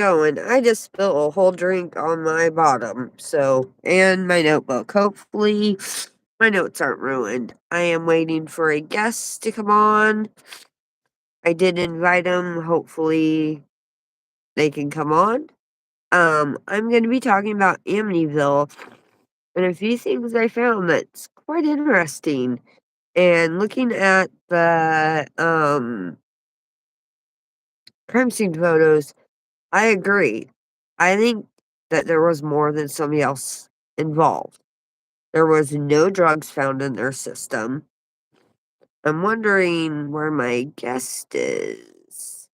going. I just spilled a whole drink on my bottom, and my notebook. Hopefully, my notes aren't ruined. I am waiting for a guest to come on. I did invite them. Hopefully, they can come on. I'm going to be talking about Amityville and a few things I found that's quite interesting. And looking at the crime scene photos, I agree. I think that there was more than somebody else involved. There was no drugs found in their system. I'm wondering where my guest is.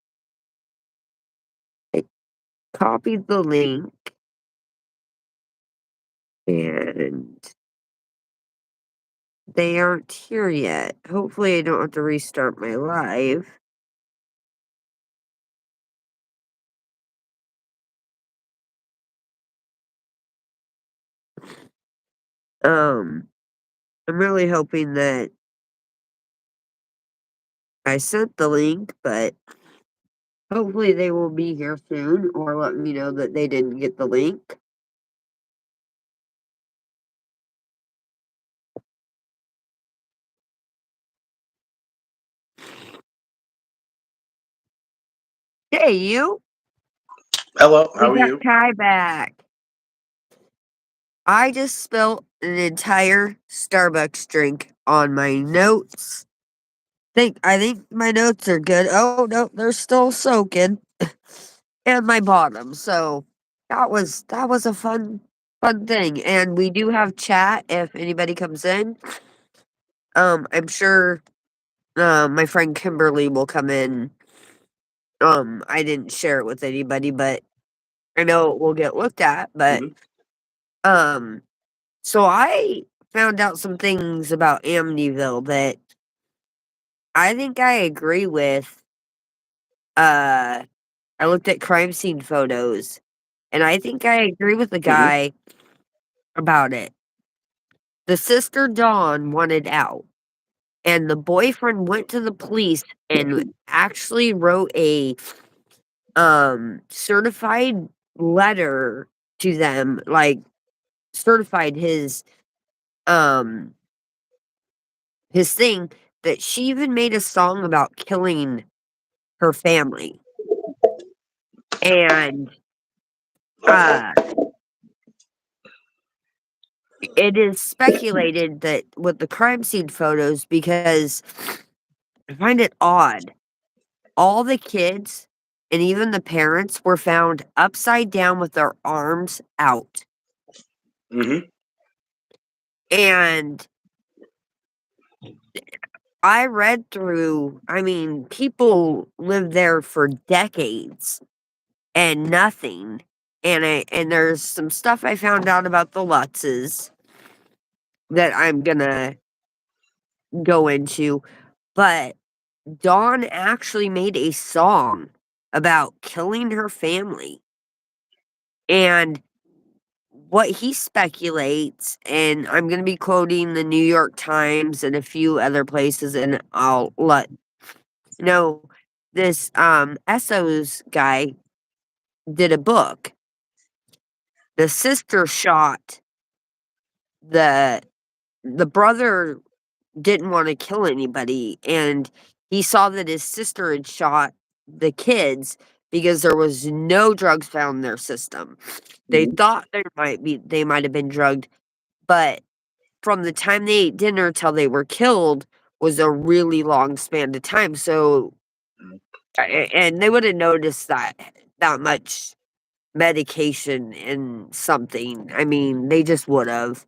I copied the link and they aren't here yet. Hopefully I don't have to restart my live. Um, I'm really hoping that I sent the link, but hopefully they will be here soon or let me know that they didn't get the link. Hey, you! Hello, We how are got you? Kai back. I just spilled an entire Starbucks drink on my notes. I think my notes are good. Oh no, they're still soaking. And my bottom. So that was a fun thing. And we do have chat if anybody comes in. I'm sure my friend Kimberly will come in. I didn't share it with anybody, but I know it will get looked at, but Mhm. um so I found out some things about Amityville that I think I agree with. Uh, I looked at crime scene photos, and I think I agree with the Mhm. guy about it. The sister Dawn wanted out, and the boyfriend went to the police and actually wrote a certified letter to them, like certified um his thing that she even made a song about killing her family. And, uh, it is speculated that with the crime scene photos because I find it odd. All the kids and even the parents were found upside down with their arms out. Mhm. And I read through, people lived there for decades and nothing. And there's some stuff I found out about the Lutzes that I'm gonna go into, but Dawn actually made a song about killing her family. And what he speculates, and I'm gonna be quoting the New York Times and a few other places, and I'll let you know this Esso's guy did a book. The sister shot the the brother didn't wanna kill anybody, and he saw that his sister had shot the kids because there was no drugs found in their system. They Mhm. thought they might have been drugged, but from the time they ate dinner till they were killed was a really long span of time, so and they would've noticed that much medication in something, they just would've,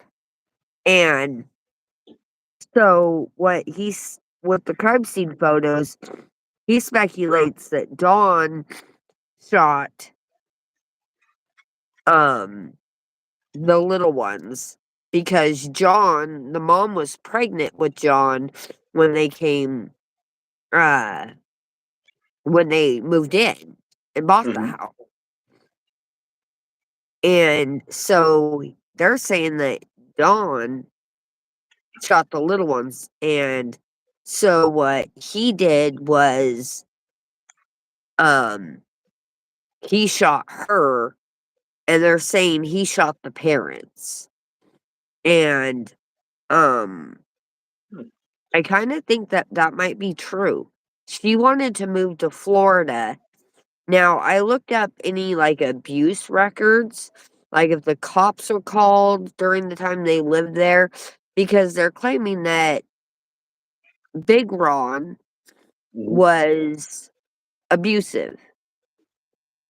and so with the crime scene photos, he speculates that Dawn shot, um, the little ones because the mom was pregnant with John when they came, uh, when they moved in and bought the Mhm. house. And so they're saying that Dawn shot the little ones. And so what he did was, um, he shot her, and they're saying he shot the parents. And, um, Hmm. I kinda think that that might be true. She wanted to move to Florida. Now, I looked up any, like, abuse records, like, if the cops were called during the time they lived there, because they're claiming that Big Ron Mhm. was abusive,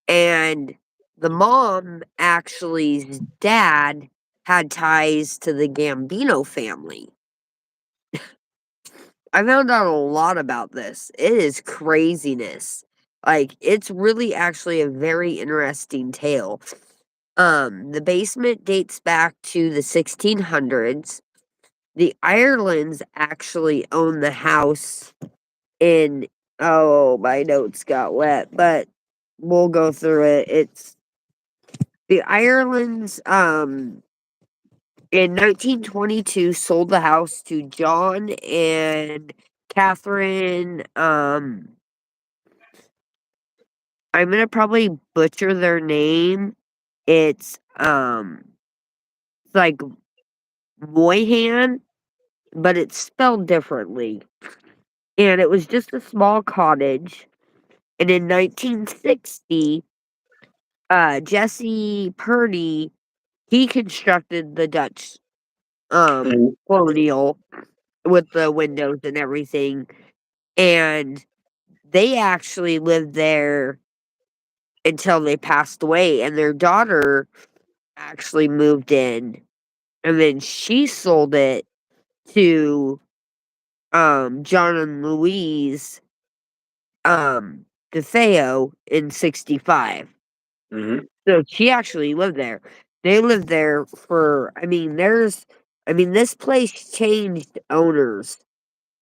and the mom actually's dad had ties to the Gambino family. I found out a lot about this. It is craziness. Like, it's really actually a very interesting tale. The basement dates back to the 1600s. The Irelands actually owned the house in oh, my notes got wet, but we'll go through it. It's the Irelands, in 1922 sold the house to John and Catherine, I'm gonna probably butcher their name. It's, like Moyhan, but it's spelled differently. And it was just a small cottage. And in 1960, Jesse Purdy, he constructed the Dutch, Mhm. colonial with the windows and everything. And they actually lived there until they passed away. And their daughter actually moved in. And then she sold it to, John and Louise, DeFeo in '65. Mhm. So she actually lived there. They lived there for I mean, this place changed owners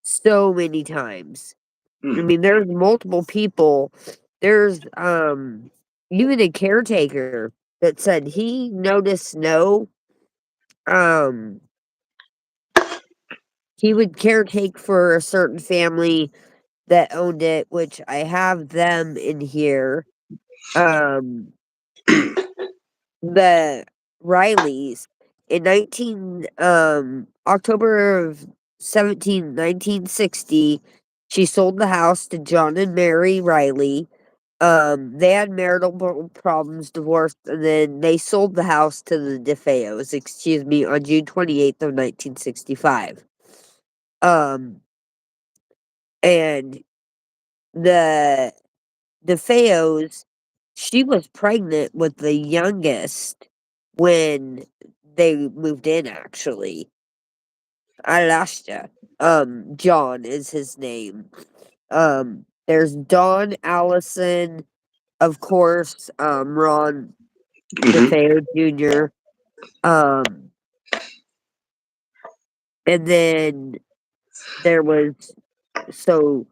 so many times. I Hmm. mean, there's multiple people. There's, even a caretaker that said he noticed snow, um, he would caretake for a certain family that owned it, which I have them in here. Um, the Rileys in October of 1960, she sold the house to John and Mary Riley. They had marital problems, divorced, and then they sold the house to the DeFeos, excuse me, on June 28th of 1965. Um, and the DeFeos, she was pregnant with the youngest when they moved in, actually. I lost ya. John is his name. There's Don Allison, of course, Ron Mhm. DeFeo Jr. Um, and then there was so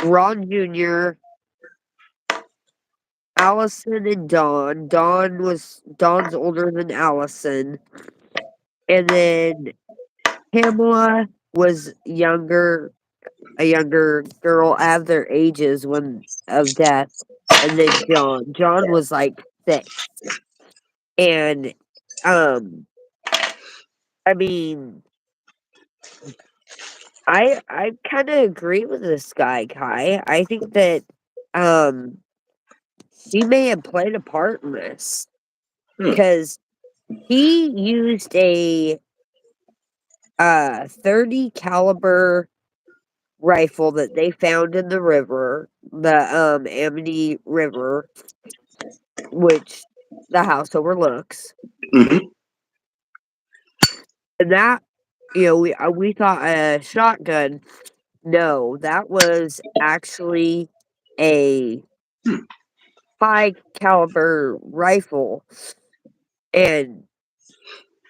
Ron Jr., Allison and Don. Don's older than Allison. And then Pamela was a younger girl of their ages when of death, and then John was, like, 6, and, um, I mean, I kinda agree with this guy, Kai. I think that, um, she may have played a part in this, Hmm. 'cause he used a, 30 caliber rifle that they found in the river, the, Amity River, which the house overlooks, Mhm. and that we thought a shotgun. No, that was actually a Hmm. high caliber rifle and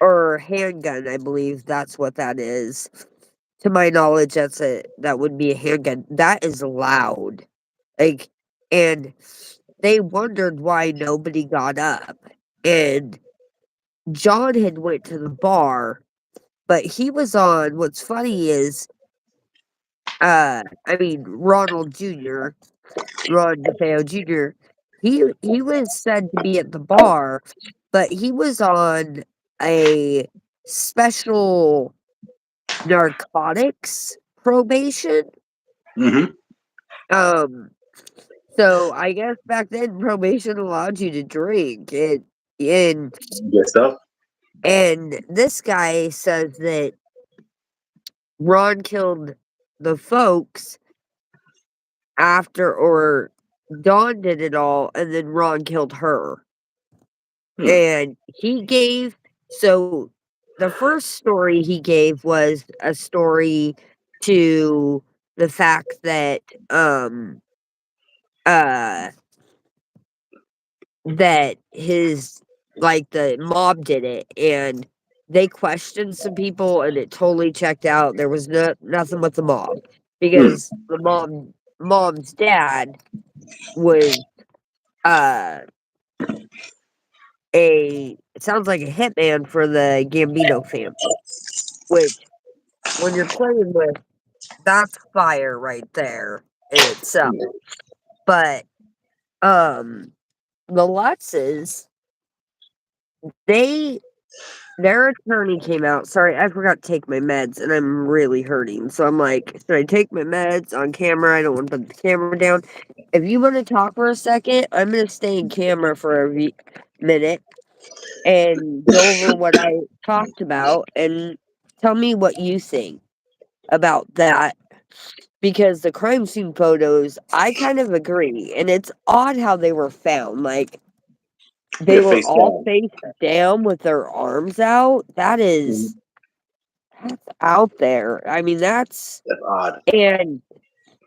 or handgun, I believe that's what that is. To my knowledge, that would be a handgun. That is loud. Like, and they wondered why nobody got up. And John had went to the bar, but he was on what's funny is, I mean, Ronald Jr. Ron DeFeo Jr., he was said to be at the bar, but he was on a special narcotics probation. Mhm. Um, so I guess back then probation allowed you to drink and Good stuff. and this guy says that Ron killed the folks after or Dawn did it all and then Ron killed her. Hmm. And he gave so the first story he gave was a story to the fact that uh that his like the mob did it and they questioned some people and it totally checked out. There was nothing with the mob Hmm. because the mom's dad was uh it sounds like a hitman for the Gambino family, which when you're playing with that's fire right there in itself. But um the Lutzes, they their attorney came out. Sorry, I forgot to take my meds and I'm really hurting. So I'm like, should I take my meds on camera? I don't want to put the camera down. If you want to talk for a second, I'm going to stay in camera for a minute and go over what I talked about and tell me what you think about that. Because the crime scene photos, I kind of agree. And it's odd how they were found. Like, they Yeah, were face all down. face down with their arms out. Mhm. That's out there. I mean, that's That's odd. and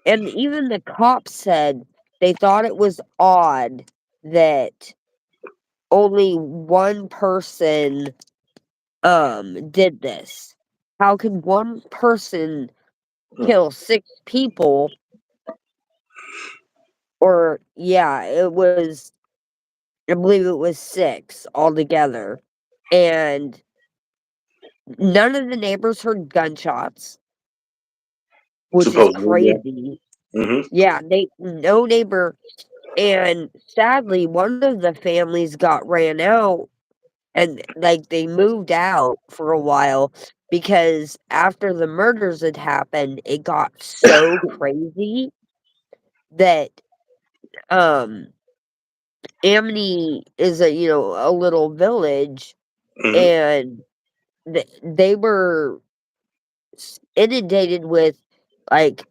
and even the cops said they thought it was odd that only one person did this. How could one person Hmm. kill 6 people? Or yeah, it was I believe it was 6 altogether. And none of the neighbors heard gunshots, which is Supposedly, yeah. crazy. Mhm. Yeah, they no neighbor and sadly, one of the families got ran out and, like, they moved out for a while because after the murders had happened, it got so crazy that, um, Amity is a little village, Mhm. and they were inundated with, like,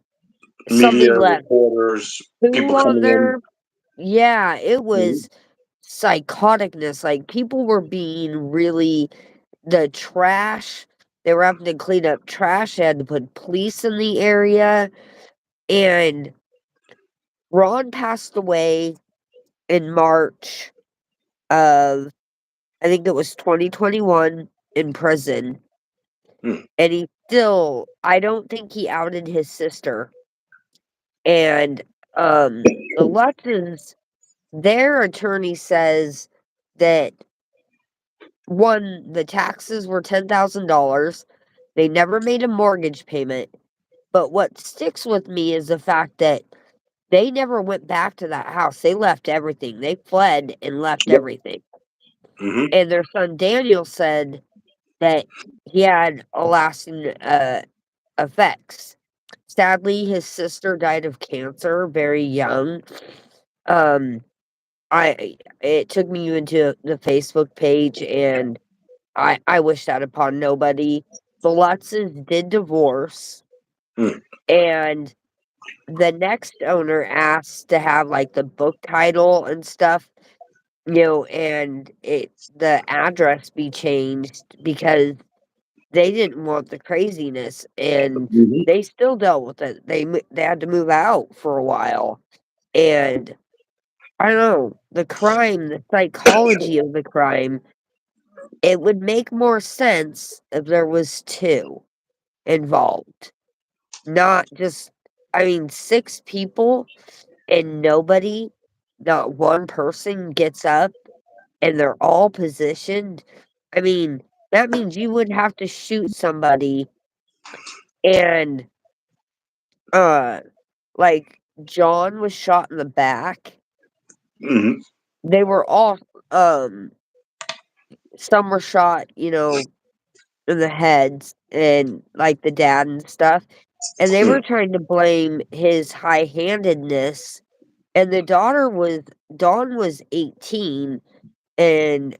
somebody Media left reporters, poo people on coming in. their yeah, it Mhm. was psychoticness, like, people were being really the trash they were having to clean up trash, they had to put police in the area, and Ron passed away in March of I think it was 2021 in prison, Hmm. and he still I don't think he outed his sister, and, the Lutzes, their attorney says that 1, the taxes were $10,000. They never made a mortgage payment. But what sticks with me is the fact that they never went back to that house. They left everything. They fled and left Yep. everything. Mhm. And their son Daniel said that he had a lasting effects. Sadly, his sister died of cancer very young. Um, I it took me into the Facebook page and I wish that upon nobody. The Lutzes did divorce, Hmm. and the next owner asked to have, like, the book title and stuff, and the address be changed because they didn't want the craziness, and Mhm. they still dealt with it. They had to move out for a while, and I don't know, the crime, the psychology of the crime, it would make more sense if there was 2 involved, not just I mean, 6 people and nobody, not one person gets up and they're all positioned. I mean, that means you would have to shoot somebody and, uh, like, John was shot in the back. Mm-hmm. They were all, um, some were shot, in the heads and, like, the dad and stuff, and they were Mm. trying to blame his high-handedness, and Dawn was 18, and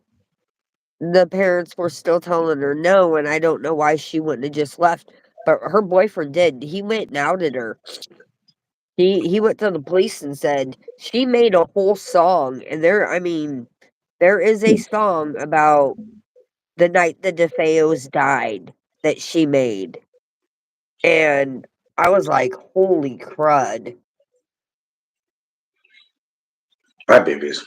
the parents were still telling her no, and I don't know why she wouldn't have just left, but her boyfriend did. He went and outed her. He went to the police and said she made a whole song, and there is a song about the night the DeFeos died that she made, and I was like, "Holy crud." Right, babies.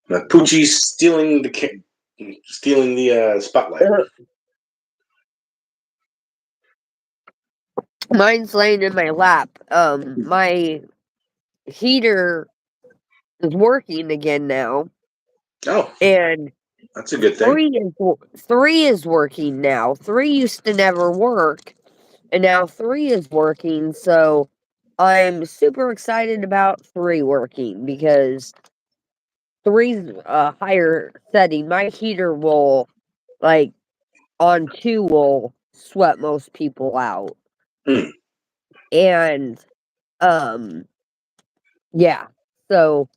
Poochie's stealing the spotlight. Mine's laying in my lap. My heater is working again now, Oh, and that's a good thing. 3 is working now. 3 used to never work, and now 3 is working, so I'm super excited about 3 working because 3's a higher setting. My heater will, like, on 2 will sweat most people out. Mm. And, um, yeah. So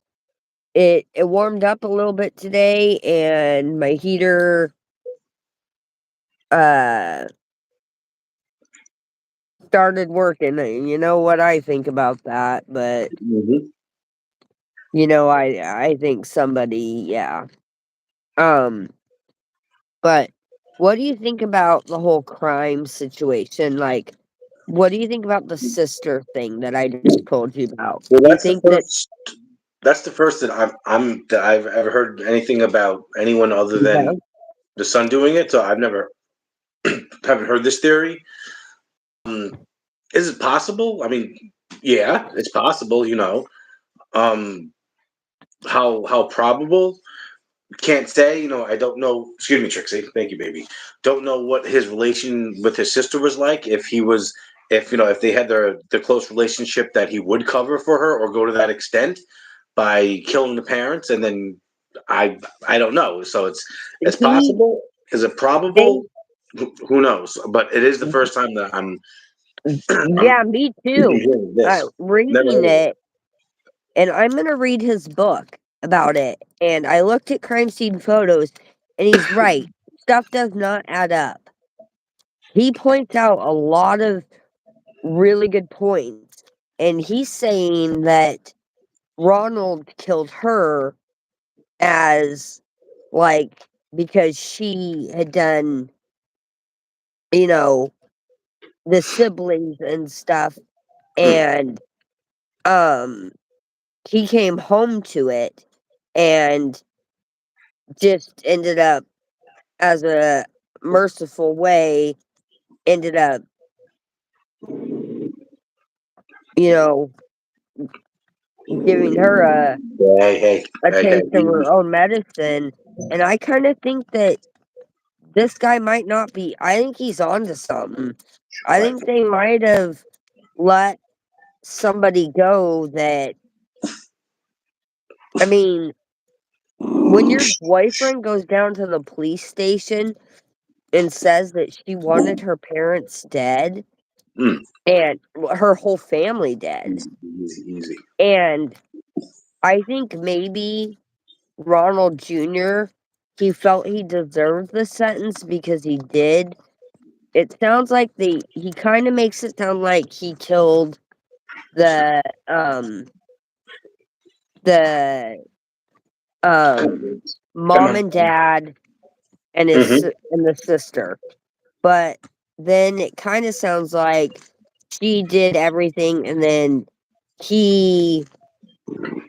it warmed up a little bit today, and my heater, uh, started working, and you know what I think about that, but, Mm-hmm. I think somebody yeah. Um, but what do you think about the whole crime situation? Like, what do you think about the sister thing that I just told you about? Well, Do you think that that's the first that I've ever heard anything about anyone other yeah, than the son doing it. So I've never haven't heard this theory. Um, is it possible? I mean, yeah, it's possible. Um, how probable? Can't say. I don't know. Excuse me, Trixie. Thank you, baby. Don't know what his relation with his sister was like. If he was, if they had their close relationship that he would cover for her or go to that extent by killing the parents, and then I don't know. So it's he possible. Is it they probable? Who knows? But it is the first time that I'm yeah, me too. hearing this. Never Reading heard of it. it, and I'm gonna read his book about it. And I looked at crime scene photos, and he's right. Stuff does not add up. He points out a lot of really good points, and he's saying that Ronald killed her as like because she had done, you know, the siblings and stuff, Mm, and um he came home to it and just ended up as a merciful way ended up, you know, giving her hey, hey, a hey, hey. taste of her own medicine. And I kind of think that this guy might not be, I think he's onto something. I Right. think they might have let somebody go that, I mean, when your boyfriend goes down to the police station and says that she wanted her parents dead Mm, and her whole family dead. easy, easy, easy. And I think maybe Ronald Jr., he felt he deserved the sentence because he did. It sounds like he kind of makes it sound like he killed the the Come mom on. and dad and Mm-hmm. and the sister. But then it kind of sounds like she did everything, and then he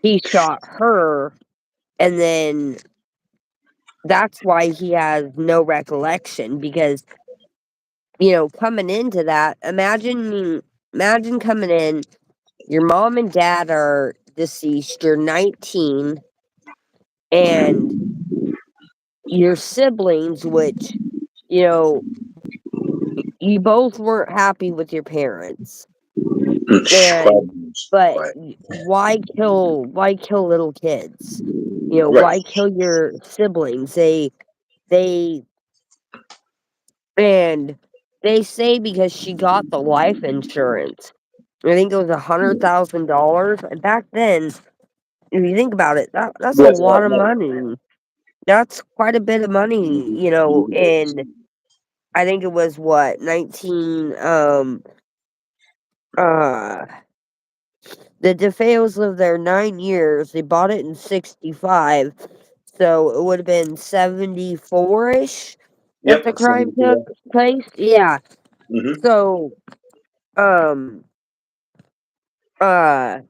he shot her, and then that's why he has no recollection because coming into that, imagine coming in, your mom and dad are deceased, you're 19, and your siblings, which you know you both weren't happy with your parents. Shh, quiet, And but quiet. why kill little kids? You know, Right. why kill your siblings? They and they say because she got the life insurance. I think it was $100,000. And back then, if you think about it, that's a Well, that's a lot lot of of money. money. That's quite a bit of money, you know, and I think it was what, 19 uh the DeFeos lived there 9 years. They bought it in 65. So it would have been 74-ish that Yep. the crime took 74. place. Yeah. Mm-hmm. So um uh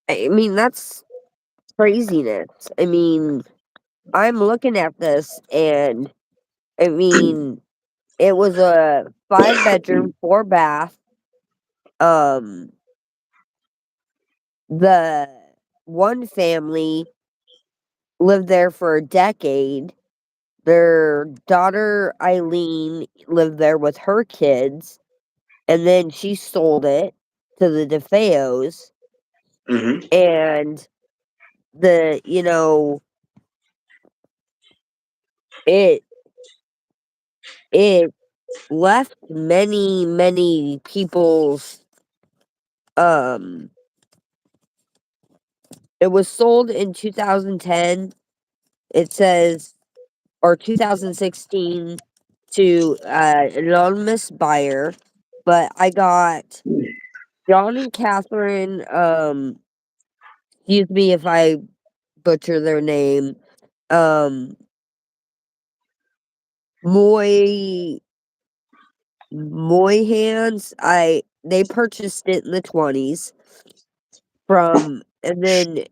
I mean that's craziness. I mean, I'm looking at this and I mean it was a 5 bedroom, 4 bath. Um the one family lived there for a decade. Their daughter Eileen lived there with her kids, and then she sold it to the DeFeos, Mm-hmm. and the it it left many people's um it was sold in 2010. It says, or 2016, to an anonymous buyer, but I got John and Catherine, excuse me if I butcher their name, um, Moy Moyhans. They purchased it in the 20s and then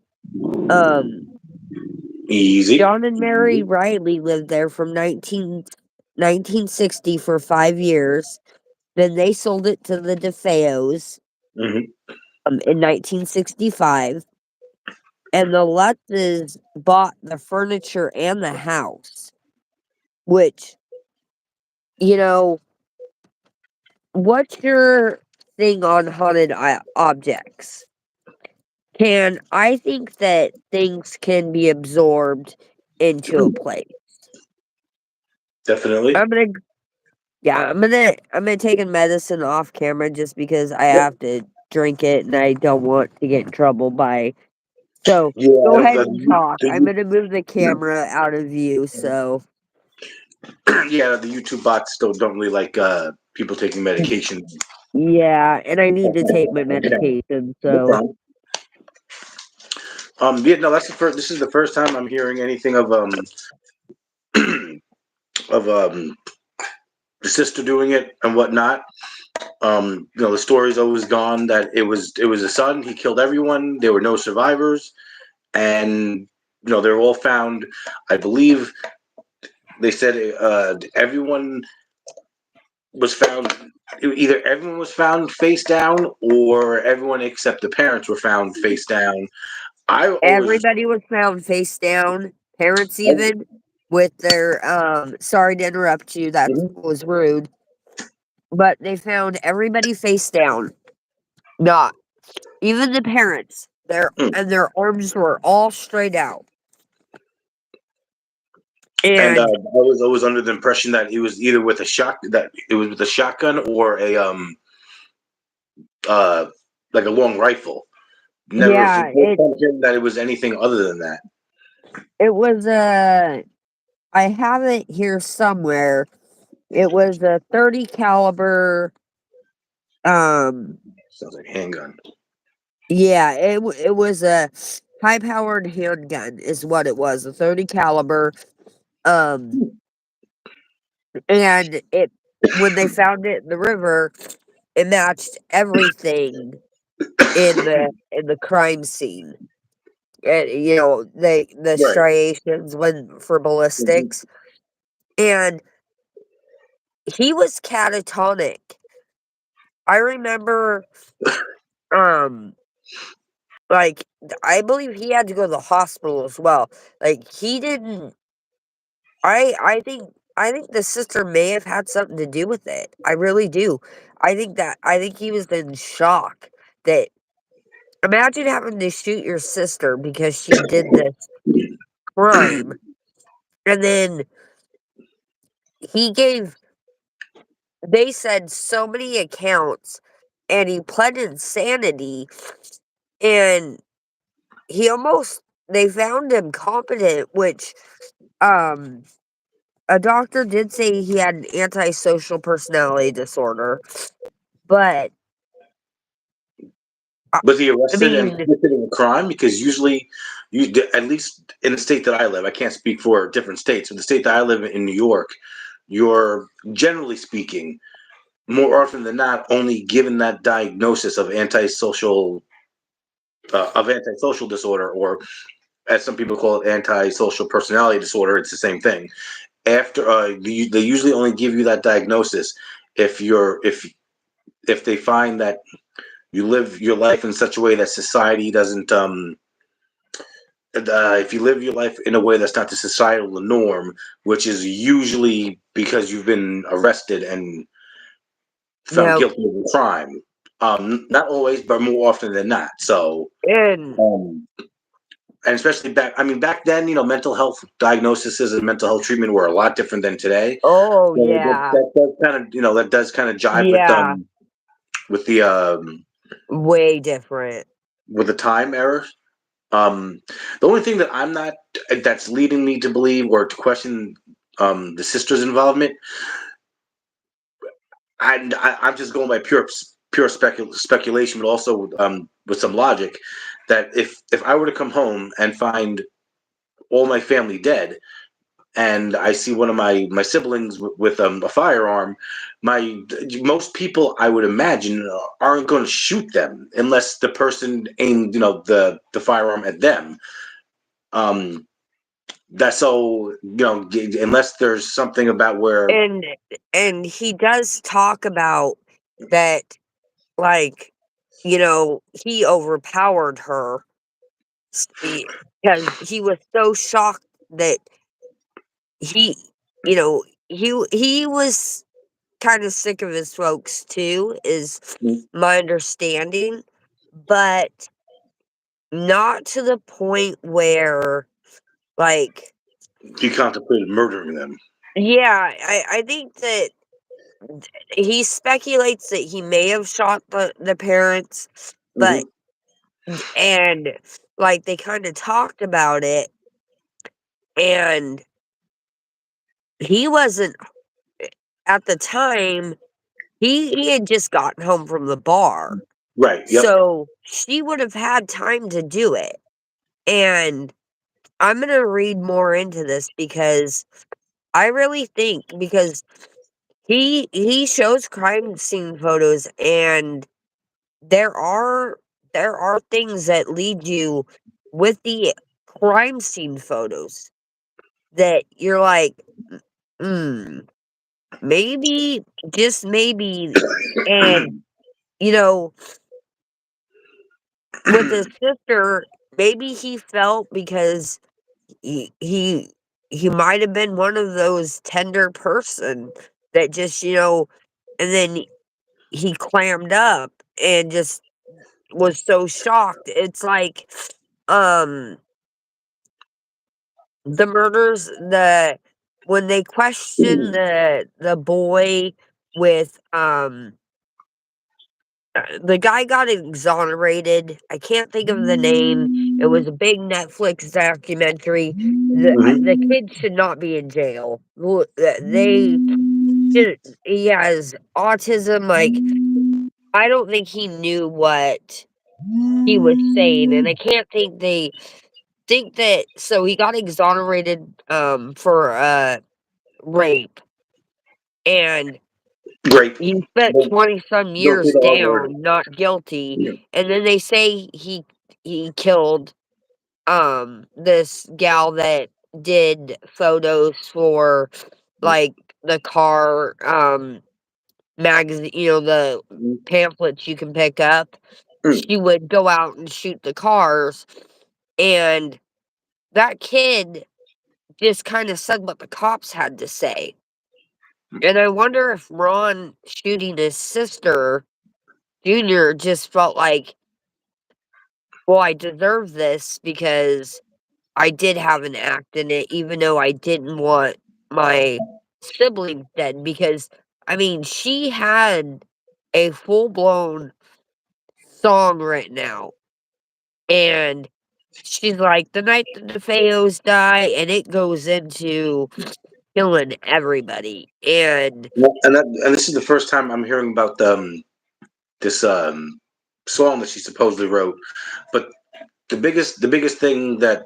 um Easy. John and Mary Riley lived there from 1960 for 5 years. Then they sold it to the DeFeos Mm-hmm. in 1965, and the Lutzes bought the furniture and the house, which, you know, what's your thing on haunted objects? I think that things can be absorbed into a place. Definitely. I'm gonna Yeah, I'm gonna take a medicine off camera just because I Yep. have to drink it and I don't want to get in trouble by. So Yeah. go ahead and talk. I'm The, gonna move the camera out of view. So yeah, the YouTube bots still don't really like people taking medication. yeah, and I need to take my Okay. medication. No So problem. Yeah, no, that's the first. This is the first time I'm hearing anything of of the sister doing it and whatnot. The story's always gone that it was a son. He killed everyone. There were no survivors, and they were all found. I believe they said everyone was found. Either everyone was found face down, or everyone except the parents were found face down. I always. everybody was found face down. Parents even with their Sorry to interrupt you. That Mhm. was rude. But they found everybody face down. Not even the parents. Their arms were all straight out. And I And was always under the impression that it was either with a shotgun or a uh like a long rifle. Never yeah, heard that it was anything other than that. it was I have it here somewhere. It was a 30 caliber. Um, Sounds like handgun. yeah, it was a high powered handgun, is what it was. A 30 caliber. Um, and it when they found it in the river, it matched everything in the crime scene. And, the Right. striations went for Mhm. ballistics, and he was catatonic. I remember, um, like, I believe he had to go to the hospital as well. Like, he didn't. I think I think the sister may have had something to do with it. I really do. I think he was in shock that imagine having to shoot your sister because she did this crime, and then he gave they said so many accounts, and he pled insanity, and he almost they found him competent, which, um, a doctor did say he had an antisocial personality disorder, but, uh, Was he I arrested and mean convicted of a crime? Because usually, at least in the state that I live, I can't speak for different states. But the state that I live in New York, you're generally speaking, more often than not, only given that diagnosis of antisocial disorder, or as some people call it, antisocial personality disorder. It's the same thing. After they usually only give you that diagnosis if if they find that you live your life in such a way that society doesn't if you live your life in a way that's not the societal norm, which is usually because you've been arrested and found Yep, guilty of a crime. Not always, but more often than not. So, and um, and especially back then, mental health diagnoses and mental health treatment were a lot different than today. oh, So yeah. that does kind of, that does kind of jive Yeah, with the way different. with the time errors. Um, the only thing that that's leading me to believe or to question the sister's involvement, I'm just going by pure speculation, but also with some logic. That if I were to come home and find all my family dead, and I see one of my siblings with a firearm, my most people I would imagine aren't going to shoot them unless the person aimed the firearm at them. Um, That's so unless there's something about where And he does talk about that, like, he overpowered her because he was so shocked that he he was kinda sick of his folks too, is my understanding, but not to the point where, like he contemplated murdering them. yeah, I think that he speculates that he may have shot the parents, but Hmm. and, like, they kinda talked about it, and he wasn't at the time, he had just gotten home from the bar, Right. Yep. so she would have had time to do it, and I'm gonna read more into this because I really think because he shows crime scene photos, and there are there are things that lead you with the crime scene photos that you're like, "Mm, maybe, just maybe," and, you know, with his sister, maybe he felt because he he he might have been one of those tender person that just, and then he clammed up and just was so shocked. It's like, um, the murders, when they question the boy with, the guy got exonerated. I can't think of the name. It was a big Netflix documentary. The Hmm. kid should not be in jail. They should he has autism, like, I don't think he knew what he was saying, and I can't think they think that so he got exonerated, for, rape, and Great. he spent Don't 20 some don't say years the hard word. down, not guilty, and then they say he killed, this gal that did photos for, like, the car, magazine, the pamphlets you can pick up. She would go out and shoot the cars, and that kid just kinda said what the cops had to say. And I wonder if Ron shooting his sister, Junior, just felt like, well, I deserve this because I did have an act in it, even though I didn't want my siblings dead. Because, I mean, she had a full blown song written out. And she's like, the night the DeFeos die, and it goes into killing everybody. And Well, and this is the first time I'm hearing about this song that she supposedly wrote. But the biggest thing the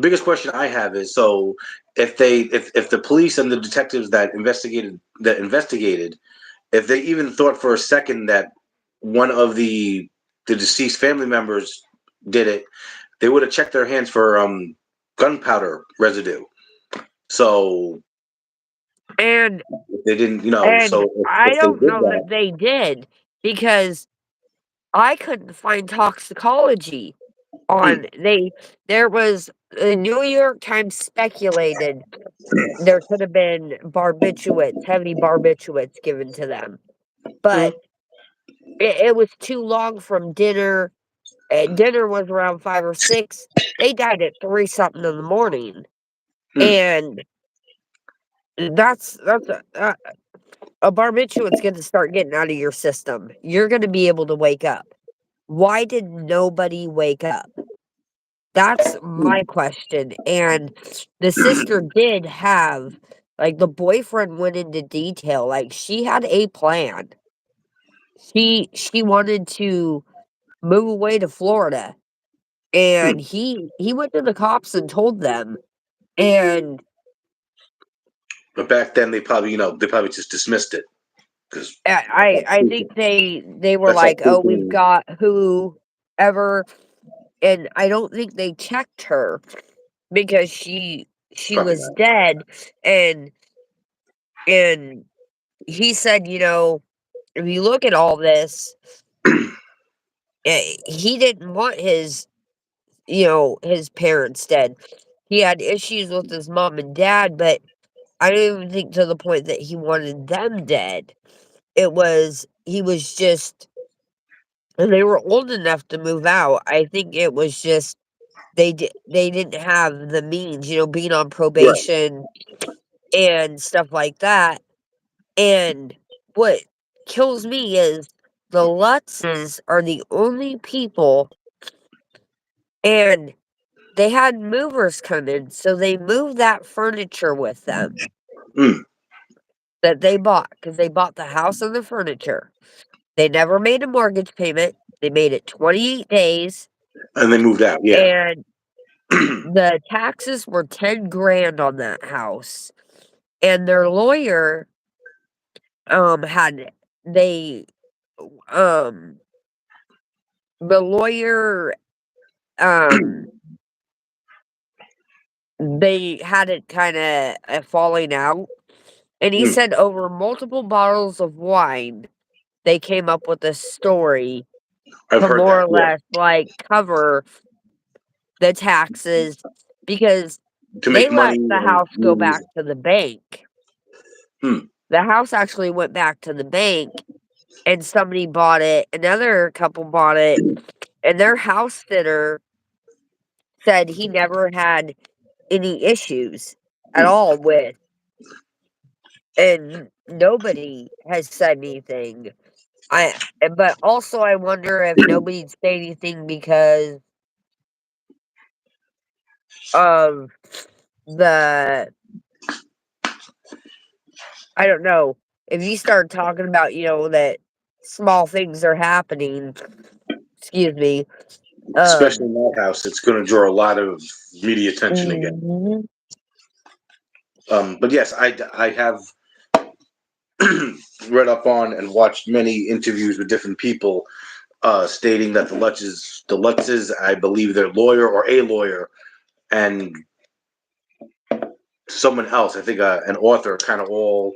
biggest question I have is, so if the police and the detectives that investigated, if they even thought for a second that one of the deceased family members did it, they would have checked their hands for gunpowder residue. So and if they didn't, and so I if they don't did know that, that they did, because I couldn't find toxicology hmm, on there was the New York Times speculated there could have been barbiturates, heavy barbiturates given to them. hmm, But it was too long from dinner. Dinner was around 5 or 6. They died at 3 something in the morning. hmm, And that's a barbiturate's gonna start getting out of your system. You're gonna be able to wake up. Why did nobody wake up? That's hmm. my question. And the sister did have, like, the boyfriend went into detail. Like, she had a plan. She wanted to move away to Florida, Hmm. and he went to the cops and told them. And But back then they probably just dismissed it because I think they were that's like like, "Oh, we've speaking. got whoever," and I don't think they checked her because she Probably was not. dead. And he said, if you look at all this, he didn't want his parents dead. He had issues with his mom and dad, but I don't even think to the point that he wanted them dead. He was just, and they were old enough to move out. I think it was just they didn't have the means, being on Right. probation and stuff like that. And what kills me is the Lutzes are the only people, and they had movers come in, so they moved that furniture with them Mm. that they bought, because they bought the house and the furniture. They never made a mortgage payment. They made it 28 days, And they moved out. Yeah. and the taxes were 10 grand on that house. And their lawyer, had they, um, the lawyer, um, they had it kinda a falling out, and he Mm. said over multiple bottles of wine, they came up with a story I've to heard more that. or Yeah. less, like, cover the taxes, because To they make money let the and house go movies. back to the bank. Hmm. The house actually went back to the bank, and somebody bought it, another couple bought it, and their house sitter said he never had any issues at Hmm. all with, and nobody has said anything. But also I wonder if nobody'd say anything because of the I don't know. If you start talking about, that small things are happening, excuse me, Especially um in that house, it's going to draw a lot of media attention again. mhm, But yes, I have read up on and watched many interviews with different people, stating that the Lutzes, I believe their lawyer or a lawyer, and someone else, I think an author, kind of all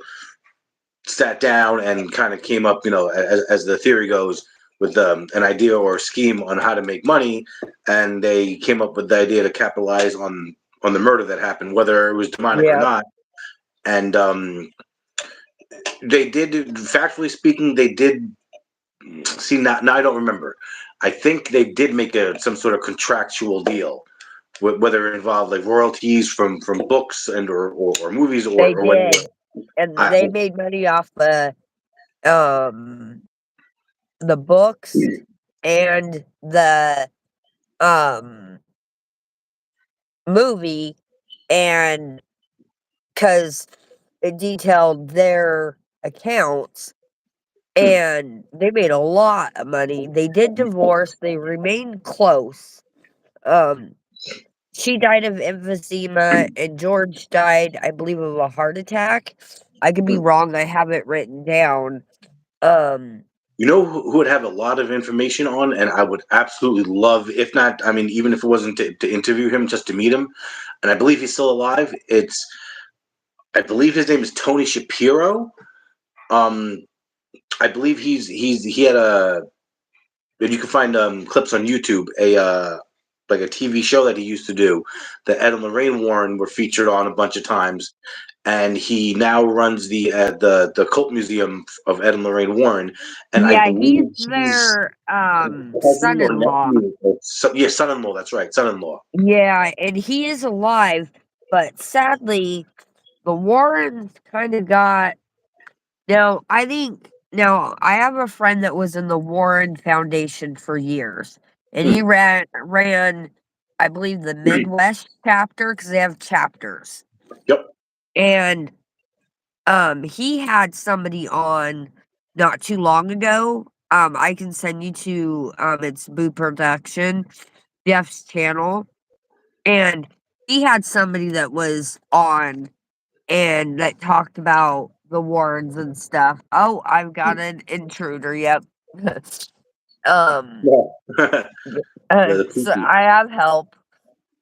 sat down and kind of came up, as the theory goes, with an idea or a scheme on how to make money, and they came up with the idea to capitalize on the murder that happened, whether it was demonic or yep, not. and they did, factually speaking, they did. See, now I don't remember. I think they did make some sort of contractual deal, whether it involved like royalties from books and or movies They or whatever. did, and I, they made money off um, the books and the, um, movie, and because it detailed their accounts, and they made a lot of money. They did divorce, they remained close. Um, she died of emphysema, and George died, I believe, of a heart attack. I could be wrong, I have it written down. Um, You know who would have a lot of information on, and I would absolutely love, if not, I mean, even if it wasn't to interview him, just to meet him, and I believe he's still alive. I believe his name is Tony Shapiro. Um, I believe he had and you can find clips on YouTube, like a TV show that he used to do that Ed and Lorraine Warren were featured on a bunch of times, and he now runs the cult museum of Ed and Lorraine Warren, and I yeah, he's believe he's their, cousin or son-in-law. nephew, yeah, son-in-law. That's right, son-in-law. Yeah, and he is alive, but sadly, the Warrens kinda got now, I have a friend that was in the Warren Foundation for years, and Hmm. he ran, I believe, the Midwest chapter because they have chapters, Yep. and, he had somebody on not too long ago, I can send you to, it's Boo Production, Jeff's channel, and he had somebody that was on and that talked about the Warrens and stuff. Oh, I've got an intruder, yep. Um, Yeah. The so creepy. I have help.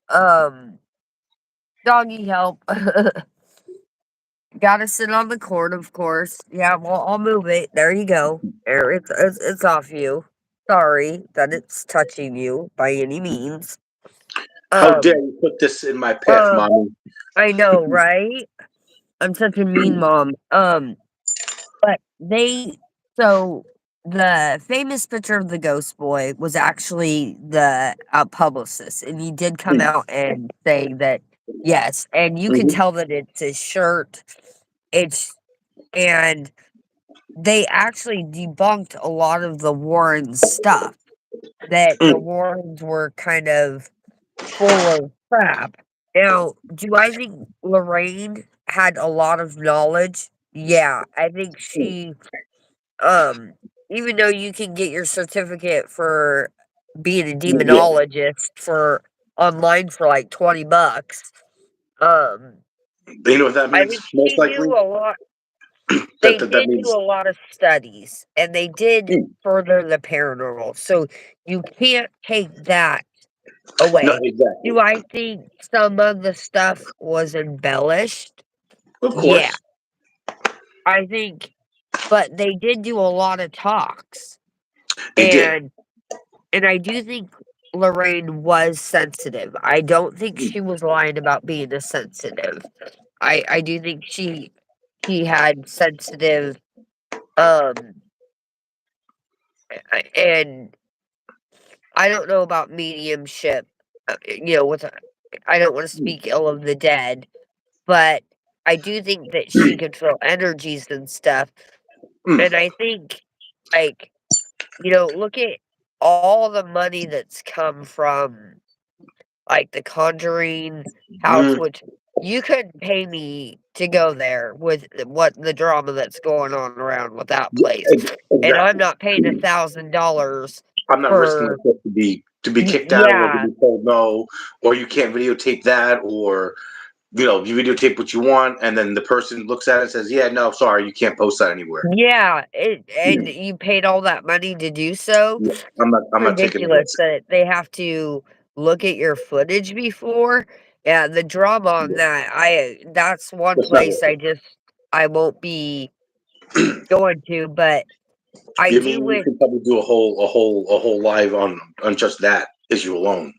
Um, doggy help. Gotta sit on the cord, of course. Yeah, well, I'll move it. There you go. There, it's off you. Sorry that it's touching you by any means. How dare Um, you put this in my path, uh, mommy? I know, right? I'm such a mean mom. But they so the famous picture of the ghost boy was actually the, publicist, and he did come out and say that yes, and you can Mhm. tell that it's his shirt, it's and they actually debunked a lot of the Warrens stuff, that the Mm. Warrens were kind of full of crap. Now, do I think Lorraine had a lot of knowledge? Yeah, I think she um, even though you can get your certificate for being a Yeah. demonologist for online for like 20 bucks, um, You know what that I means? think Most she likely knew a lot. that They that did do means a lot of studies and they did mm. further the paranormal. So you can't take that No, away. exactly. Do I think some of the stuff was embellished? Of Yeah, course, I think, but they did do a lot of talks. they did. And I do think Lorraine was sensitive. I don't think Mm. she was lying about being a sensitive. I do think she had sensitive, um, and I don't know about mediumship, with I don't wanna Mm. speak ill of the dead, but I do think that she could feel energies and stuff, Mm. and I think, like, look at all the money that's come from, like, The Conjuring house, Mm. which you couldn't pay me to go there with the drama that's going on around with that Yeah, place, and I'm exactly. not paying $1,000 I'm not risking for myself to be kicked out or to yeah, be told no, or you can't videotape that, or you videotape what you want, and then the person looks at it and says, "Yeah, no, sorry, you can't post that anywhere." yeah, Yeah, and you paid all that money to do so? yeah. I'm not taking the Ridiculous risk. that they have to look at your footage before. Yeah, the drama on Yeah, that's one that's not place worth I won't be it. going to, but I You do mean you wish could probably do a whole live on just that issue alone,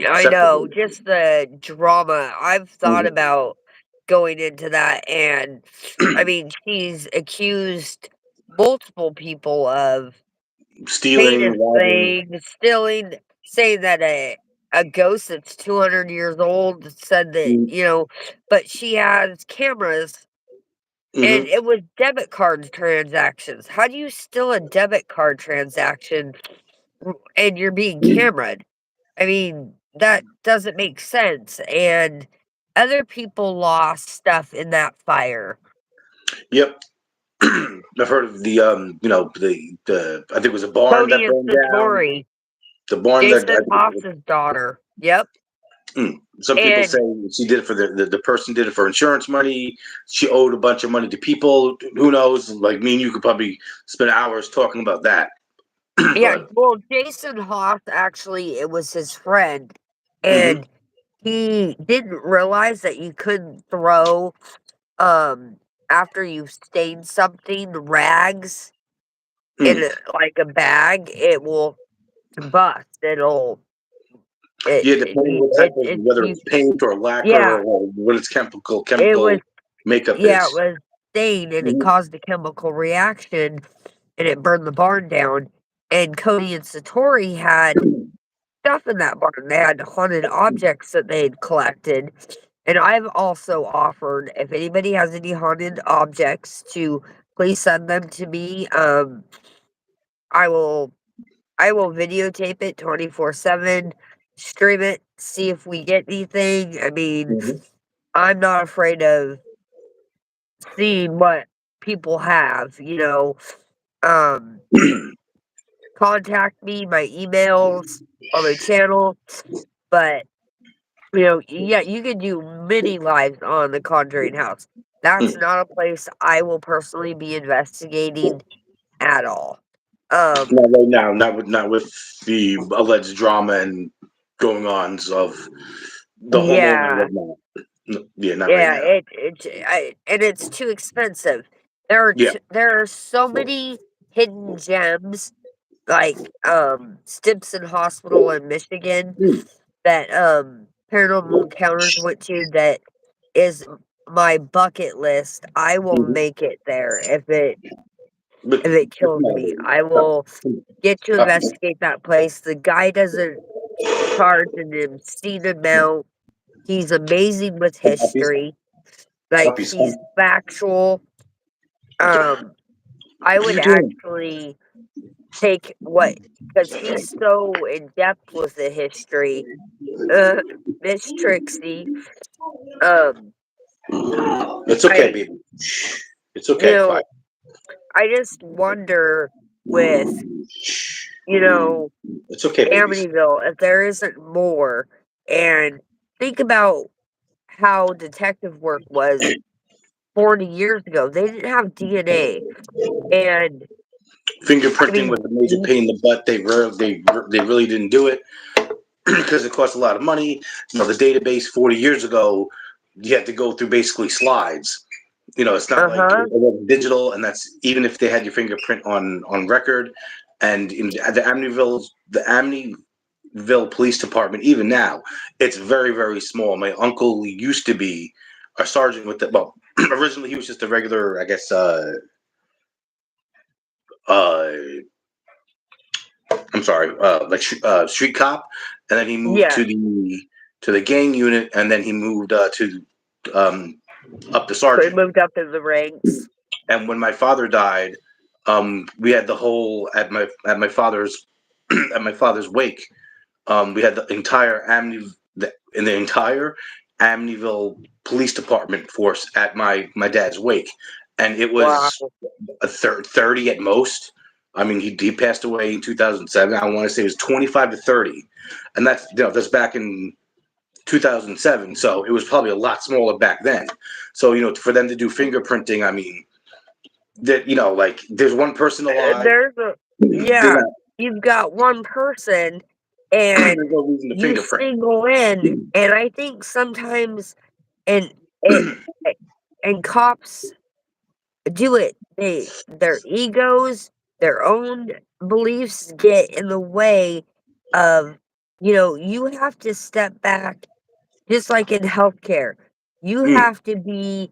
I know, separately. just the drama. I've thought Mhm. about going into that, and, I mean, she's accused multiple people of Stealing, heinous robbing. things, stealing, saying that a ghost that's 200 years old said that, Mm, but she has cameras, and mhm. it was debit card transactions. How do you steal a debit card transaction and you're being cameraed? I mean, that doesn't make sense, and other people lost stuff in that fire. Yep. I've heard of the the I think it was a barn Cody that and burned down. Satori, The barn that I Jason think Haas's daughter. Yep, some people say and she did it for the person did it for insurance money. She owed a bunch of money to people. Who knows? Like me and you could probably spend hours talking about that. yeah, But well, Jason Haas, actually, it was his friend, hmm and he didn't realize that you couldn't throw, after you've stained something, rags in mm. like, a bag, it will combust, Yeah, depending what type of it whether you it's paint or lacquer yeah, or what its it was chemical makeup yeah, it is. was stained, and it Mhm. caused a chemical reaction, and it burned the barn down, and Cody and Satori had stuff in that barn. They had haunted objects that they'd collected, and I've also offered, if anybody has any haunted objects, to please send them to me. I will I will videotape it 24/7, stream it, see if we get anything. I mean, Mhm. I'm not afraid of seeing what people have, um, contact me, my emails on my channel, but yeah, you can do many lives on the Conjuring House. That's Mm. not a place I will personally be investigating at all. Not right now, not with the alleged drama and going ons of the homeowner and Yeah, whatnot. Yeah, not right yeah, now. and it's too expensive. Yeah. There are so many hidden gems, like Stimson Hospital in Michigan, Mm. that Paranormal Encounters went to, that is my bucket list. I will Mhm. make it there But if it kills no, me. I no. will get to investigate that place. The guy doesn't charge an obscene amount. He's amazing with Some puppies, history. Like, puppies. he's factual. Um, I What are would you doing? actually take what, because he's so in depth with the history. Uh, Miss Trixie. Um, It's okay, I, baby. It's you okay. Quiet. know, I just wonder with, you know, It's okay, babies. Amityville, if there isn't more, and think about how detective work was 40 years ago. They didn't have DNA, and I Fingerprinting was mean, a major pain in the butt. They really didn't do it because it cost a lot of money. The database 40 years ago, you had to go through basically slides. It's not like it uh-huh, was digital, and that's even if they had your fingerprint on record. And in the Amityville Police Department, even now, it's very very small. My uncle used to be a sergeant with the well. Originally, he was just a regular, I guess. Uh, I'm sorry, street cop, and then he moved yeah. to the gang unit, and then he moved to um, up to So he sergeant. moved up in the ranks. And when my father died, we had the whole at my father's at my father's wake. We had in the entire Amityville Police Department force at my dad's wake, and it Wow. was a 30 at most. I mean, he passed away in 2007. I want to say it was 25 to 30, and that's back in 2007. So it was probably a lot smaller back then. So for them to do fingerprinting, I mean, that like there's one person alive. There's a They're yeah, not. you've got one person, and There's no reason to you fingerprint. single in, and I think sometimes, and it and cops do it. Their egos, their own beliefs get in the way of, you have to step back, just like in healthcare. You Mm, have to be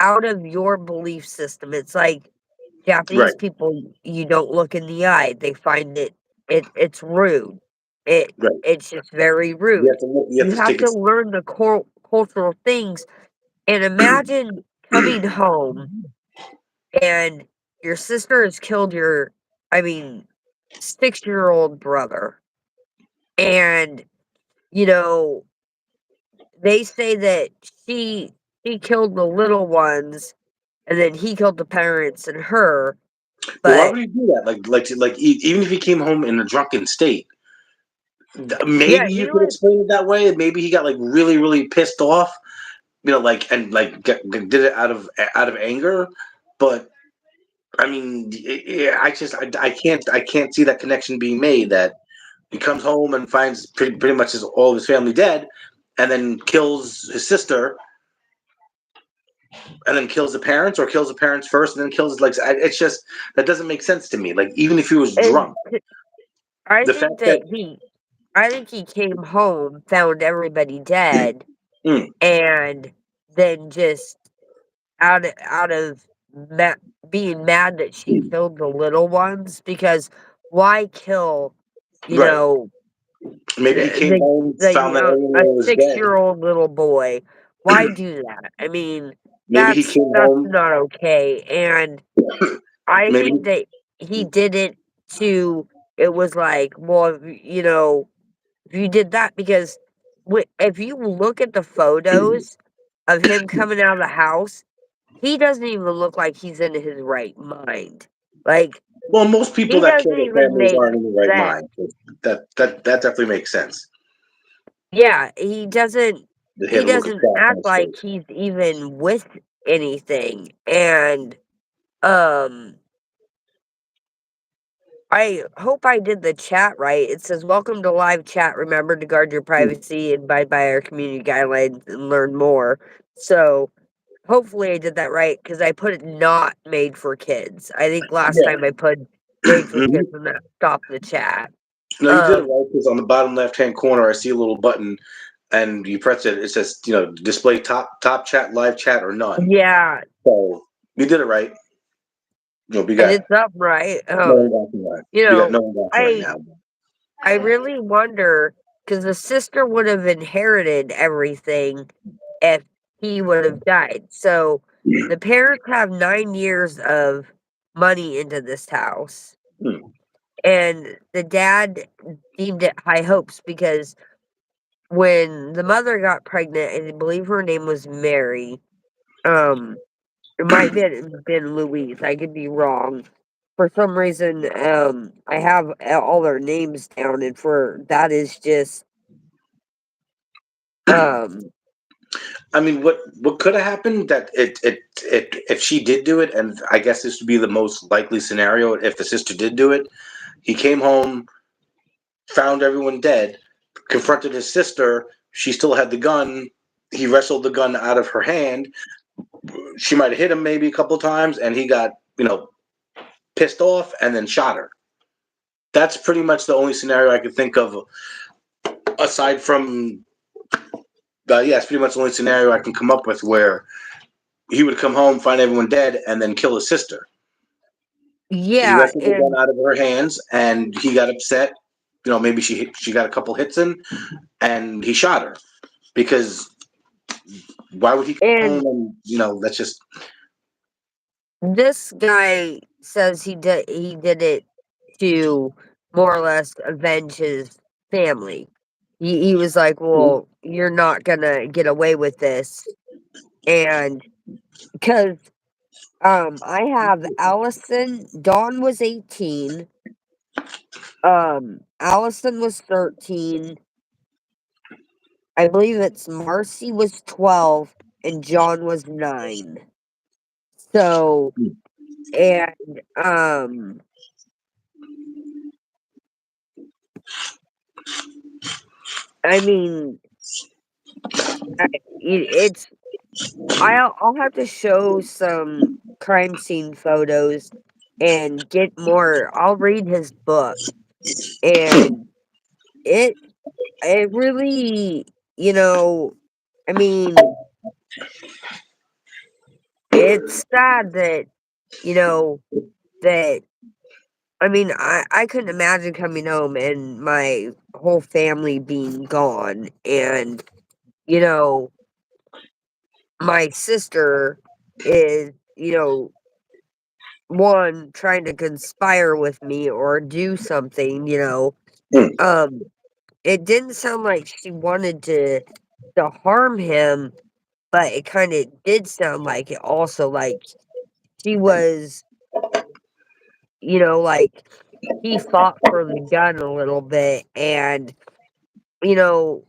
out of your belief system. It's like right, Japanese people, you don't look in the eye. They find it's rude. It right. it's just very You have rude. to you have You to have take it. to learn the cultural things and imagine coming home and your sister has killed your, I mean, 6-year-old brother. And, you know, they say that she she killed the little ones and then he killed the parents and her, But why but would he do that? Even if he came home in a drunken state, yeah, maybe you he could was explain it that way. Maybe he got like really, really pissed off, and did it out of anger. But I mean, yeah, I can't see that connection being made. That he comes home and finds pretty much all of his family dead, and then kills his sister, and then kills the parents, or kills the parents first, and then kills it's just that doesn't make sense to me. Like even if he was and drunk, I the fact think that that I think he came home, found everybody dead, mm, and then just out of ma being mad that she killed the little ones because why kill, you right, know, maybe he came home, found that a everyone was dead. 6-year-old little boy. Why do that? I mean, Maybe he came that's home. not okay, and I Maybe think that he did it to it was like, well, if you did that because if you look at the photos of him coming out of the house, he doesn't even look like he's in his right mind. Like, well, most people he that doesn't kill their even families make aren't in the right sense. mind. That definitely makes sense. Yeah, They had he a look of doesn't crap on act his like face. he's even with anything, and, um, I hope I did the chat right. It says, "Welcome to live chat. Remember to guard your Hmm. privacy, abide by our community guidelines, and learn more." So, hopefully I did that right because I put it not made for kids. I think last Yeah. time I put made for Mhm. kids and that stopped the chat. No, you did it Um, right because on the bottom left hand corner, I see a little button, and you press it. It says, display top chat, live chat, or none. yeah, So you did it right. We and got it's up right. no one watching right. You We got no know, one watching right I now. I really wonder because the sister would have inherited everything if he would have died. So the parents have 9 years of money into this house, Hmm. and the dad deemed it high hopes because when the mother got pregnant, I believe her name was Mary, um, it might been Louise, I could be wrong. For some reason, I have all their names down, and for that is just, um I mean, what could have happened that if she did do it, and I guess this would be the most likely scenario if the sister did do it. He came home, found everyone dead, confronted his sister. She still had the gun. He wrestled the gun out of her hand. She might have hit him maybe a couple times, and he got pissed off and then shot her. That's pretty much the only scenario I could think of, aside from yeah, it's pretty much the only scenario I can come up with where he would come home, find everyone dead, and then kill his sister. He yeah, wrestled the gun and out of her hands, and he got upset. Maybe she got a couple hits in, and he shot her because why would he come and home and that's just this guy says he did it to more or less avenge his family. He was like, "Well, you're not gonna get away with this," and because I have Allison. Dawn was 18. Allison was 13. I believe it's Marcy was 12, and John was 9. So, and I mean, it's I'll have to show some crime scene photos and get more. I'll read his book, and it it really, I mean. It's sad that, you know, that I mean, I couldn't imagine coming home and my whole family being gone, and, you know, my sister is, one, trying to conspire with me or do something, Mm, um, it didn't sound like she wanted to harm him, but it kinda did sound like it also, like, she was, like, he fought for the gun a little bit, and, you know,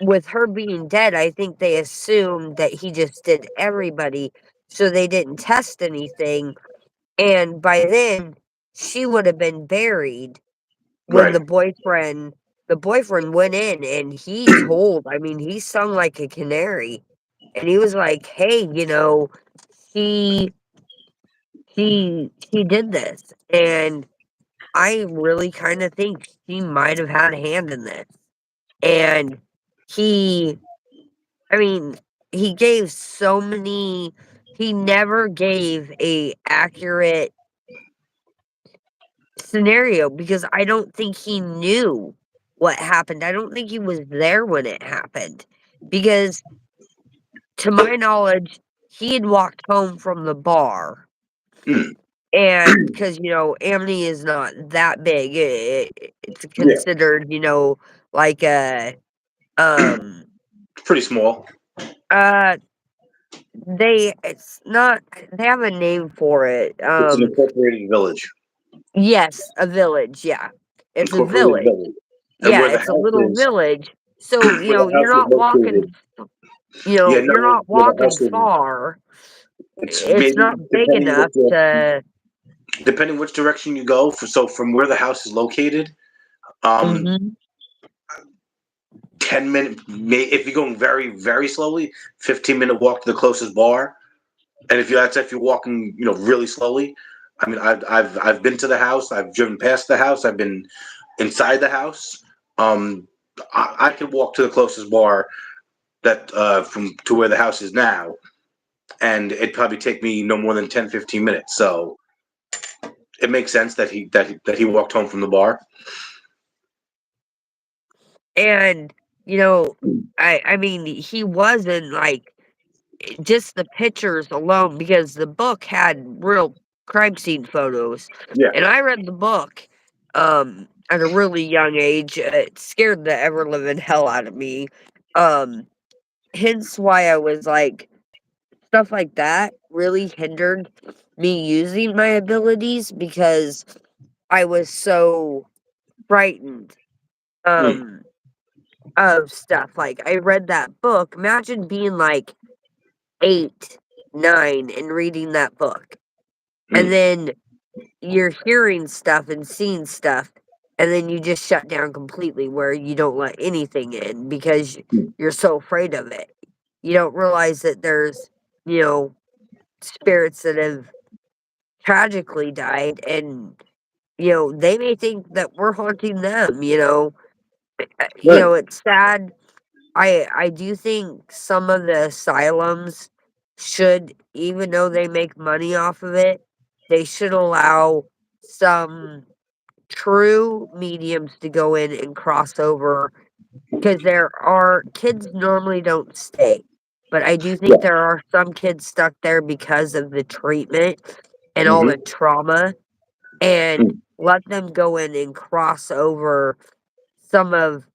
with her being dead, I think they assumed that he just did everybody, so they didn't test anything, and by then, she would have been buried when right. the boyfriend went in, and he sung like a canary, and he was like, "Hey, she she did this," and I really kinda think she might have had a hand in this, and he I mean, he gave so many he never gave a accurate scenario because I don't think he knew what happened. I don't think he was there when it happened because, to my knowledge, he had walked home from the bar, Mm, and because, Amity is not that big, it's yeah, considered, like a, um, pretty small. uh, it's not they have a name for it, It's an incorporated village. yes, a village, yeah. It's a Incorporated village. village. And Yeah, it's a little village, so, where the you're house is not walking located. Yeah, no, you're not where the walking house is, far. it's It's maybe not big enough to depending which direction you go. So from where the house is located, um, Mhm. 10 minute. If you're going very very slowly, 15-minute walk to the closest bar. And if you're walking, really slowly. I mean, I've been to the house. I've driven past the house. I've been inside the house. Um, I could walk to the closest bar that from to where the house is now, and it'd probably take me no more than 10-15 minutes. So it makes sense that he walked home from the bar. And, I mean, he wasn't, like, just the pictures alone because the book had real crime scene photos, Yeah. and I read the book, at a really young age. It scared the ever living hell out of me, um, hence why I was like stuff like that really hindered me using my abilities because I was so frightened, Mm, um, of stuff. Like, I read that book. Imagine being, like, 8, 9 and reading that book, and mm, then you're hearing stuff and seeing stuff, and then you just shut down completely where you don't let anything in because mm. you're so afraid of it. You don't realize that there's, you know, spirits that have tragically died, and, they may think that we're haunting them, Right. it's sad. I do think some of the asylums should, even though they make money off of it, they should allow some true mediums to go in and cross over because there are kids normally don't stay. But I do think Yeah. there are some kids stuck there because of the treatment and all the Hmm. trauma, and let them go in and cross over some of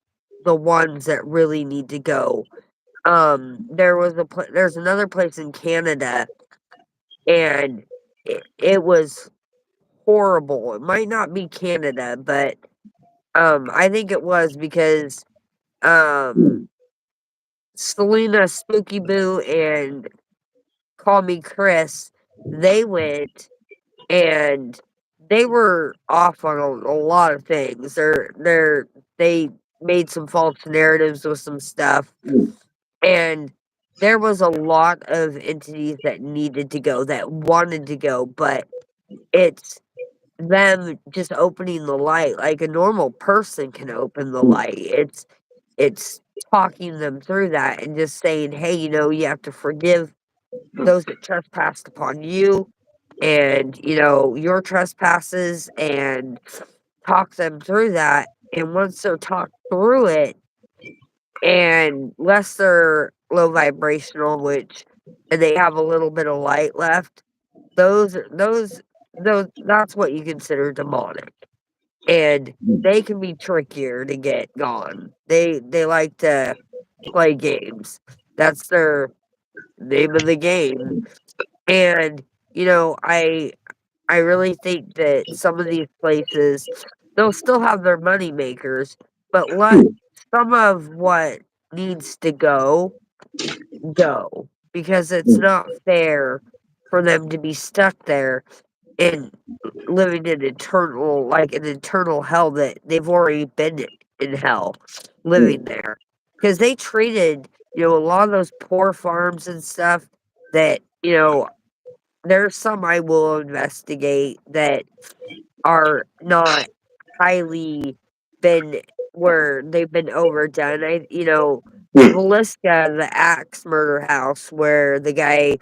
the ones that really need to go. There's another place in Canada, and it was horrible. It might not be Canada, but, I think it was because, um, Selena, Spooky Boo, and Call Me Chris, they went, and they were off on a lot of things. They made some false narratives with some stuff, Mm, and there was a lot of entities that needed to go, that wanted to go, but it's them just opening the light like a normal person can open the mm, light. It's talking them through that and just saying, "Hey, you have to forgive those that trespassed upon you and, your trespasses," and talk them through that. And once they're talked through it, and less they're low vibrational, which and they have a little bit of light left, those that's what you consider demonic. And they can be trickier to get gone. They like to play games. That's their name of the game. And, I really think that some of these places, they'll still have their money makers, but let some of what needs to go, because it's not fair for them to be stuck there and living in an eternal hell that they've already been in hell living there. Because they treated, a lot of those poor farms and stuff that, there's some I will investigate that are not highly been where they've been overdone. Villisca, the axe murder house where the guy,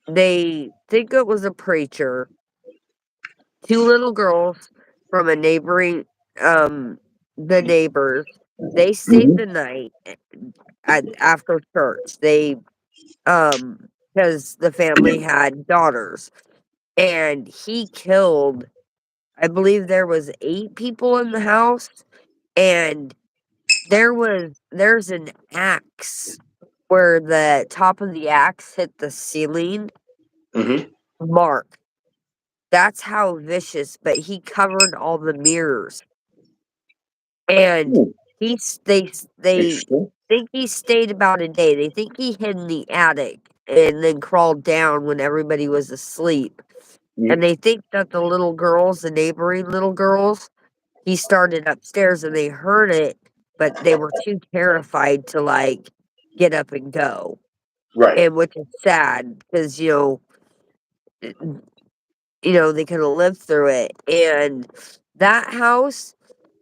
they think it was a preacher, two little girls from a neighboring, the neighbors, they stayed the night after church. Because the family had daughters, and he killed, I believe there was 8 people in the house, and there's an axe where the top of the axe hit the ceiling Mm-hmm. mark. That's how vicious, but he covered all the mirrors, and they Interesting. think he stayed about a day. They think he hid in the attic and then crawled down when everybody was asleep, and Mm-hmm. they think that the neighboring little girls, he started upstairs and they heard it, but they were too terrified to, like, get up and go, Right. and which is sad because, they coulda lived through it, and that house,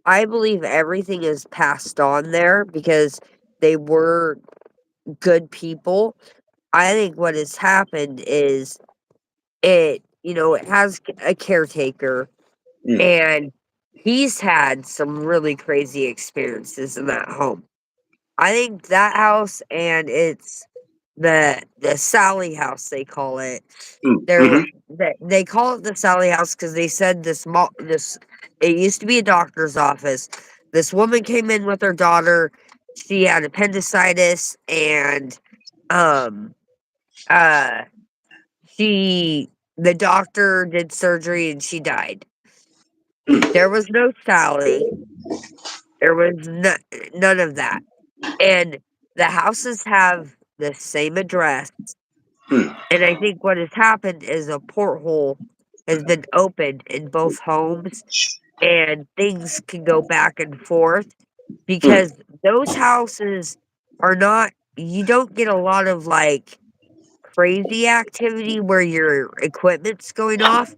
I believe everything is passed on there because they were good people. I think what has happened is it has a caretaker, Mm. and he's had some really crazy experiences in that home. I think that house, and it's the Sally house, they call it. Mm. There wa Mm-hmm. they call it the Sally house because they said this it used to be a doctor's office. This woman came in with her daughter. She had appendicitis, and, um, uh, she the doctor did surgery, and she died. There was no Sally. There was none of that. And the houses have the same address, Mm. and I think what has happened is a porthole has been opened in both homes, and things can go back and forth Mm. because those houses are not you don't get a lot of, like, crazy activity where your equipment's going off.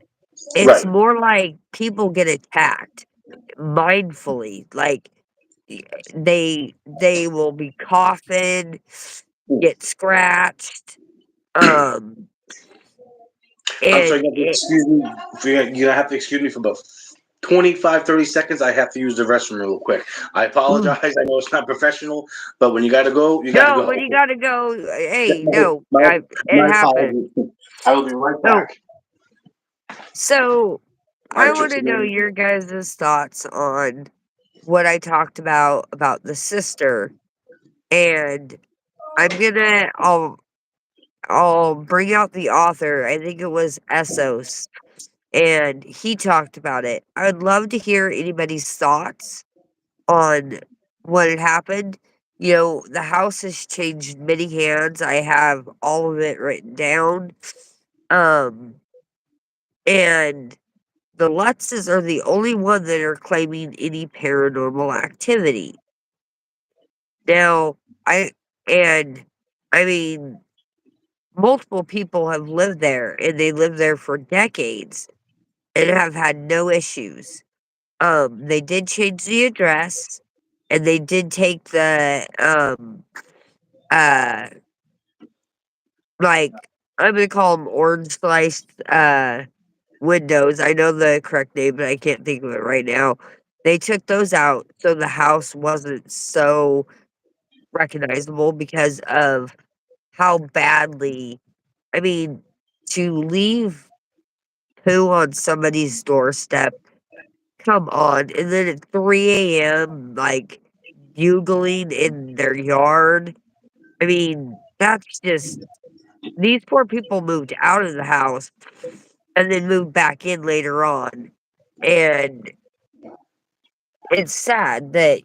It's Right. more like people get attacked mindfully, like, y they will be coughing, Mm. get scratched, um, I'm sorry, and you have to it excuse me. You have to excuse me for about 25, 30 seconds. I have to use the restroom real quick. I mm, apologize. I know it's not professional, but when you got to go, you got to no, go. when you gotta go, hey, My, no, my, it my happens. apologies. I will be right So back. so, All I right, wanna Trixie, know man. your guys' thoughts on what I talked about the sister, and I'm gonna I'll bring out the author. I think it was Essos, and he talked about it. I would love to hear anybody's thoughts on what had happened. The house has changed many hands. I have all of it written down. Um, and the Lutzes are the only one that are claiming any paranormal activity. Now, I and I mean, multiple people have lived there, and they lived there for decades and have had no issues. They did change the address, and they did take the, uh, like, I'm gonna call them orange sliced, windows. I know the correct name, but I can't think of it right now. They took those out so the house wasn't so recognizable because of how badly, I mean, to leave poo on somebody's doorstep, come on, and then at 3 a.m., like, bugling in their yard, I mean, that's just these poor people moved out of the house and then moved back in later on, and it's sad that,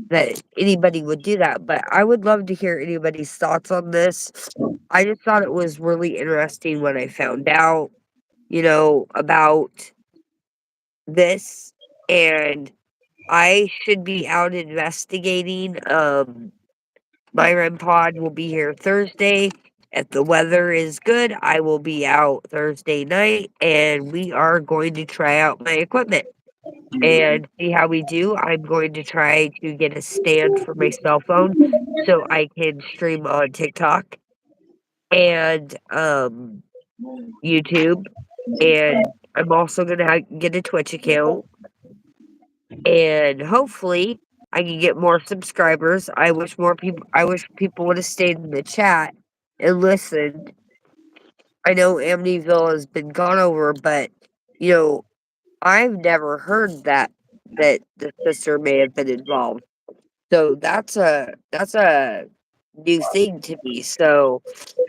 that anybody would do that, but I would love to hear anybody's thoughts on this. I just thought it was really interesting when I found out, about this, and I should be out investigating. My REM pod will be here Thursday. If the weather is good, I will be out Thursday night, and we are going to try out my equipment and see how we do. I'm going to try to get a stand for my cell phone so I can stream on TikTok and YouTube, and I'm also gonna get a Twitch account, and hopefully I can get more subscribers. I wish people would have stayed in the chat and listened. I know Amityville has been gone over, but you know, I've never heard that the sister may have been involved. So that's a new thing to me. So,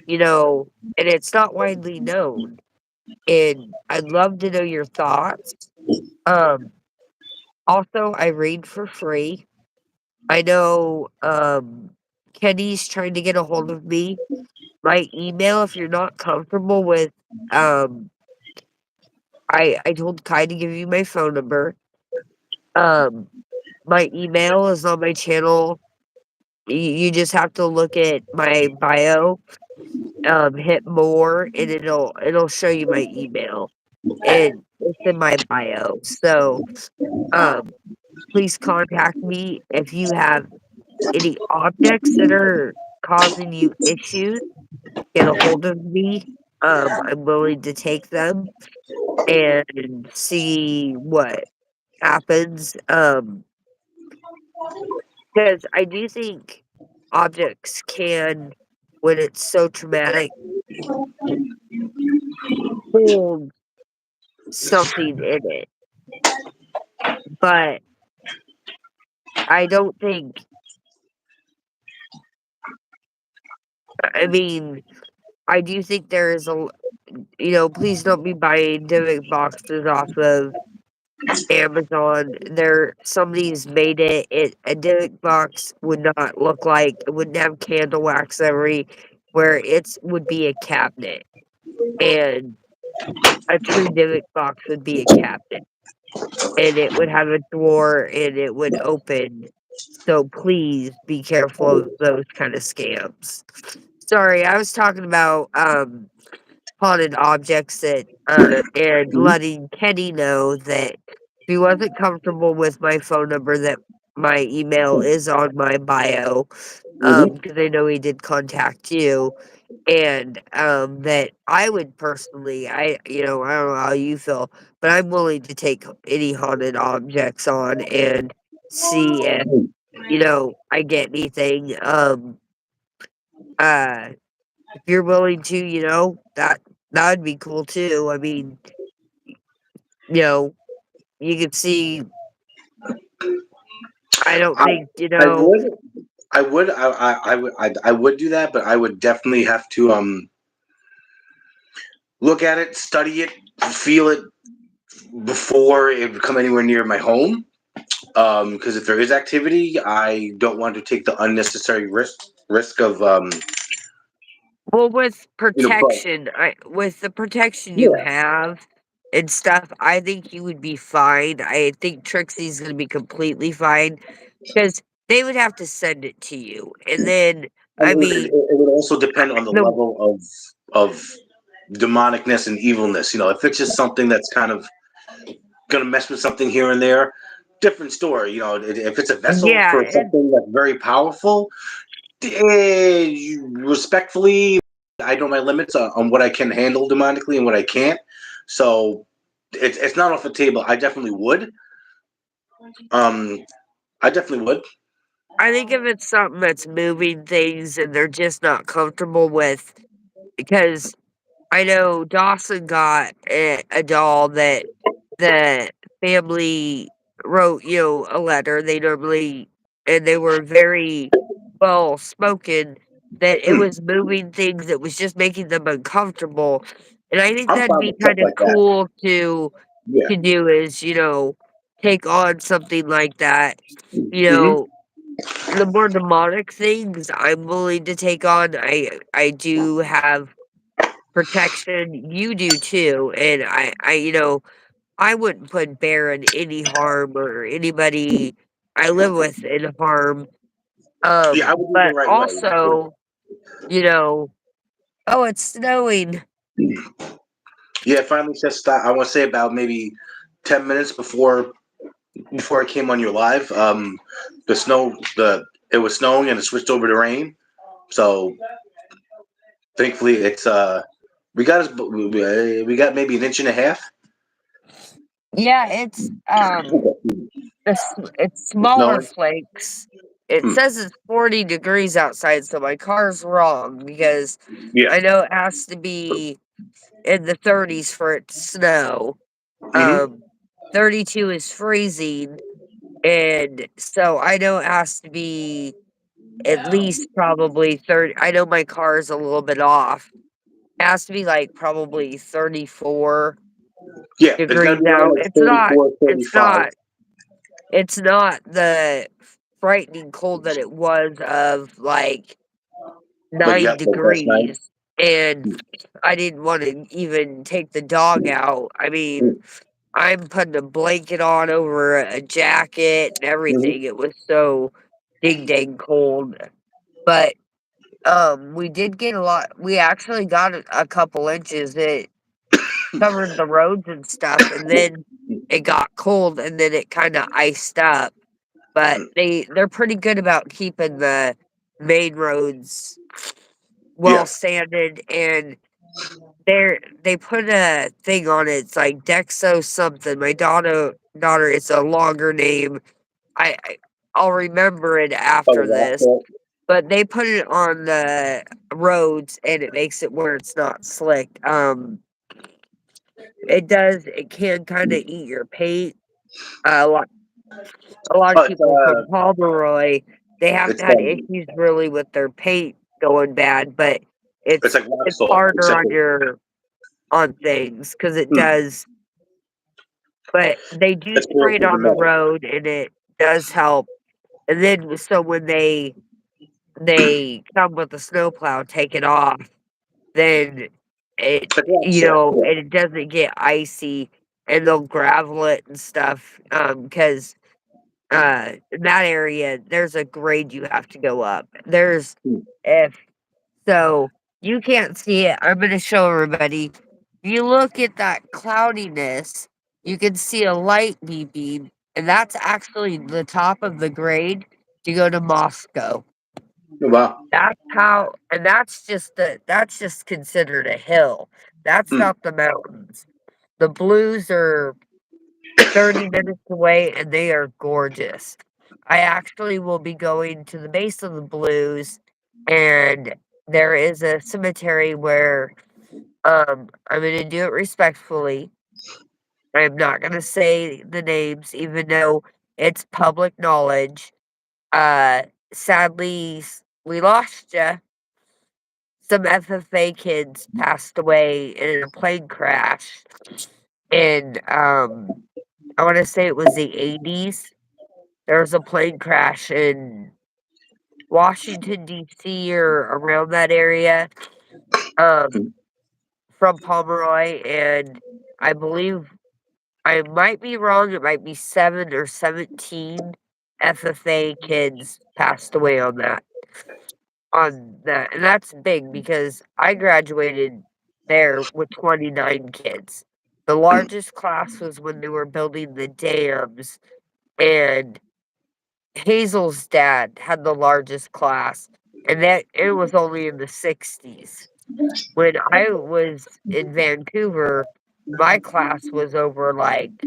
and it's not widely known. And I'd love to know your thoughts. Um, Also, I read for free. I know Kenny's trying to get a hold of me. My email, if you're not comfortable with, um, I told Kai to give you my phone number. Um, my email is on my channel. You just have to look at my bio, hit more, and it'll show you my email. And it's in my bio. So, um, please contact me if you have any objects that are causing you issues. Get a hold of me. I'm willing to take them and see what happens. Because I do think objects can, when it's so traumatic, hold something in it. But I don't think, I mean, I do think there is please don't be buying gimmick boxes off of Amazon. Somebody's made a gimmick box would not look like, it wouldn't have candle wax everywhere. It would be a cabinet, and a true gimmick box would be a cabinet, and it would have a door and it would open. So please be careful of those kind of scams. Sorry, I was talking about haunted objects and letting Kenny know that if he wasn't comfortable with my phone number, that my email is on my bio, Mm-hmm. because I know he did contact you, and that I would personally, I don't know how you feel, but I'm willing to take any haunted objects on and see if I get anything. Uh, if you're willing to, that would be cool too. I mean, you know, you can see. I don't I, think I would, I would do that, but I would definitely have to look at it, study it, feel it before it would come anywhere near my home. Because if there is activity, I don't want to take the unnecessary risk of Well, with but protection, with the protection you yeah, have and stuff, I think you would be fine. I think Trixie's gonna be completely fine because they would have to send it to you, and then I and mean, it would also depend on the the level of demonicness and evilness. If it's just something that's kind of gonna mess with something here and there, different story. You know, if it's a vessel Yeah, for something that's very powerful, respectfully, I know my limits on what I can handle demonically and what I can't. So it's not off the table. I definitely would. Um, I definitely would. I think if it's something that's moving things and they're just not comfortable with, because I know Dawson got a doll that the family wrote, a letter. They normally, and they were very well spoken, that it Hmm. was moving things that was just making them uncomfortable. And I think I'm that'd fine be with stuff kind of like that. cool to Yeah. do is, take on something like that. You Hmm. know, the more demonic things I'm willing to take on. I do have protection. You do too, and I wouldn't put Bear in any harm or anybody I live with in harm. Yeah, I would do it the But right way. also, you know, oh, it's snowing. Yeah, it finally says stop. I want to say about maybe 10 minutes before I came on your live. The snow, the it was snowing and it switched over to rain. So thankfully, we got maybe an inch and a half. Yeah, it's It's smaller snowing. flakes. It Hmm. says it's 40 degrees outside, so my car's wrong because Yeah. I know it has to be in the 30s for it to snow. Hmm. Um, 32 is freezing, and so I know it has to be at least probably 30. I know my car is a little bit off. It has to be like probably 34 Yeah, it's got to degrees be around out. like 34, It's 35. not it's not the frightening cold that it was of like Like 9 like last night. degrees, and I didn't wanna even take the dog out. I mean, I'm putting a blanket on over a jacket and Mm-hmm. everything. It was so ding dang cold. But, we did get a lot we actually got a couple inches. It covered the roads and stuff, and then it got cold, and then it kinda iced up. But they're pretty good about keeping the main roads well Yeah. sanded, and they put a thing on it. It's like Dexo something. My daughter, it's a longer name. I I'll remember it Oh, after yeah. this, but they put it on the roads and it makes it where it's not slick. It can kind of eat your paint. A lot a lot of Oh, it's people from Pomeroy, they haven't it's had issues really with their paint going bad, but it's it's like rock it's salt, harder except on your on things because it mm, does. But they do it's spray it porous as a on the metal. road, and it does help. And then so when they come with the snowplow, take it off, then It's rock salt. Yeah. it doesn't get icy, and they'll gravel it and stuff, because in that area, there's a grade you have to go up. Mm. If so you can't see it, I'm gonna show everybody. If you look at that cloudiness, you can see a light beeping, and that's actually the top of the grade to go to Moscow. Wow. That's just considered a hill. That's Mm. not the mountains. The Blues are 30 minutes away, and they are gorgeous. I actually will be going to the base of the Blues, and there is a cemetery where, I'm gonna do it respectfully. I'm not gonna say the names even though it's public knowledge. Uh, Sadly, we lost ya. Some FFA kids passed away in a plane crash, and, I wanna say it was the '80s. There was a plane crash in Washington, DC, or around that area, um, Mm. from Pomeroy, and I believe I might be wrong, it might be 7 or 17 FFA kids passed away on that, and that's big because I graduated there with 29 kids. The Mm. largest class was when they were building the dams, and Hazel's dad had the largest class, and that it was only in the 60s. When I was in Vancouver, my class was over like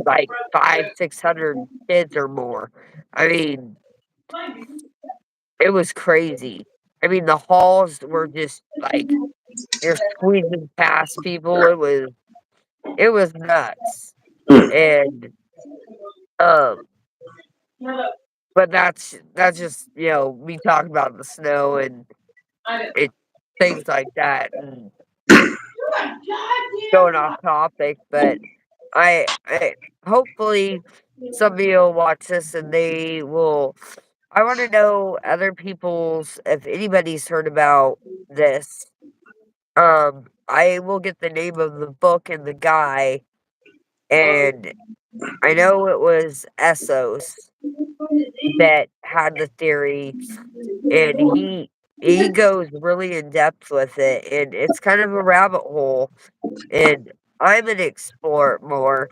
500, 600 kids or more. I mean, it was crazy. I mean, the halls were just like you're squeezing past people. It was nuts. And um but that's just, me talking about the snow and it things like that and going off topic, but I hopefully somebody will watch this and they will I wanna know other people's if anybody's heard about this. I will get the name of the book and the guy, and I know it was Essos that had the theory, and he goes really in depth with it, and it's kind of a rabbit hole, and I'm gonna explore it more.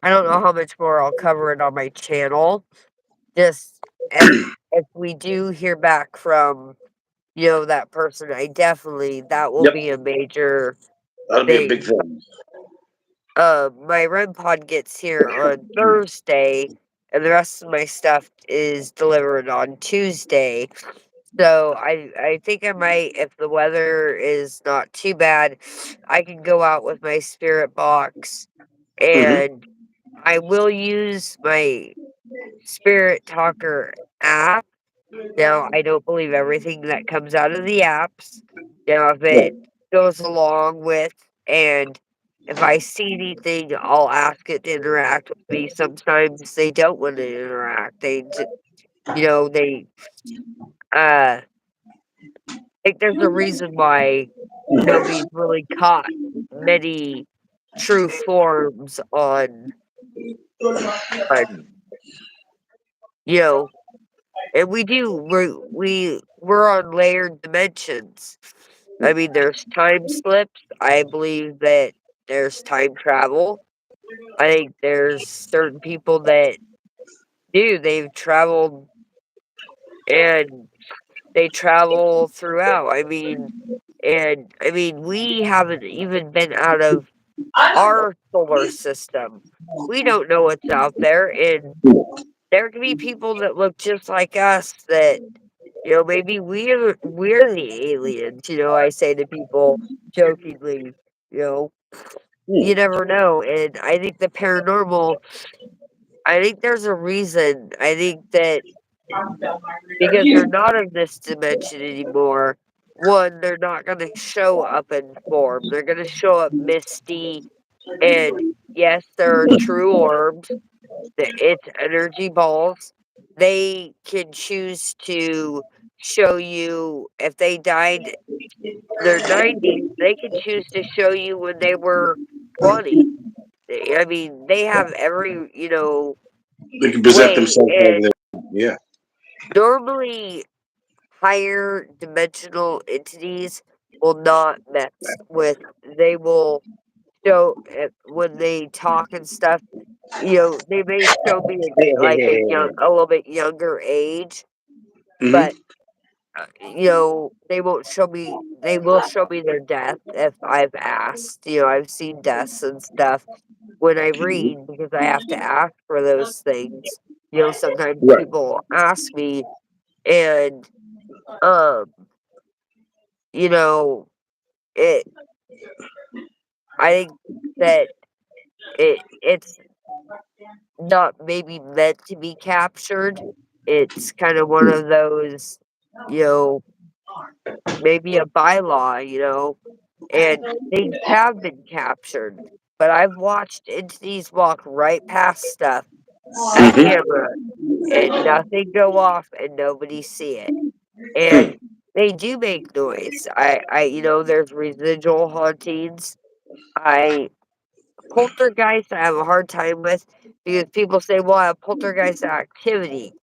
I don't know how much more I'll cover it on my channel. Just if we do hear back from, that person, I definitely that will Yep, be a major that'll be a big thing. thing. My REM pod gets here on Thursday, and the rest of my stuff is delivered on Tuesday. So I think I might, if the weather is not too bad, I can go out with my spirit box, Hmm. and I will use my Spirit Talker app. Now, I don't believe everything that comes out of the apps. Now, if it Right. goes along with and if I see anything, I'll ask it to interact with me. Sometimes they don't want to interact. They uh think there's a reason why nobody's really caught many true forms on you know, and we're on layered dimensions. I mean, there's time slips. I believe that there's time travel. I think there's certain people that they've traveled and they travel throughout. I mean, we haven't even been out of our solar system. We don't know what's out there, and there could be people that look just like us that, maybe we're the aliens, I say to people jokingly, you know, you Hmm. never know. And I think the paranormal, I think there's a reason. I think that because they're not of this dimension anymore, one, they're not going to show up in form. They're going to show up misty. And yes, there are true orbs. It's energy balls. They can choose to show you if they died in their 90s, they can choose to show you when they were 20. I mean, they have every, They can present way. themselves however And they want. Yeah. normally, higher dimensional entities will not mess with, they will show when they talk and stuff. They may show me like a little bit younger age, Hmm. but they won't show me. They will show me their death if I've asked. I've seen deaths and stuff when I read because I have to ask for those things. Sometimes Right. people ask me, and um, you know, it. I think that it's not maybe meant to be captured. It's kind of one of those, you know, maybe a bylaw, and things have been captured. But I've watched entities walk right past stuff at Hmm. camera and nothing go off and nobody see it. And they do make noise. There's residual hauntings. I Poltergeist I have a hard time with because people say, well, I have poltergeist activity.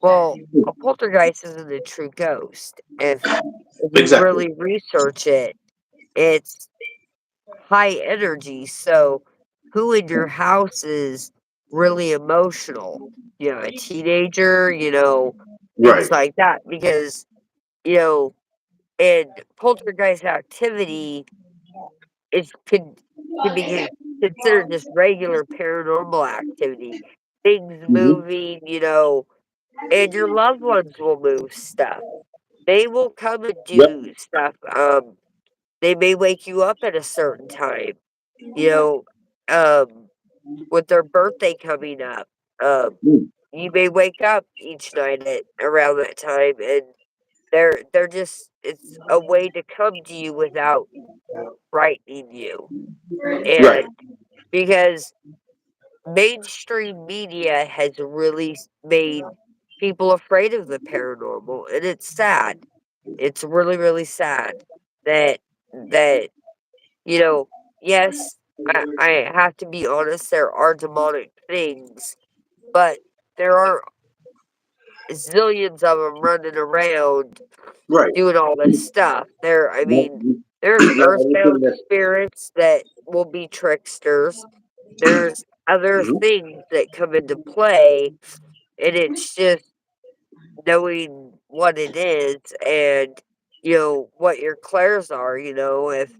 Well, a poltergeist isn't a true ghost. If you Exactly. really research it, it's high energy. So who in your house is really emotional, a teenager, things Right. like that, because, you know, in poltergeist activity, it could be considered just regular paranormal activity. Things Hmm. moving, and your loved ones will move stuff. They will come and Yep. do stuff. They may wake you up at a certain time, you know, um, with their birthday coming up. Um, Mm. you may wake up each night at around that time, and they're just it's a way to come to you without frightening you. Right. And because mainstream media has really made people afraid of the paranormal, and it's sad. It's really, really sad that that you know, yes, I have to be honest, there are demonic things, but there are zillions of them running around Right. doing all this stuff. I Not, mean, there's not everything earthbound that. spirits that will be tricksters. There's other Mhm. things that come into play, and it's just knowing what it is and, what your clairs are, if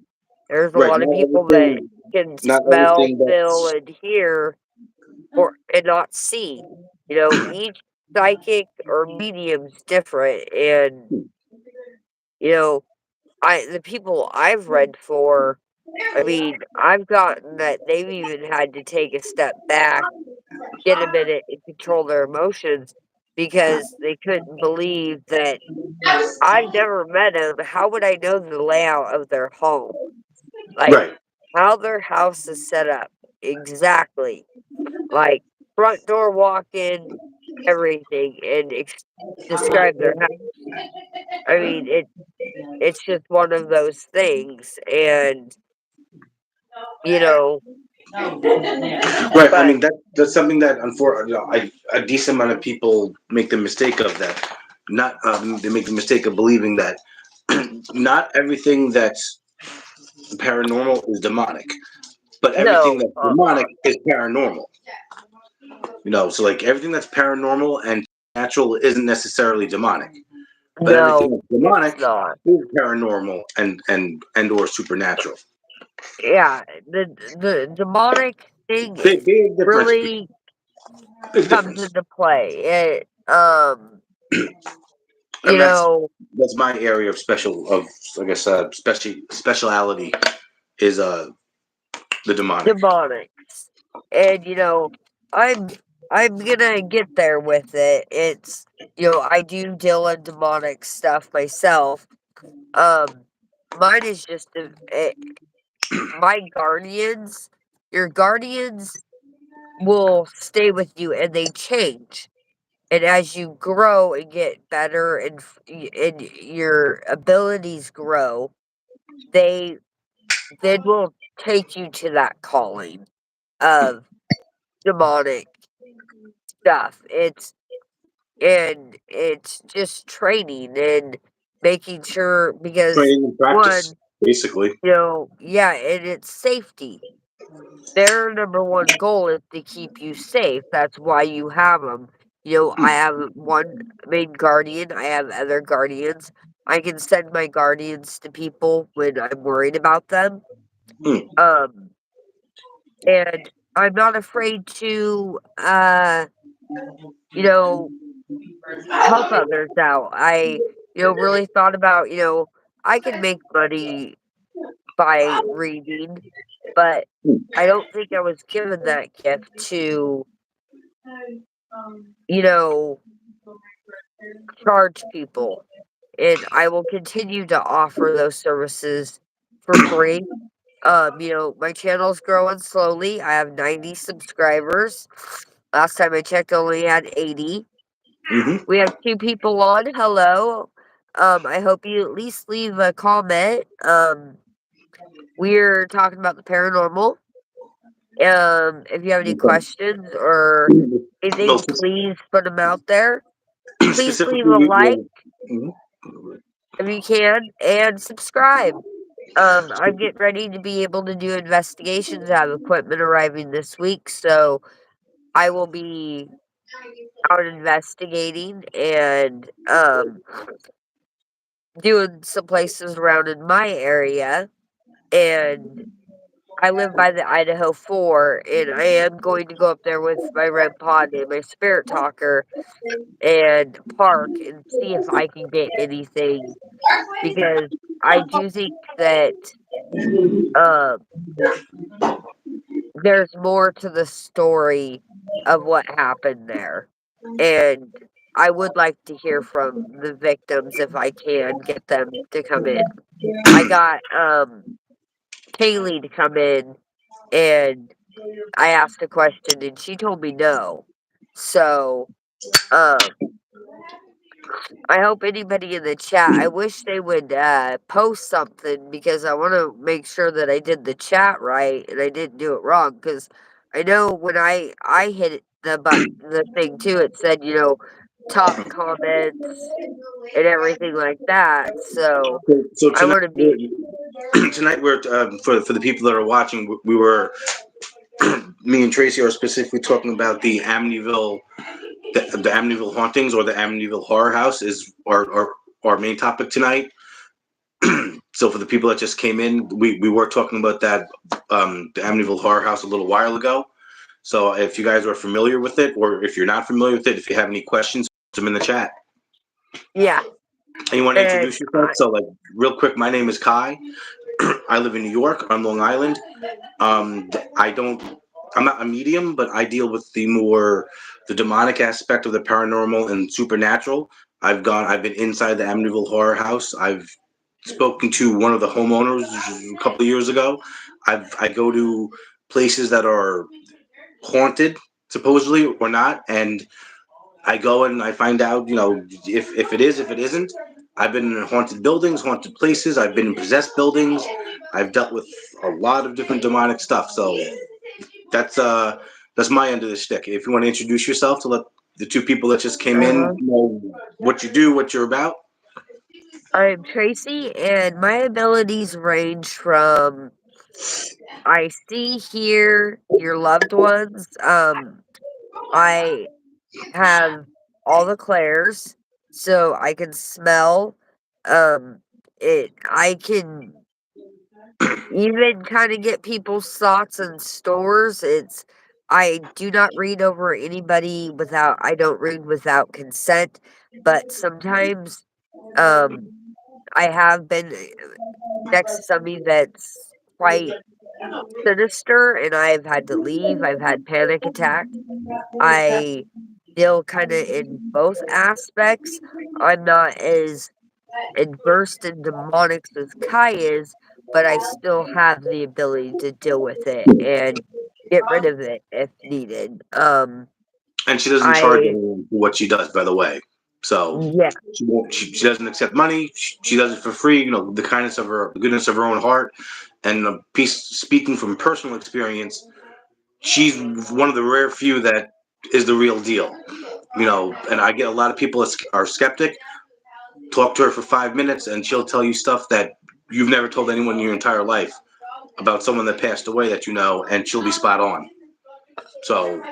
there's a Right. lot of people that can Not smell, everything feel, that's. and hear and not see. Each psychic or medium's different, and, you know, the people I've read for, I mean, I've gotten that they've even had to take a step back, get a minute, and control their emotions because they couldn't believe that I've never met them. How would I know the layout of their home? Like, Right. how their house is set up. Exactly. Like, front door walk in, everything, and describe their house. I mean, it's just one of those things, and, you know, Right. I but mean that's something that unfortunately a decent amount of people make the mistake of that. Not they make the mistake of believing that not everything that's paranormal is demonic, but everything no, that's demonic is paranormal. So like everything that's paranormal and natural isn't necessarily demonic, but everything no, that's it's demonic not. is paranormal and or supernatural. Yeah, the demonic thing Big is big difference. really Big comes difference. into play. And You know, that's my area of I guess speciality is the demonic. demonics. And I'm I'm gonna get there with it. I do deal in demonic stuff myself. Um Mine is just my guardians. Your guardians will stay with you and they change. And as you grow and get better and your abilities grow, they then will take you to that calling of demonic stuff. It's just training and making sure because Training and practice, one, basically. yeah, and it's safety. Their number one goal is to keep you safe. That's why you have them. I have one main guardian. I have other guardians. I can send my guardians to people when I'm worried about them. Hmm. Um, and I'm not afraid to, you know, help others out. Really thought about, I can make money by reading, but I don't think I was given that gift to, you know, charge people. And I will continue to offer those services for free. My channel's growing slowly. I have 90 subscribers. Last time I checked, I only had 80. Hmm. We have 2 people on. Hello. I hope you at least leave a comment. We're talking about the paranormal. If you have any questions or No, anything, please put them out there. Please leave specifically, a like mhm. if you can and subscribe. I'm getting ready to be able to do investigations. I have equipment arriving this week, so I will be out investigating and, doing some places around in my area, and I live by the Idaho 4, and I am going to go up there with my REM pod and my spirit talker and park and see if I can get anything, because I do think that, um, there's more to the story of what happened there, and I would like to hear from the victims if I can get them to come in. I got, Kaylee to come in, and I asked a question, and she told me no. So, um, I hope anybody in the chat, I wish they would, post something, because I wanna make sure that I did the chat right and I didn't do it wrong. Because I know when I hit the thing too, it said, top comments and everything like that, so So I wanna be tonight we're for the people that are watching, we were me and Tracy are specifically talking about the Amityville hauntings, or the Amityville horror house is our main topic tonight. So for the people that just came in, we were talking about that the Amityville horror house a little while ago. So if you guys are familiar with it, or if you're not familiar with it, if you have any questions, put them in the chat. yeah, And you want to and introduce yourself? So like real quick, my name is Kai. I live in New York on Long Island. Um, I don't. I'm not a medium, but I deal with the demonic aspect of the paranormal and supernatural. I've been inside the Amityville horror house. I've spoken to one of the homeowners a couple of years ago. I go to places that are haunted, supposedly or not, and I go and I find out, if it is, if it isn't. I've been in haunted buildings, haunted places. I've been in possessed buildings. I've dealt with a lot of different demonic stuff. So that's uh that's my end of the stick. If you want to introduce yourself to let the two people that just came in uh-huh. know what you do, what you're about. I'm Tracy, and my abilities range from I see, hear your loved ones. I have all the clairs, so I can smell. I can even kind of get people's thoughts in stores. I do not read over anybody without. I don't read without consent, but sometimes, um, I have been next to somebody that's quite sinister, and I've had to leave. I've had panic attacks. I deal kinda in both aspects. I'm not as adversed in demonics as Kai is, but I still have the ability to deal with it and get rid of it if needed. And she doesn't charge I anyone for what she does, by the way. So yeah, she won't. She doesn't accept money. She does it for free. The kindness of the goodness of her own heart, and a piece speaking from personal experience. She's one of the rare few that is the real deal. And I get a lot of people that are skeptic. Talk to her for 5 minutes, and she'll tell you stuff that you've never told anyone in your entire life about someone that passed away that and she'll be spot on. So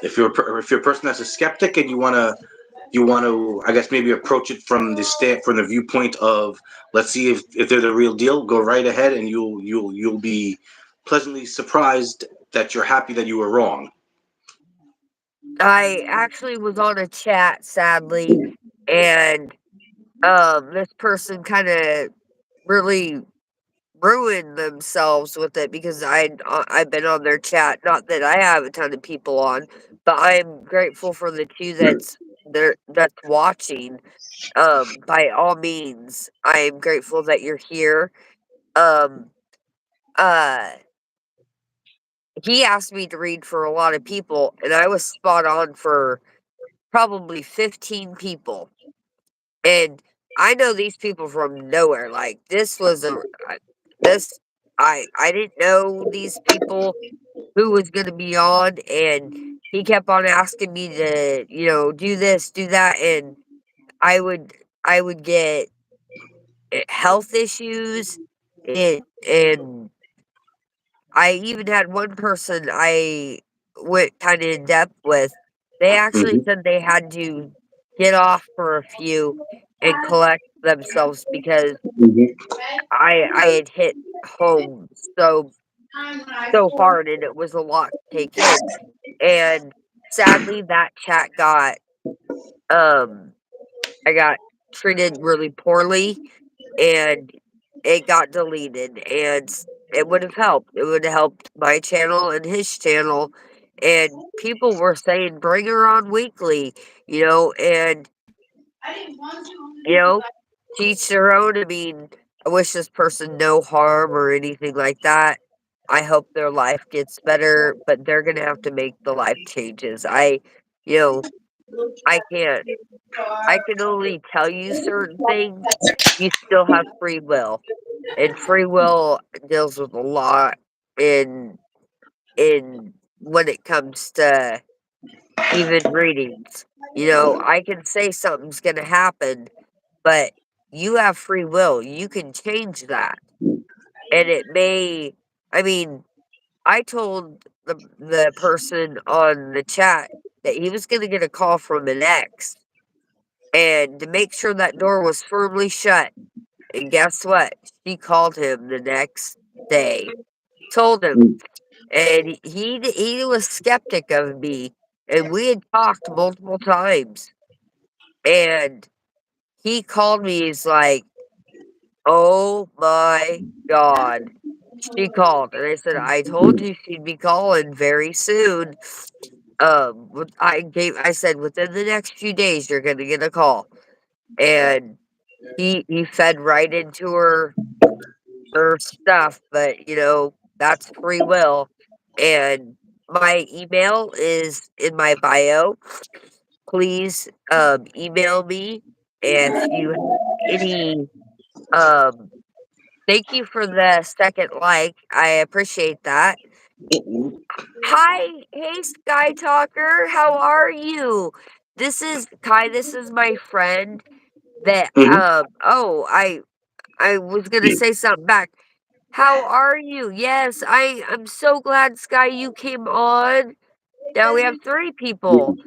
if you're a person that's a skeptic and you want to, I guess, maybe approach it from the viewpoint of, let's see if they're the real deal, go right ahead, and you'll be pleasantly surprised that you're happy that you were wrong. I actually was on a chat, sadly, and, this person kinda really ruin themselves with it, because I've been on their chat, not that I have a ton of people on, but I'm grateful for the 2 that's watching. By all means, I am grateful that you're here. Um, uh, he asked me to read for a lot of people, and I was spot on for probably 15 people, and I know these people from nowhere. Like, this was a this I didn't know these people who was gonna be on, and he kept on asking me to, do this, do that, and I would I would get, health issues, and I even had one person, I went kinda in depth with, they actually Mhm. said they had to get off for a few and collect themselves because Mhm. I had hit home so hard and it was a lot to take in, and sadly, that chat um I got treated really poorly, and it got deleted, and it would have helped. It would have helped my channel and his channel, and people were saying, "Bring her on weekly," and, you know, to each their own. I mean, I wish this person no harm or anything like that. I hope their life gets better, but they're gonna have to make the life changes. You know, I can't I can only tell you certain things. You still have free will, and free will deals with a lot in in when it comes to even readings. I can say something's gonna happen, but you have free will. You can change that. And it may I mean, I told the person on the chat that he was gonna get a call from an ex and to make sure that door was firmly shut. And guess what? She called him the next day, told him, and he was skeptic of me, and we had talked multiple times, and he called me. He's like, "Oh my god." She called, and I said, "I told you she'd be calling very soon." I said, "Within the next few days, you're gonna get a call." And he fed right into her stuff, but, that's free will, and my email is in my bio. Please, email me if you have any, um thank you for the second like, I appreciate that. Hi, hey, Sky Talker, how are you? This is my friend that, Mhm. I was gonna say something back. How are you? Yes, I'm so glad, Sky, you came on. Now we have 3 people.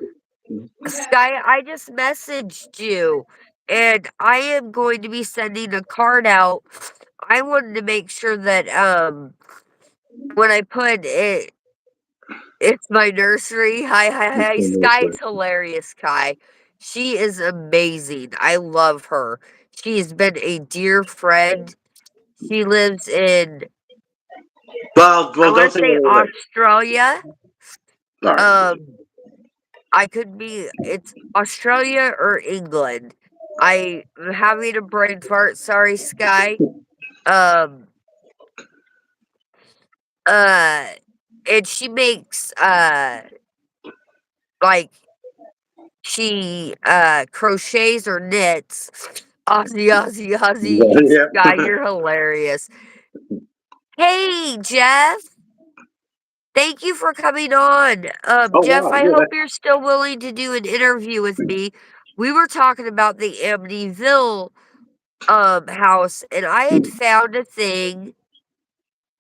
Sky, I just messaged you, and I am going to be sending a card out. I wanted to make sure that, when I put it's my nursery. Hi, hi, hi. Sky's hilarious, Sky. She is amazing. I love her. She has been a dear friend. She lives in I Well, wanna don't say say where they live. Australia. All right. Um, I could be it's Australia or England. I'm having a brain fart, sorry, Sky. Um, uh, and she makes, like, she, crochets or knits. Aussie, Aussie, Aussie. Sky, Yeah. you're hilarious. Hey, Jeff. Thank you for coming on. Oh Jeff, wow. I Yeah. hope you're still willing to do an interview with me. We were talking about the Amityville house, and I had found a thing.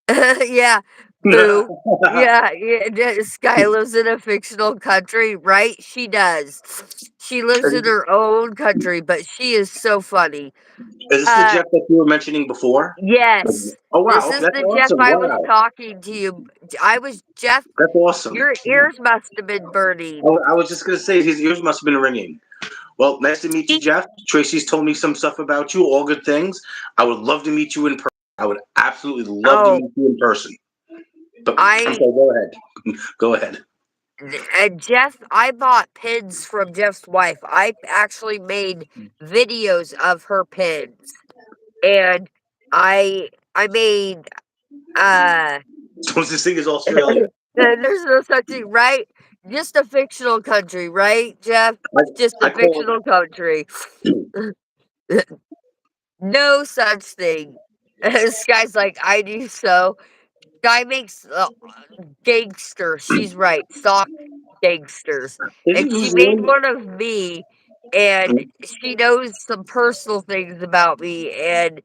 Yeah, boo. Yeah, yeah, Sky lives in a fictional country, right? She does. She lives in her own country, but she is so funny. Is this the Uh Jeff that you were mentioning before? yes. Oh wow. This Okay, is that's the Jeff awesome. I was Wow. talking to you. I was Jeff, That's awesome. your ears must have been burning. I was just gonna say his ears must have been ringing. Well, nice to meet you, Jeff. Tracy's told me some stuff about you, all good things. I would love to meet you in person. I would absolutely love to Oh, meet you in person. But I'm I sorry, go ahead. Go ahead. Jeff, I bought pins from Jeff's wife. I actually made videos of her pins, and I made So this thing is Australia. there's no such thing, right? Just a fictional country, right, Jeff? I, Just a I call fictional country. No such thing. This guy's like, I do so. Guy makes gangster. She's right. Sock gangsters. is And it New she made Zealand? one of me, and she knows some personal things about me, and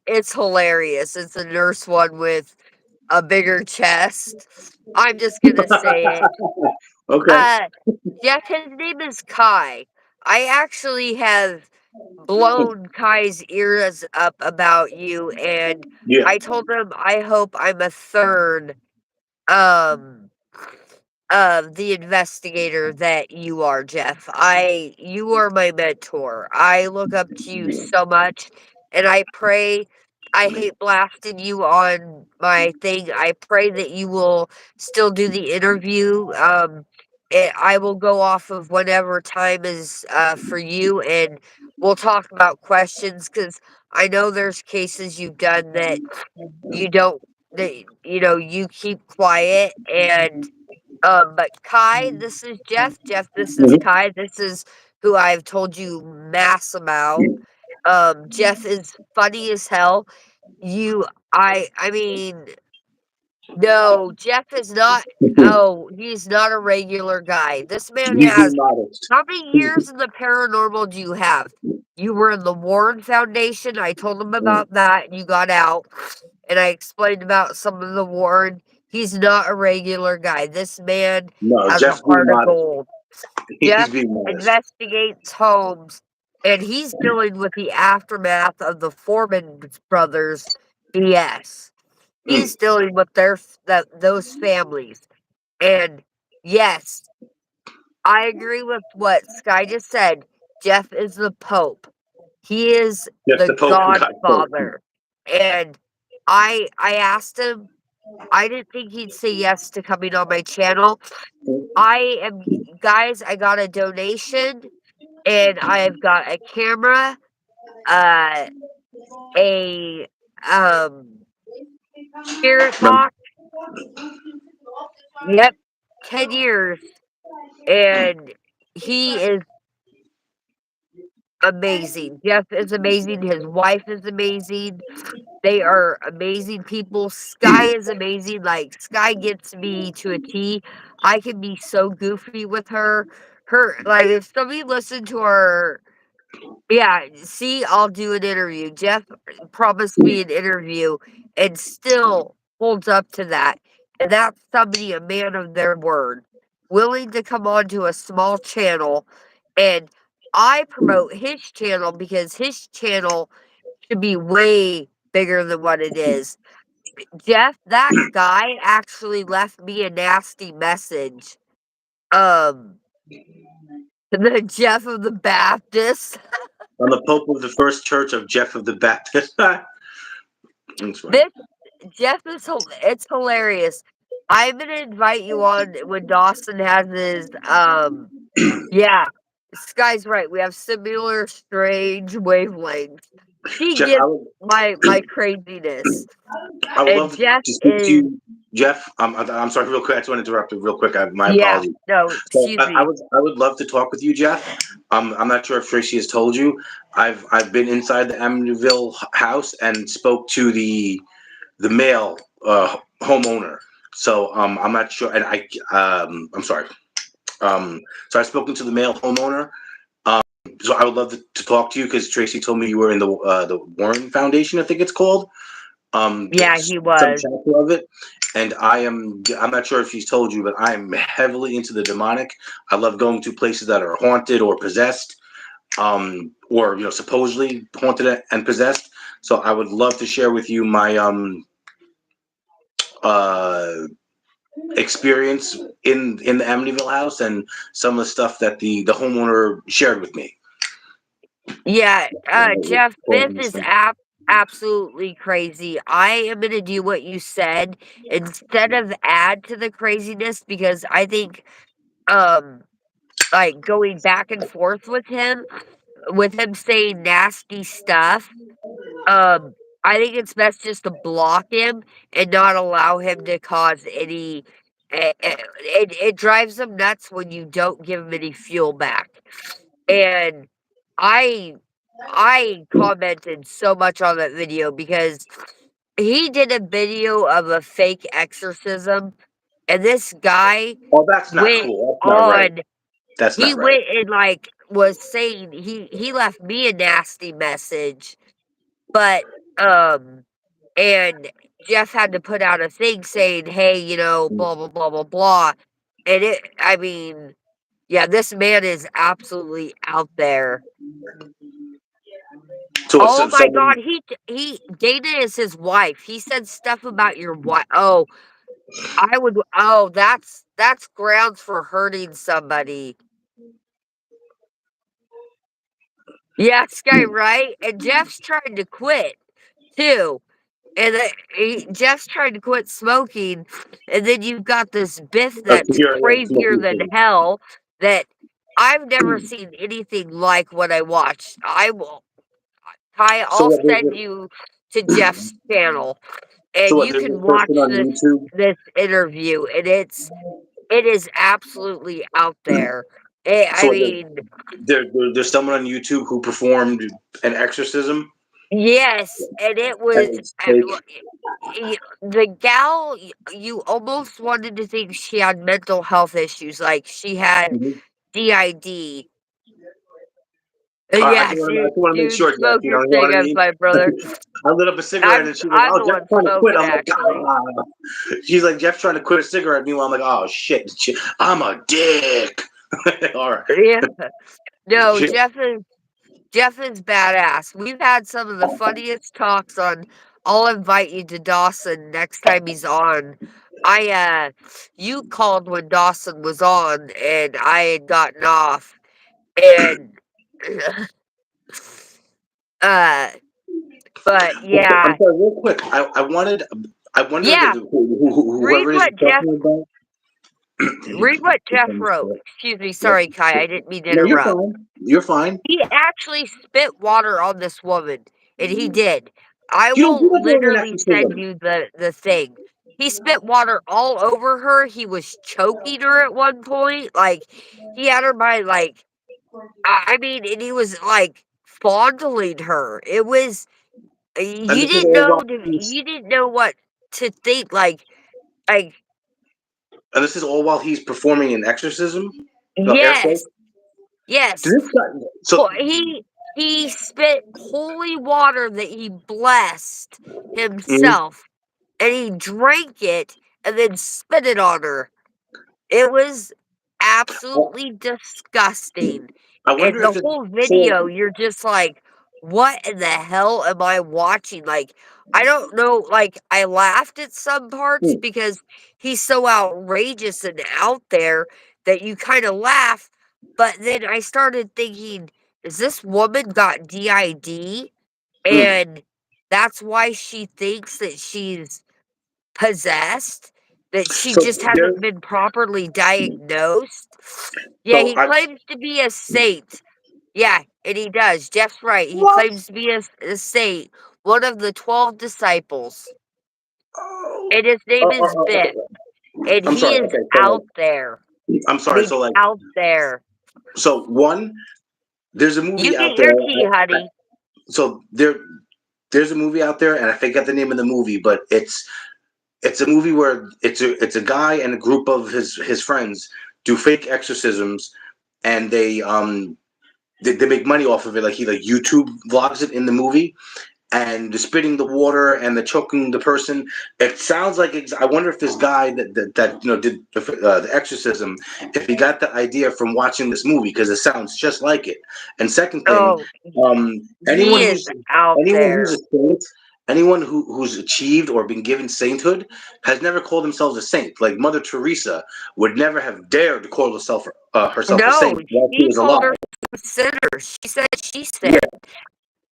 it's hilarious. It's a nurse one with a bigger chest. I'm just gonna say it. Okay. Uh, Jeff, his name is Kai. I actually have blown Kai's ears up about you, and Yeah. I told him I hope I'm a third, um, of the investigator that you are, Jeff. You are my mentor. I look up to you so much, and I pray. I hate blasting you on my thing. I pray that you will still do the interview. I will go off of whatever time is for you, and we'll talk about questions because I know there's cases you've done that you don't, that you keep quiet. And but Kai, this is Jeff. Jeff, this is Mhm. Kai. This is who I've told you mass about. Jeff is funny as hell. You I mean, no, Jeff is not. Oh, he's not a regular guy. This man He's being has, modest. how many years in the paranormal do you have? You were in the Warren Foundation. I told him Mm. about that, and you got out. And I explained about some of the Warren. He's not a regular guy. This man No, has a Jeff's being heart of modest. gold. He's Jeff being modest. investigates homes, and he's dealing with the aftermath of the Foreman brothers BS. Mm. He's dealing with those families. And yes, I agree with what Sky just said. Jeff is the Pope. He is Just the the Pope and God Pope. Godfather. And I asked him, I didn't think he'd say yes to coming on my channel. I am guys, I got a donation, and I've got a camera, uh a spirit No, box. Yep, 10 years. And he is amazing. Jeff is amazing. His wife is amazing. They are amazing people. Sky is amazing. Like, Sky gets me to a T. I can be so goofy with her. Like, if somebody listened to our, yeah, see, I'll do an interview. Jeff promised me an interview and still holds up to that. And that's somebody, a man of their word, willing to come on to a small channel. And I promote his channel because his channel should be way bigger than what it is. Jeff, that guy actually left me a nasty message. Um, the Jeff of the Baptist. I'm the Pope of the First Church of Jeff of the Baptist. That's funny. This Jeff is it's hilarious. I'm gonna invite you on when Dawson has his yeah. Sky's right. We have similar strange wavelengths. He Jeff, gets my craziness. I would And love Jeff to speak to is, you, Jeff. I'm sorry, real quick. I just want to interrupt you real quick. My yeah, apologies. no, So excuse me. I would love to talk with you, Jeff. I'm not sure if Tracy has told you. I've been inside the Amityville house and spoke to the male homeowner. So I'm not sure, and I'm sorry. So I've spoken to the male homeowner. Um, so I would love to talk to you because Tracy told me you were in the Warren Foundation, I think it's called. Yeah, he Some was. chapter of it, and I'm not sure if she's told you, but I'm heavily into the demonic. I love going to places that are haunted or possessed, or supposedly haunted and possessed. So I would love to share with you my uh experience in the Amityville house and some of the stuff that the homeowner shared with me. Yeah, Jeff, this is absolutely crazy. I am gonna do what you said instead of add to the craziness because I think like going back and forth with him saying nasty stuff, I think it's best just to block him and not allow him to cause any. It drives him nuts when you don't give him any fuel back. And I I commented so much on that video because he did a video of a fake exorcism, and this guy Oh, that's not went cool. That's not right. on That's he not right. went and, like, was saying he left me a nasty message, but, and Jeff had to put out a thing saying, "Hey, blah, blah, blah, blah, blah." And I mean, yeah, this man is absolutely out there. So it's Oh my someone. god, Dana is his wife. He said stuff about your wife. Oh, that's grounds for hurting somebody. Yeah, Sky, right? And Jeff's trying to quit too. And Jeff's trying to quit smoking, and then you've got this Biff that's Here I am crazier smoking than too. hell that I've never seen anything like what I watched. Ty, So I'll what? send you to Jeff's channel, So and what? you There's this can person watch on YouTube. this interview, and it is absolutely out there. I So mean, there's someone on YouTube who performed an exorcism, yes, and it and was it's fake. the gal. You almost wanted to think she had mental health issues, like she had Mhm. DID. I Yeah, just want to make dude, sure, Jeff. smoke You your know what I cigarettes, mean? my brother. I lit up a cigarette, I'm and she's like, I'm "Oh, the Jeff's one trying to quit." smoking, I'm like, actually. "Ah." She's like, "Jeff's trying to quit a cigarette." Meanwhile, I'm like, "Oh shit, I'm a dick." All right. Yeah, no, Shit. Jeff is badass. We've had some of the funniest talks on. I'll invite you to Dawson next time he's on. You called when Dawson was on, and I had gotten off, and uh, but I'm yeah, sorry, real quick. I wonder yeah. Read whoever it is what you're talking about. Jeff wrote. Excuse me, sorry, Kai. I didn't mean to No, you're interrupt. fine. You're fine. He actually spit water on this woman, and he did. I You're will not doing an literally send exorcism. you the thing. He spit water all over her. He was choking her at one point. Like, he had her by, like, I mean, and he was, like, fondling her. It was And this is all while he's you didn't know what to think. Like, and this is all while he's performing an exorcism. No, airsoft. yes, yes. This guy, so Ho he spit holy water that he blessed mhm. himself, and he drank it and then spit it on her. It was absolutely disgusting, I and wonder the if it's whole so. video, you're just like, "What in the hell am I watching?" Like, I don't know, like, I laughed at some parts Hmm. because he's so outrageous and out there that you kinda laugh, but then I started thinking, "Is this woman got DID, Hmm. and that's why she thinks that she's possessed, that she So just there. hasn't been properly diagnosed?" Yeah, So he I. claims to be a saint. Yeah, and he does, Jeff's right, he What? claims to be a saint, one of the 12 disciples, Oh. and his name is Biff, Okay. and I'm he sorry. is Okay. So out there. I'm I sorry. mean, So like. out there. So one. There's a You movie get out there. your tea, honey. So there's a movie out there, and I forget the name of the movie, but it's a movie where it's a guy and a group of his friends do fake exorcisms, and they make money off of it. Like he like YouTube vlogs it in the movie, and the spitting the water and the choking the person. It sounds like I wonder if this guy that did the exorcism, if he got the idea from watching this movie because it sounds just like it. And second thing, Oh, he is out anyone who's a there. saint, anyone who's achieved or been given sainthood has never called themselves a saint. Like Mother Teresa would never have dared to call herself a No, saint while she she was called her alive. a sinner. She said she Yeah. said.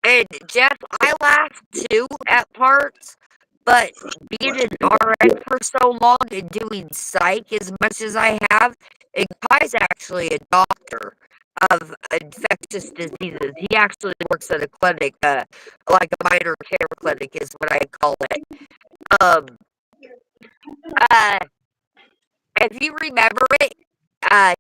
And Jeff, I laughed too at parts, but being an RN for so long and doing psych as much as I have, and Kai's actually a doctor of infectious diseases. He actually works at a clinic, like a minor care clinic is what I call it. Um, uh, if you remember it,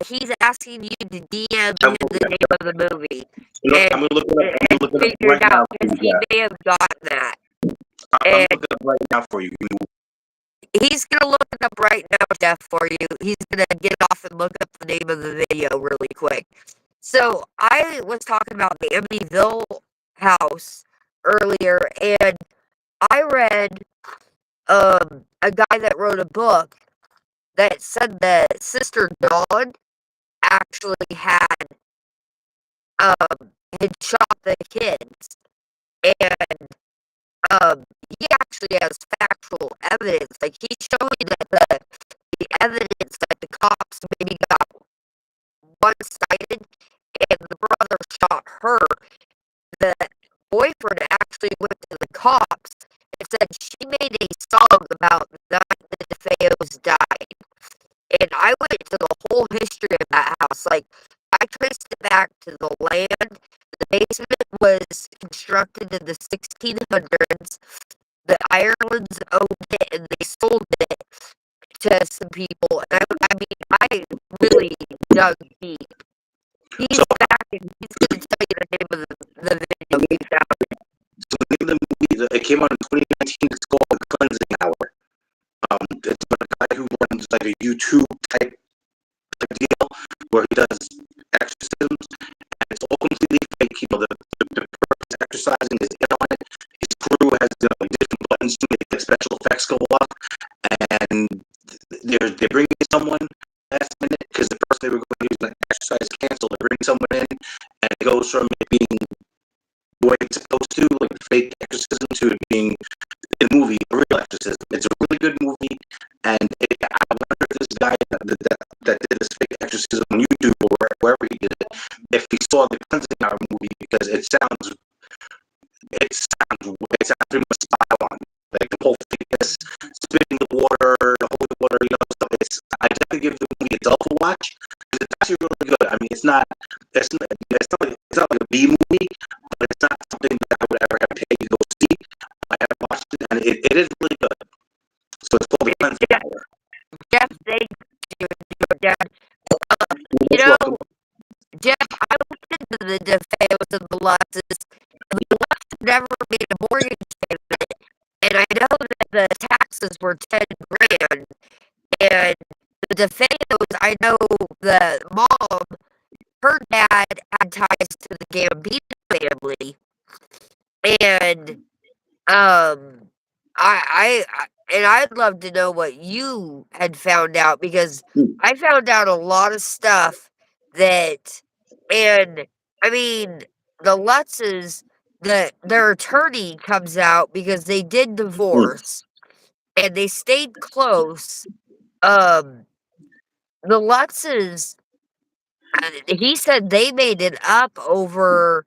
he's asking you to DM I him will, the name of the movie I'm and gonna look it up. I'm and gonna look it up figure right it out now for because you, he Jeff. may have gotten that. I'm And looking up right now for you. he's gonna look it up right now, Jeff, for you. He's gonna get off and look up the name of the video really quick. So I was talking about the Amityville house earlier, and I read a guy that wrote a book that said that Sister Dawn actually had shot the kids, and he actually has factual evidence. Like he's showing that the evidence that the cops maybe got one-sided, and the brother shot her. The boyfriend actually went to the cops and said she made a song about the night the DeFeos died. And I went to the whole history of that house. Like, I traced it back to the land. The basement was constructed in the 1600s. The Irelands owned it and they sold it to some people. And I mean, I really dug deep. He's So, back and he's going to tell you the name of the video we found. so the name of the movie, it came out in 2019. It's called The Cleansing Hour. It's about a guy who runs like a YouTube type deal where he does exorcisms, and it's all completely fake. You know, the person exercising is in on it. His crew has different buttons to make the special effects go off, and they bring in someone last minute because the person they were going to use an exercise canceled. They bring someone in, and it goes from it being the way it's supposed to, like the fake exorcism, to it being a movie, a real exorcism. It's a really good movie, and I wonder if this guy that did this fake exorcism on YouTube or wherever he did it, if he saw the Cleansing Hour movie, because it sounds pretty much spot on. Like the whole fakeness, spitting the water, the holy water, stuff. I definitely give the movie itself a watch because it's actually really good. I mean, it's not like a B movie, but it's not something that I would ever have paid to go see. I have watched it, and it is really good. So it's called The Cleansing Hour. Jeff, thank you, Dad. You're You most know, welcome. Jeff, I looked into the DeFeos and the Lutzes, and the Lutzes never made a mortgage payment, and I know that the taxes were 10 grand, and the DeFeos, I know the mom, her dad had ties to the Gambino family, and I'd love to know what you had found out because I found out a lot of stuff that, and I mean, the Lutzes, their attorney comes out because they did divorce and they stayed close. Um, the Lutzes, he said they made it up Over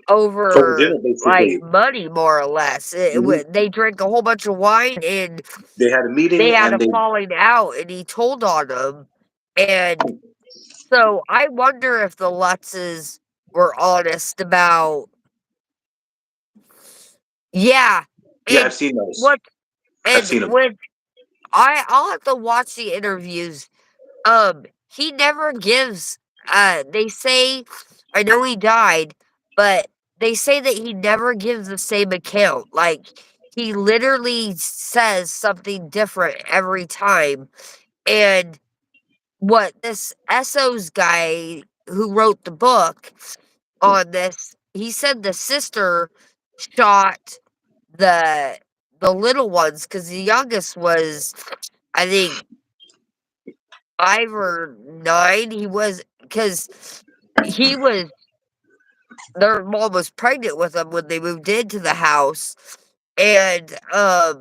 over dinner, like basically. money more or less. They drank a whole bunch of wine and They had a they meeting, had and a falling out and he told on them. And so I wonder if the Lutzes were honest about yeah. yeah, I've And seen those. what I've and seen them. when I'll have to watch the interviews. He never gives they say I know he died, but they say that he never gives the same account. Like he literally says something different every time. And what this Esso's guy who wrote the book on this, he said the sister shot the the little ones because the youngest was I think 5 or 9. He was because he was their mom was pregnant with him when they moved into the house, and, uh,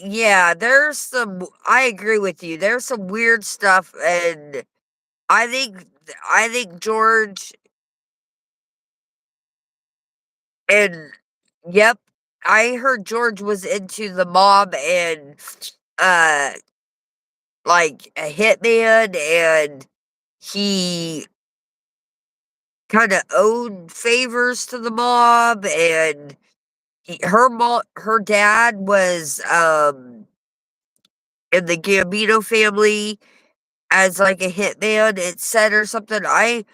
yeah, there's some I agree with you, there's some weird stuff, and I think I think George and yep, I heard George was into the mob and, uh, like, a hitman, and he kinda owed favors to the mob, and her dad was, in the Gambino family as, like, a hitman, it said or something. I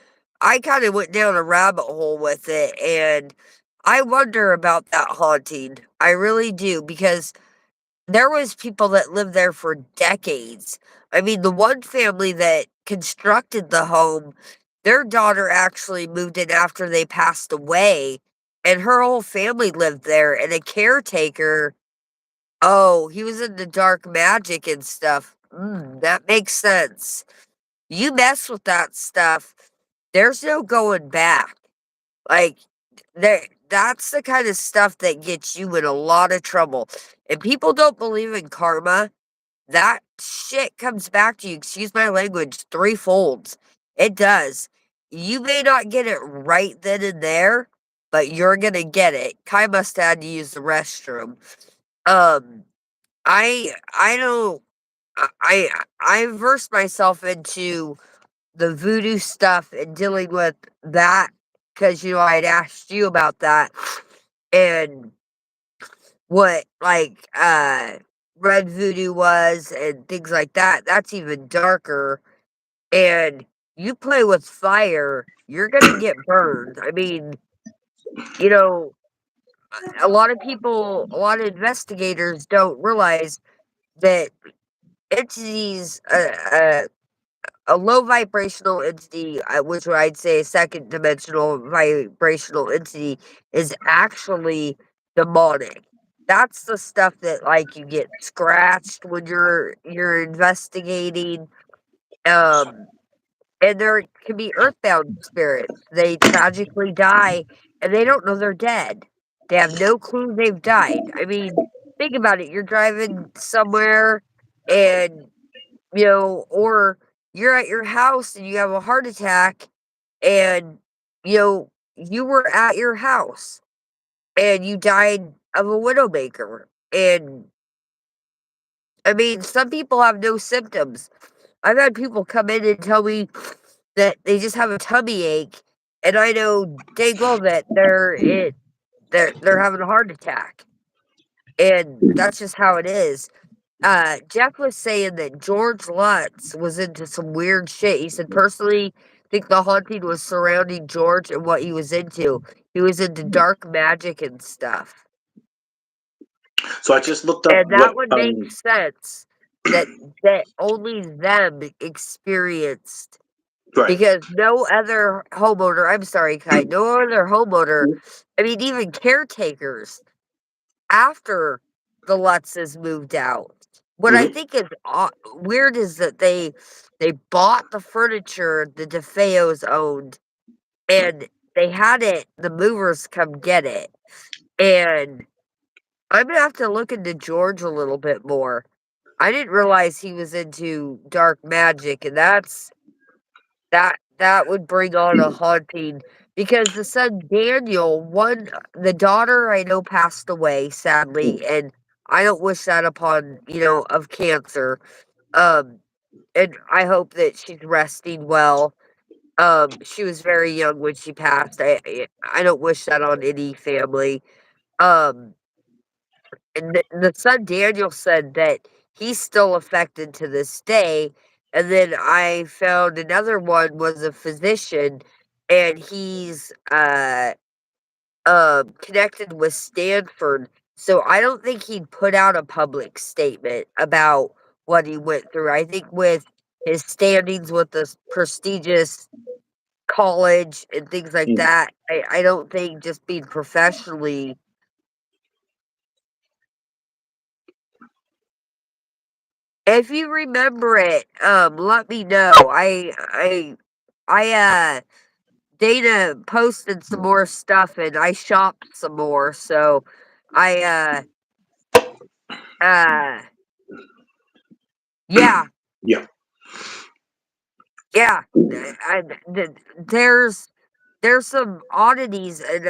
kinda went down a rabbit hole with it, and I wonder about that haunting. I really do, because there was people that lived there for decades. I mean, the one family that constructed the home, their daughter actually moved in after they passed away, and her whole family lived there, and a caretaker. Oh, he was into dark magic and stuff. That makes sense. You mess with that stuff, there's no going back. Like, there that's the kind of stuff that gets you in a lot of trouble. And people don't believe in karma. That shit comes back to you, excuse my language, threefolds. It does. You may not get it right then and there, but you're gonna get it. Kai must have had to use the restroom. Um, I don't I versed myself into the voodoo stuff and dealing with that because I'd asked you about that and what, like, red voodoo was and things like that. That's even darker, and you play with fire, you're gonna get burned. I mean, you know, a lot of investigators don't realize that entities, a low vibrational entity, which I'd say a second dimensional vibrational entity, is actually demonic. That's the stuff that like you get scratched when you're investigating. Um, and there can be earthbound spirits. They tragically die and they don't know they're dead. They have no clue they've died. I mean, think about it. You're driving somewhere and or you're at your house and you have a heart attack and, you were at your house and you died of a widowmaker. And I mean, some people have no symptoms. I've had people come in and tell me that they just have a tummy ache, and I know dang well that they're having a heart attack. And that's just how it is. Jeff was saying that George Lutz was into some weird shit. He said, personally, I think the haunting was surrounding George and what he was into. He was into dark magic and stuff. So I just looked up And that what would make sense that only them experienced right. because no other homeowner, I'm sorry, Kai, no other homeowner, I mean, even caretakers after the Lutzes moved out. What I Hmm. think is weird is that they bought the furniture the DeFeos owned, and they had the movers come get it. And I'm gonna have to look into George a little bit more. I didn't realize he was into dark magic, and that would bring on a haunting because the son Daniel, the daughter I know passed away sadly, and I don't wish that upon, of cancer. Um, and I hope that she's resting well. She was very young when she passed. I don't wish that on any family. Um, and the son Daniel said that he's still affected to this day. And then I found another one was a physician, and he's connected with Stanford. So I don't think he'd put out a public statement about what he went through. I think with his standings with this prestigious college and things like that, I don't think just being professionally. If you remember it, let me know. I Dana posted some more stuff and I shopped some more, so I uh yeah, Yeah. yeah. There's some oddities and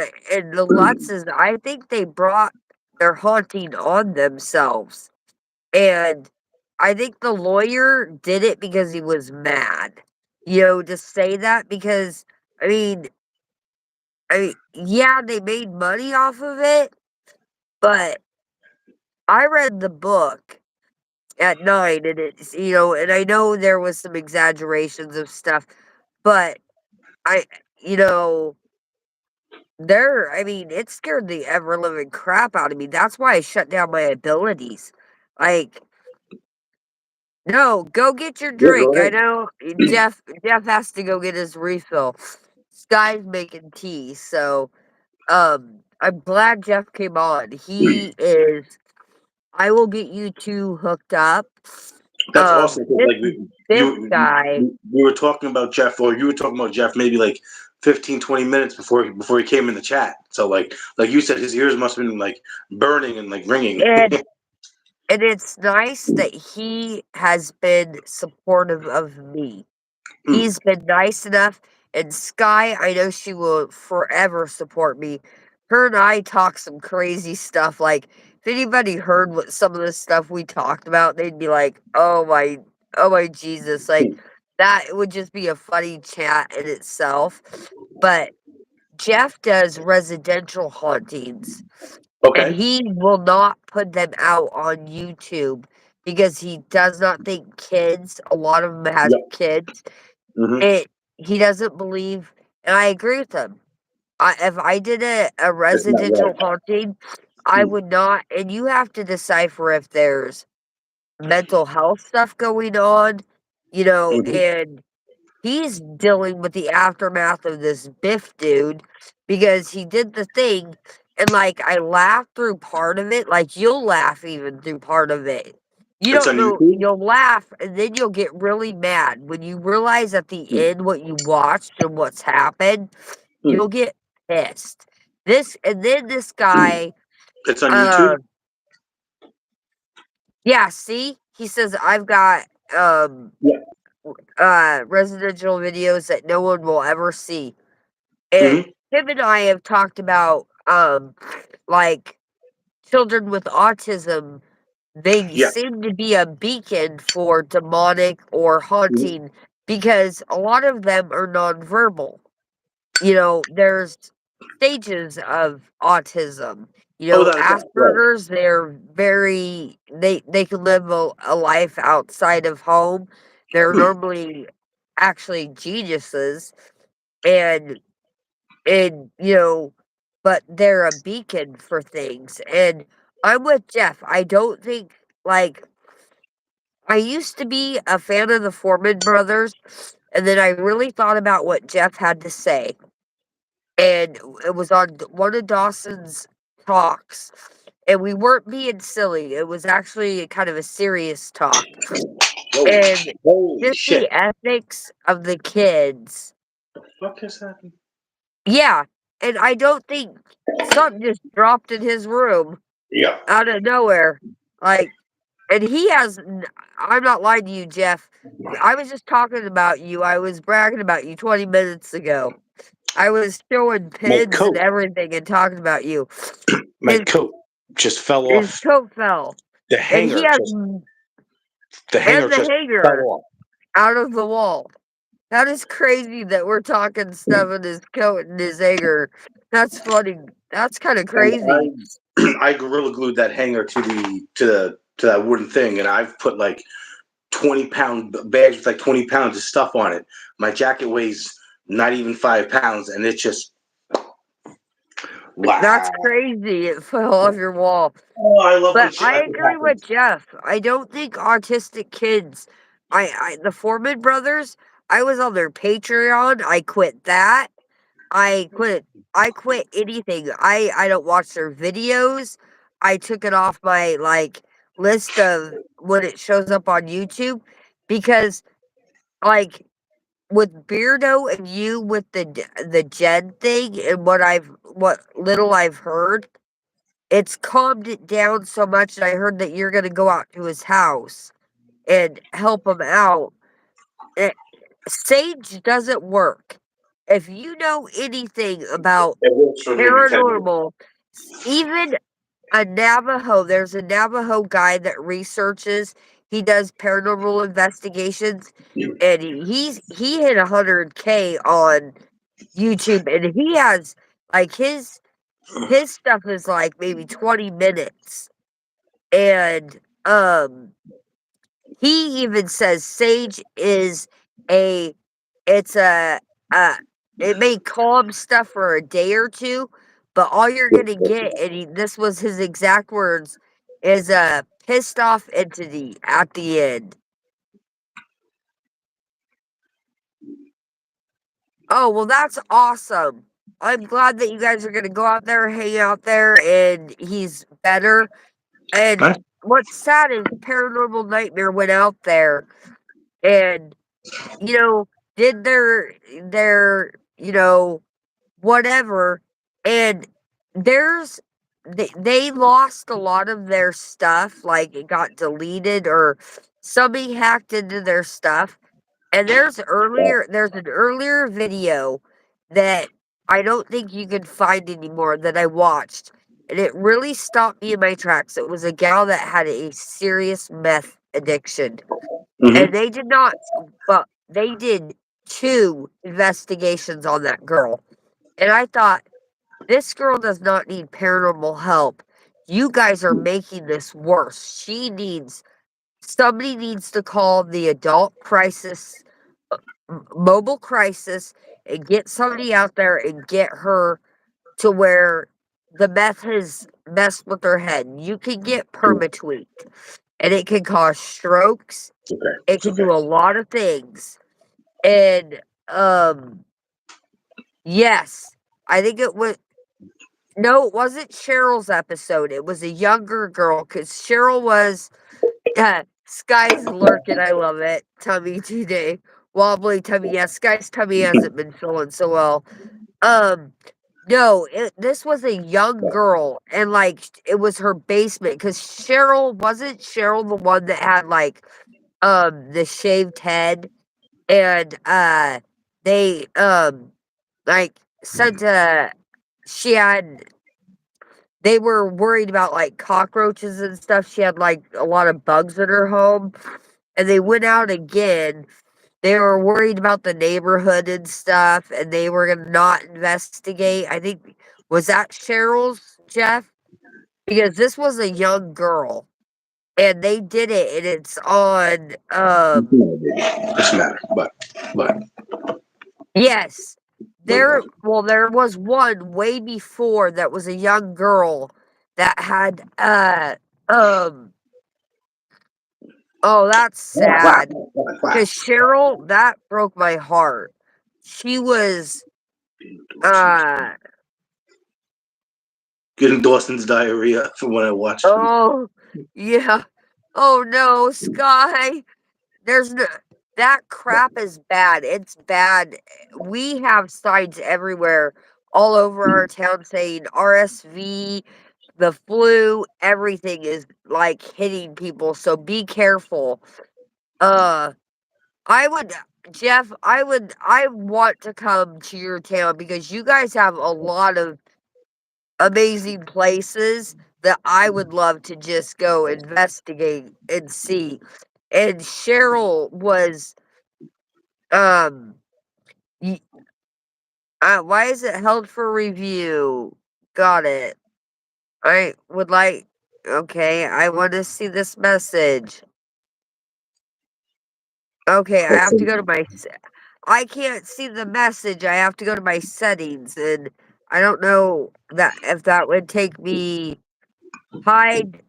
the Lutzes. I think they brought their haunting on themselves. And I think the lawyer did it because he was mad. To say that because I mean, yeah, they made money off of it, but I read the book at 9 and and I know there was some exaggerations of stuff, but I you know, I mean, it scared the ever living crap out of me. That's why I shut down my abilities. Like, no, go get your Yeah, go drink. I ahead. know Jeff has to go get his refill. Sky's making tea, so I'm glad Jeff came on. He is I will get you 2 hooked up. That's awesome. 'Cause, This like this guy we were talking about Jeff, or you were talking about Jeff, maybe like 15, 20 minutes before he came in the chat. So like you said, his ears must have been like burning and like ringing. and and it's nice that he has been supportive of me. Mm. He's been nice enough, and Sky, I know she will forever support me. Her and I talk some crazy stuff, like, if anybody heard what some of the stuff we talked about, they'd be like, oh my Jesus," like, that would just be a funny chat in itself, but Jeff does residential hauntings, and Okay. he will not put them out on YouTube because he does not think kids a lot of them has Yep. kids, Hmm. it he doesn't believe, and I agree with him. If I did a It's not residential right. haunting, I would not, and you have to decipher if there's mental health stuff going on, Mm-hmm. and he's dealing with the aftermath of this Biff dude because he did the thing, and, like, I laughed through part of it, like, you'll laugh even through part of it. You It's don't on know, YouTube. you'll laugh, and then you'll get really mad when you realize at the Mm. end what you watched and what's happened, Mm. you'll get pissed. This guy, It's on YouTube. uh yeah, see? He says, "I've got, um, Yeah. residential videos that no one will ever see." And Hmm. him and I have talked about, like, children with autism, they Yeah. seem to be a beacon for demonic or Mhm. haunting because a lot of them are nonverbal. There's stages of autism. Oh, that right. Asperger's, they can live a life outside of home. They're normally actually geniuses, and and but they're a beacon for things, and I'm with Jeff. I don't think, like, I used to be a fan of the Foreman Brothers, and then I really thought about what Jeff had to say, and it was on one of Dawson's talks, and we weren't being silly, it was actually kind of a serious talk, Whoa. and Holy just shit. the ethics of the kids. What just happened? Yeah, and I don't think something just dropped in his room Yeah. out of nowhere, like, and he has n I'm not lying to you, Jeff. I was just talking about you, I was bragging about you 20 minutes ago. I was showing My pins and coat. everything and talking about you. My His coat just fell his off. coat fell, The and he hanger has just the and hanger the just fell hanger off. out of the wall. That is crazy that we're talking stuff in his coat and his hanger. That's funny. That's kinda crazy. And I gorilla glued that hanger to that wooden thing, and I've put like 20-pound bags with like 20 pounds of stuff on it. My jacket weighs not even 5 pounds, and it's just That's wow. crazy, it fell off your wall. Oh, I love when But shit I like this agree with happens. Jeff. I don't think autistic kids the Foreman Brothers, I was on their Patreon, I quit that. I quit I quit anything. I don't watch their videos. I took it off my, like, list of when it shows up on YouTube because, like, with Beardo and you with the Jed thing and what little I've heard, it's calmed it down so much, and I heard that you're gonna go out to his house and help him out. Eh, Sage doesn't work. If you know anything about It works for maybe 10 minutes. paranormal, even a Navajo, there's a Navajo guy that researches, he does paranormal investigations, and he hit 100K on YouTube, and he has, like, his stuff is, like, maybe 20 minutes, and, he even says sage is a it's a it may calm stuff for a day or 2, but all you're gonna get, and this was his exact words, is a pissed off entity at the end. Oh, well, that's awesome. I'm glad that you guys are gonna go out there, hang out there, and he's better. And Right? what's sad is Paranormal Nightmare went out there and, you know, did their whatever, and there's they lost a lot of their stuff, like, it got deleted or somebody hacked into their stuff, and there's an earlier video that I don't think you can find anymore that I watched, and it really stopped me in my tracks. It was a gal that had a serious meth addiction, and Mm-hmm. they did 2 investigations on that girl, and I thought, "This girl does not need paranormal help. You guys are making this worse. Somebody needs to call the adult crisis mobile crisis and get somebody out there and get her to where the meth has messed with her head. You can get permatweaked, and it can cause strokes. It's okay. It It's can okay. do a lot of things." And yes, I think it was no, it wasn't Cheryl's episode. It was a younger girl because Cheryl was Sky's lurking. I love it. Tummy today. Wobbly tummy. Yeah, Sky's tummy hasn't been feeling so well. Um, no, this was a young girl, and like it was her basement because Cheryl the one that had like the shaved head, and they like sent a she had they were worried about like cockroaches and stuff. She had like a lot of bugs in her home, and they went out again. They were worried about the neighborhood and stuff, and they were gonna not investigate. I think was that Cheryl's, Jeff? Because this was a young girl, and they did it, and it's on, Doesn't matter. But yes. what? There was one way before that was a young girl that had, um oh, that's What? sad. What? 'Cause Cheryl, that broke my heart. She was, Dawson's. uh Getting Dawson's diarrhea from when I watched him. oh, yeah. Oh, no, Sky. There's no that crap is bad. It's bad. We have signs everywhere, all over our town saying RSV, the flu, everything is, like, hitting people, so be careful. Uh, I would Jeff, I want to come to your town because you guys have a lot of amazing places that I would love to just go investigate and see. And Cheryl was, um, y why is it held for review? Got it. I would like okay, I wanna see this message. Okay, I have to go to my I can't see the message, I have to go to my settings, and I don't know that if that would take me hide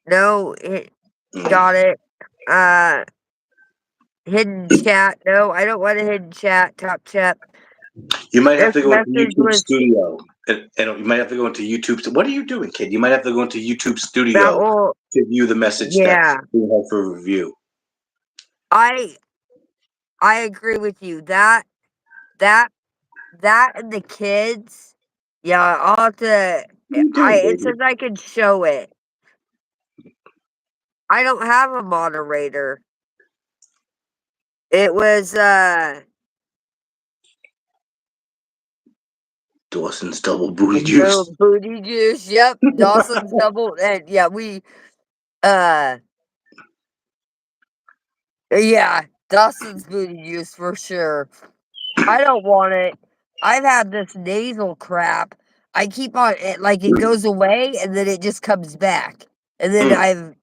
no, got it. Uh, hidden chat, no, I don't want a hidden chat, top chat. You might have This to go into message YouTube was Studio, and you might have to go into YouTube. What are you doing, kid? You might have to go into YouTube that Studio will to view the message that's yeah, being held for review. I I agree with you. That that and the kids, yeah, I'll have to What are you I doing, it says baby? I can show it. I don't have a moderator. It was, Dawson's double booty no juice. booty juice, yep, Dawson's Double, and yeah, uh yeah, Dawson's booty juice for sure. I don't want it. I've had this nasal crap. I keep on it like it goes away and then it just comes back. And then Mm.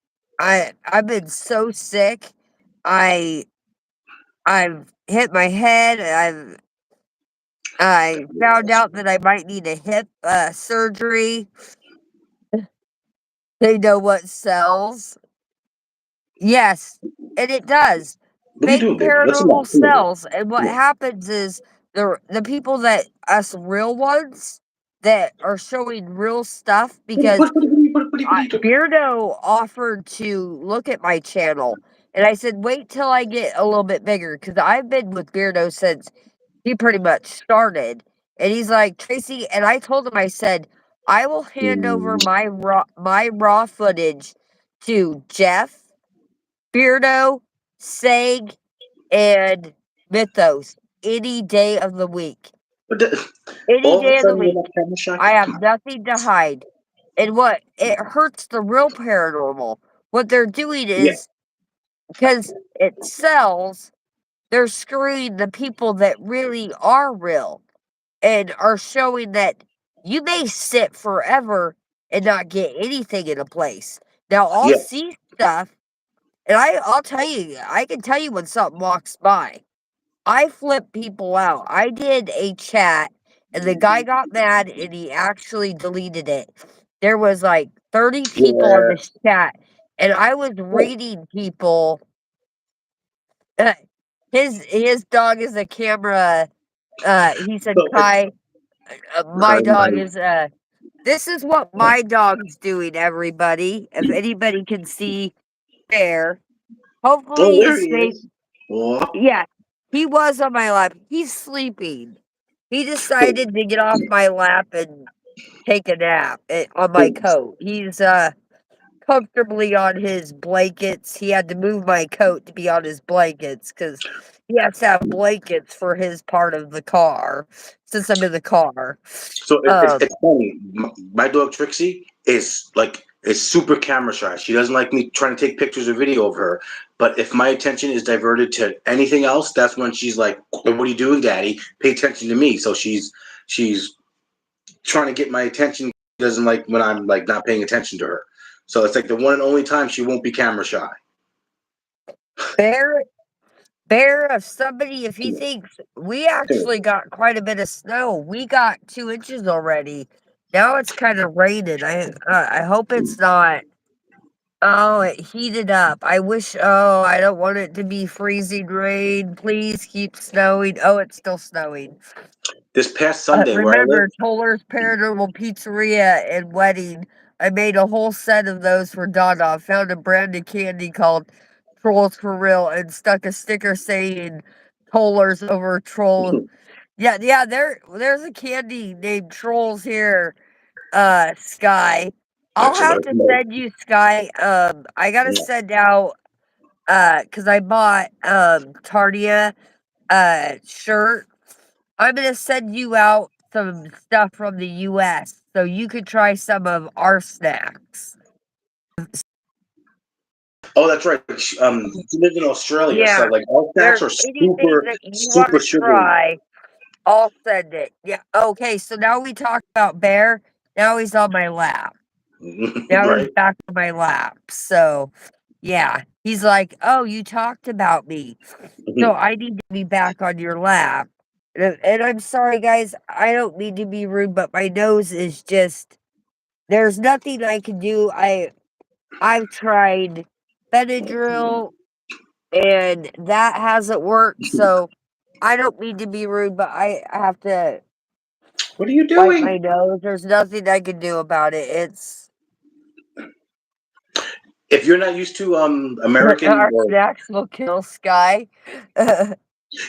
I've been so sick. I I've hit my head. I found out that I might need a hip surgery. They know what sells. Yes, and it does. What are you Fake doing, baby? What's the matter? paranormal Come here, baby. cells, and what Come here. happens is the people that us real ones that are showing real stuff What, because what, what, what are you doing? Beardo offered to look at my channel, and I said, "Wait till I get a little bit bigger," because I've been with Beardo since he pretty much started. And he's like, "Tracy," and I told him, I said, "I will hand over Mm, my raw footage to Jeff, Beardo, Sag, and Mythos any day of the week. but the, Any all of a day of the sudden you're week. not camera shy? I have Come nothing to hide." And what it hurts the real paranormal. What they're doing Yeah, is because it sells, they're screwing the people that really are real and are showing that you may sit forever and not get anything in a place. Now I'll yeah, see stuff, and I'll tell you, I can tell you when something walks by. I flip people out. I did a chat, and the guy got mad and he actually deleted it. There was like 30 people on yeah. this chat, and I was Oh, reading people. Uh, his dog is a camera. He said, so it's "Kai, my dog nice. is." This is what my dog's doing. Everybody, if anybody can see, there. Oh, Hopefully, there he's he safe. is. Oh, Yeah, he was on my lap. He's sleeping. He so, decided to get off my lap and take a nap on my so, coat. He's comfortably on his blankets. He had to move my coat to be on his blankets because he has to have blankets for his part of the car since I'm in the car. so Um, it's funny. My dog Trixie is super camera shy. She doesn't like me trying to take pictures or video of her. But if my attention is diverted to anything else, that's when she's like, "What are you doing, Daddy? Pay attention to me." So she's trying to get my attention. She doesn't like when I'm like not paying attention to her. So it's like the one and only time she won't be camera shy. Bear, Bear, if he thinks we actually got quite a bit of snow, we got 2 inches already. Now it's kind of raining. I hope it's not. Oh, it heated up. I wish. Oh, I don't want it to be freezing rain. Please keep snowing. Oh, it's still snowing. This past Sunday where I live, Remember Toller's Paranormal Pizzeria and Wedding? I made a whole set of those for Donna. Found a brand new candy called Trolls for Real and stuck a sticker saying Toller's over Troll. Yeah, yeah, there's a candy named Trolls here, Sky. I'll actually, have to send you Sky. I gotta yeah. send out because I bought Tardia shirt. I'm gonna send you out some stuff from the US so you could try some of our snacks. Oh, that's right. She lives in Australia, so Yeah. like all snacks There's are anything super, that you super wanna sugary, try, I'll send it. Yeah. Okay, so now we talk about Bear. Now he's on my lap. Now he's right? back on my lap. So yeah. He's like, "Oh, you talked about me. So I need to be back on your lap." And I'm sorry, guys. I don't mean to be rude, but my nose is just there's nothing I can do. I've tried Benadryl and that hasn't worked. So I don't mean to be rude, but I have to What are you wipe my doing? nose. There's nothing I can do about it. It's If you're not used to American our or snacks will kill Sky. a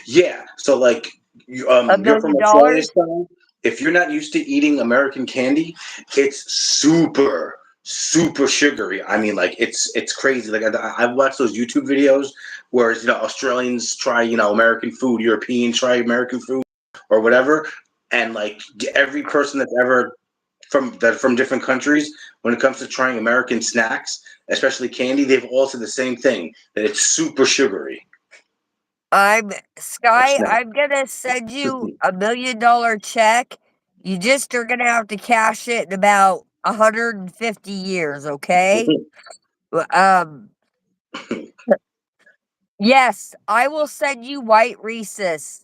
yeah, so like you're from million Australia dollars. style. If you're not used to eating American candy, it's super sugary. I mean, like it's crazy. Like I've watched those YouTube videos where Australians try American food, Europeans try American food or whatever, and like every person that's ever from different countries when it comes to trying American snacks, especially candy, they've all said the same thing that it's super sugary. I'm Sky. Snack. I'm gonna send you $1 million check. You just are gonna have to cash it in about 150 years, okay? Um, yes, I will send you white Reese's.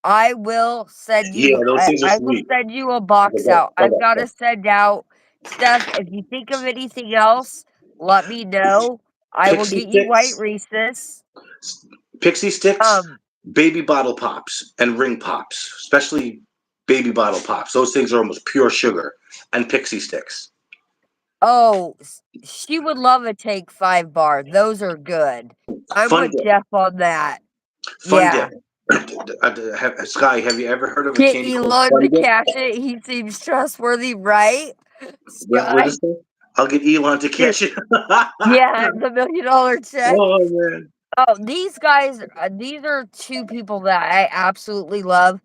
I will send Yeah, you. those things are I will sweet. send you a Okay, box go, out. go, I've go, got to go. send out stuff. If you think of anything else, let me know. I will Pixie get you white sticks, Reese's. pixie sticks. Um, baby bottle pops and ring pops, especially baby bottle pops. Those things are almost pure sugar, and pixie sticks. Oh, she would love a Take 5 bar. Those are good. I'm Fun with dip. Jeff on that. Fun Yeah. dip. Sky, have you ever heard of a Get candy called Elon Fun to Dip? cash it. He seems trustworthy, right? What Sky? is this? I'll get Elon to cash it. Yeah, the $1 million check. Oh man. Oh, these guys, these are two people that I absolutely love.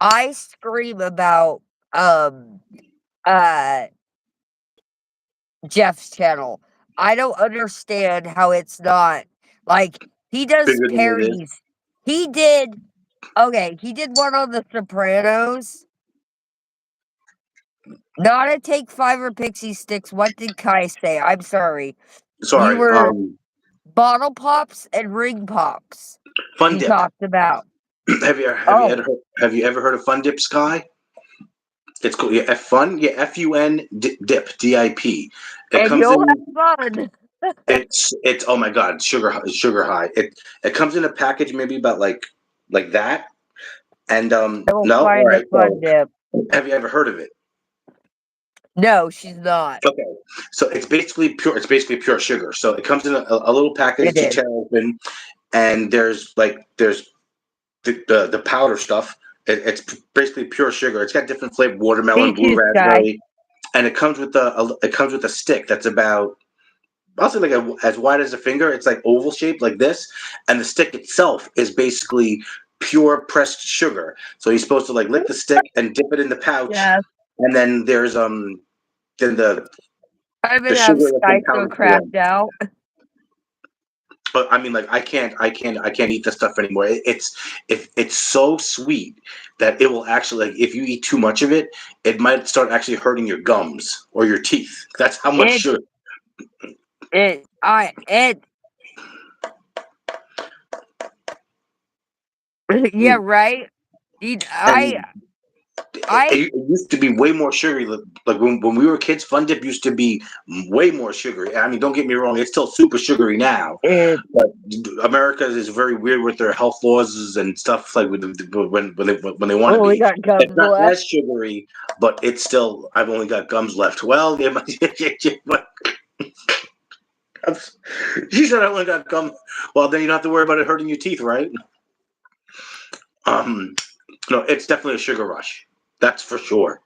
I scream about um uh Jeff's channel. I don't understand how it's not like he does Bigger than it is. parodies. He did okay, he did one on The Sopranos. Not a Take 5 or Pixie Sticks. What did Kai say? I'm sorry. You Sorry. were bottle pops and ring pops Fun you Dip. talked about. Have you Oh, ever have you ever heard of Fun Dip, Sky? It's called, yeah, Fun, yeah, FUN dip, DIP. It and comes you'll in. have fun. It's oh my god, sugar high. It comes in a package maybe about like that. And I will no, all find a right. fun So dip. have you ever heard of it? No, she's not. Okay, so it's basically pure. It's basically pure sugar. So it comes in a little package It to is. tear open, and there's the powder stuff. It's basically pure sugar. It's got different flavor: Me watermelon, blue too, Sky. raspberry, and it comes with a stick that's about, I'll say, as wide as a finger. It's like oval shaped like this, and the stick itself is basically pure pressed sugar. So you're supposed to like lick the stick and dip it in the pouch, Yes. and then there's then I'm the gonna have sugar that's in Sky so powder form. cracked out. But I mean, like I can't eat this stuff anymore. It's so sweet that it will actually, like, if you eat too much of it, it might start actually hurting your gums or your teeth. That's how much It sugar. it yeah, Mm. right? Dude, I And I it used to be way more sugary. Like when we were kids, Fun Dip used to be way more sugary. I mean, don't get me wrong; it's still super sugary now. it But America is very weird with their health laws and stuff. Like when they want to only be, got it's gums not left. as sugary, but it's still. I've only got gums left. Well, yeah, she said I only got gum. Well, then you don't have to worry about it hurting your teeth, right? Um, no, it's definitely a sugar rush. That's for sure.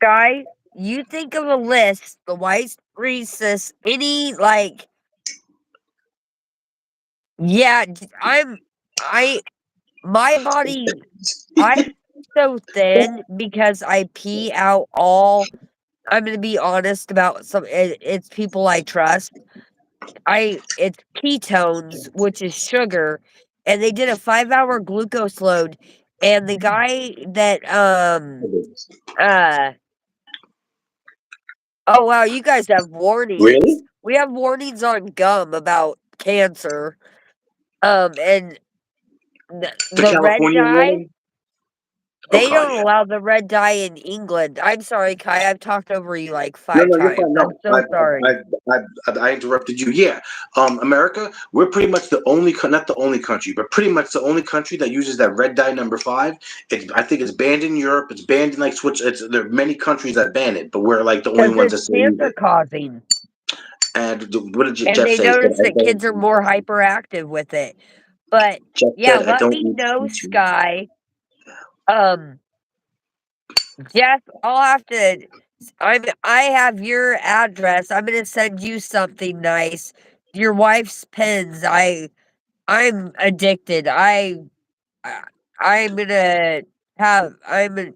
Sky, you think of a list, the white Reese's, any like yeah, I my body I'm so thin because I pee out all I'm gonna be honest about it's people I trust. It's ketones, which is sugar, and they did a 5-hour glucose load, and the guy that uh oh wow, you guys have warnings. Really? We have warnings on gum about cancer. And The the red California dye, warning? they Okay, don't yeah. allow the red dye in England. I'm sorry, Kai, I've talked over you like No, 5 no, you're times. fine. I'm No, so sorry. I interrupted you. Yeah, America, we're pretty much the only, not the only country, but pretty much the only country that uses that red dye number 5. I think it's banned in Europe. It's banned in like there are many countries that ban it, but we're like the only Because ones that it's still use cancer it. causing. And what did And Jeff they say? He said, notice that kids are more hyperactive with it. But Jeff yeah, said, I let don't me eat know, cheese. Sky. Um, Jeff, I'll have to. I have your address. I'm gonna send you something nice. Your wife's pens. I'm addicted. I I'm gonna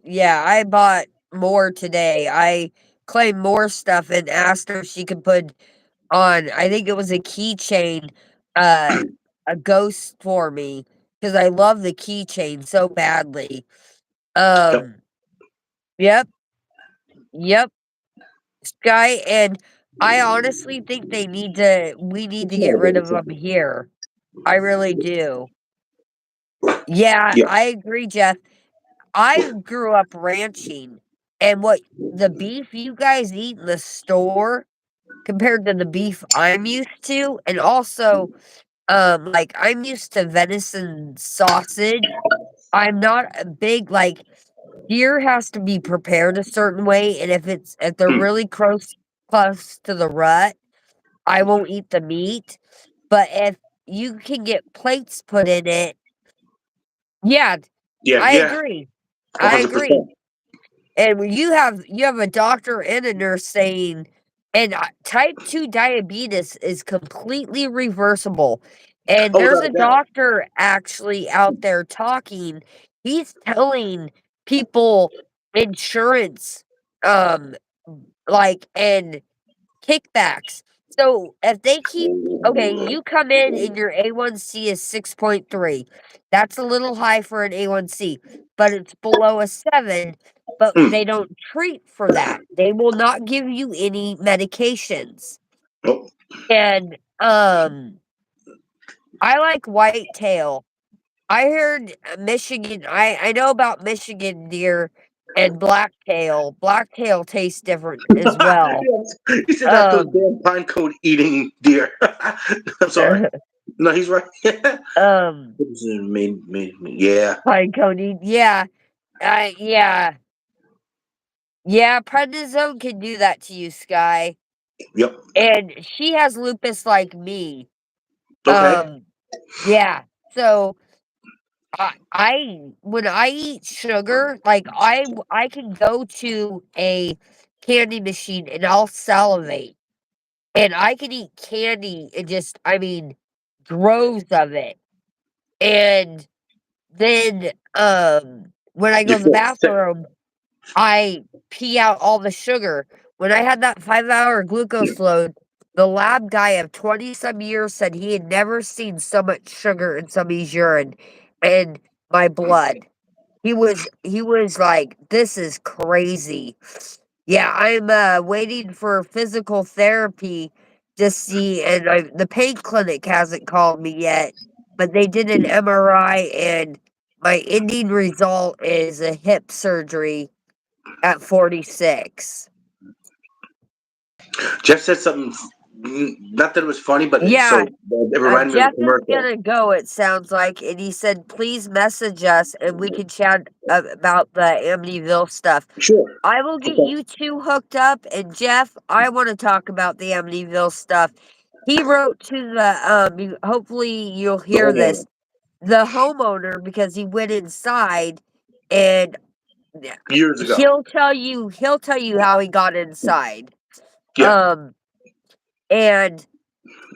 yeah. I bought more today. I claimed more stuff and asked her if she could put on. I think it was a keychain. Uh, a ghost for me because I love the keychain so badly. Yep. Um. Yep. Yep. Sky, and I honestly think we need to get rid of them here. I really do. Yeah, Yeah. I agree, Jeff. I grew up ranching, and what the beef you guys eat in the store compared to the beef I'm used to, and also Like, I'm used to venison sausage. I'm not a big like, deer has to be prepared a certain way, and if they're Mm. really close to the rut, I won't eat the meat, but if you can get plates put in it. Yeah, Yeah, I yeah, agree. I agree. 100%. And when you have a doctor and a nurse saying and, type 2 diabetes is completely reversible, and Oh, there's without a a doubt. doctor actually out there talking, he's telling people insurance, um, and kickbacks. So, if they keep okay, you come in and your A1C is 6.3. That's a little high for an A1C, but it's below a 7, but Mm. they don't treat for that. They will not give you any medications. Oh, And, I like whitetail. I heard, Michigan I know about Michigan deer and blacktail. Blacktail tastes different as well. yes. He said that's those Um damn pine cone eating deer. I'm sorry. No, he's right. Um, Yeah. pine cone, yeah, yeah, yeah, prednisone can do that to you, Sky, Yep. and she has lupus like me, Okay. um, yeah, so, when I eat sugar, like, I can go to a candy machine and I'll salivate, and I can eat candy and just I mean, droves of it, and then, when I You go to the feel sick. bathroom I pee out all the sugar. When I had that 5-hour glucose load, the lab guy of 20 some years said he had never seen so much sugar in somebody's urine and my blood. He was like, "This is crazy." Yeah, I'm, waiting for physical therapy to see and the pain clinic hasn't called me yet, but they did an MRI and my ending result is a hip surgery at 46. Jeff said something, not that it was funny, but Yeah, it reminded me of Jeff a is commercial. gonna go, it sounds like, and he said, "Please message us and we can chat about the Amityville stuff." Sure. I will get Okay. you 2 hooked up, and Jeff, I wanna talk about the Amityville stuff. He wrote to the, hopefully you'll The hear this, homeowner. the homeowner because he went inside and Years ago. he'll tell you how he got inside. Yeah. Um, and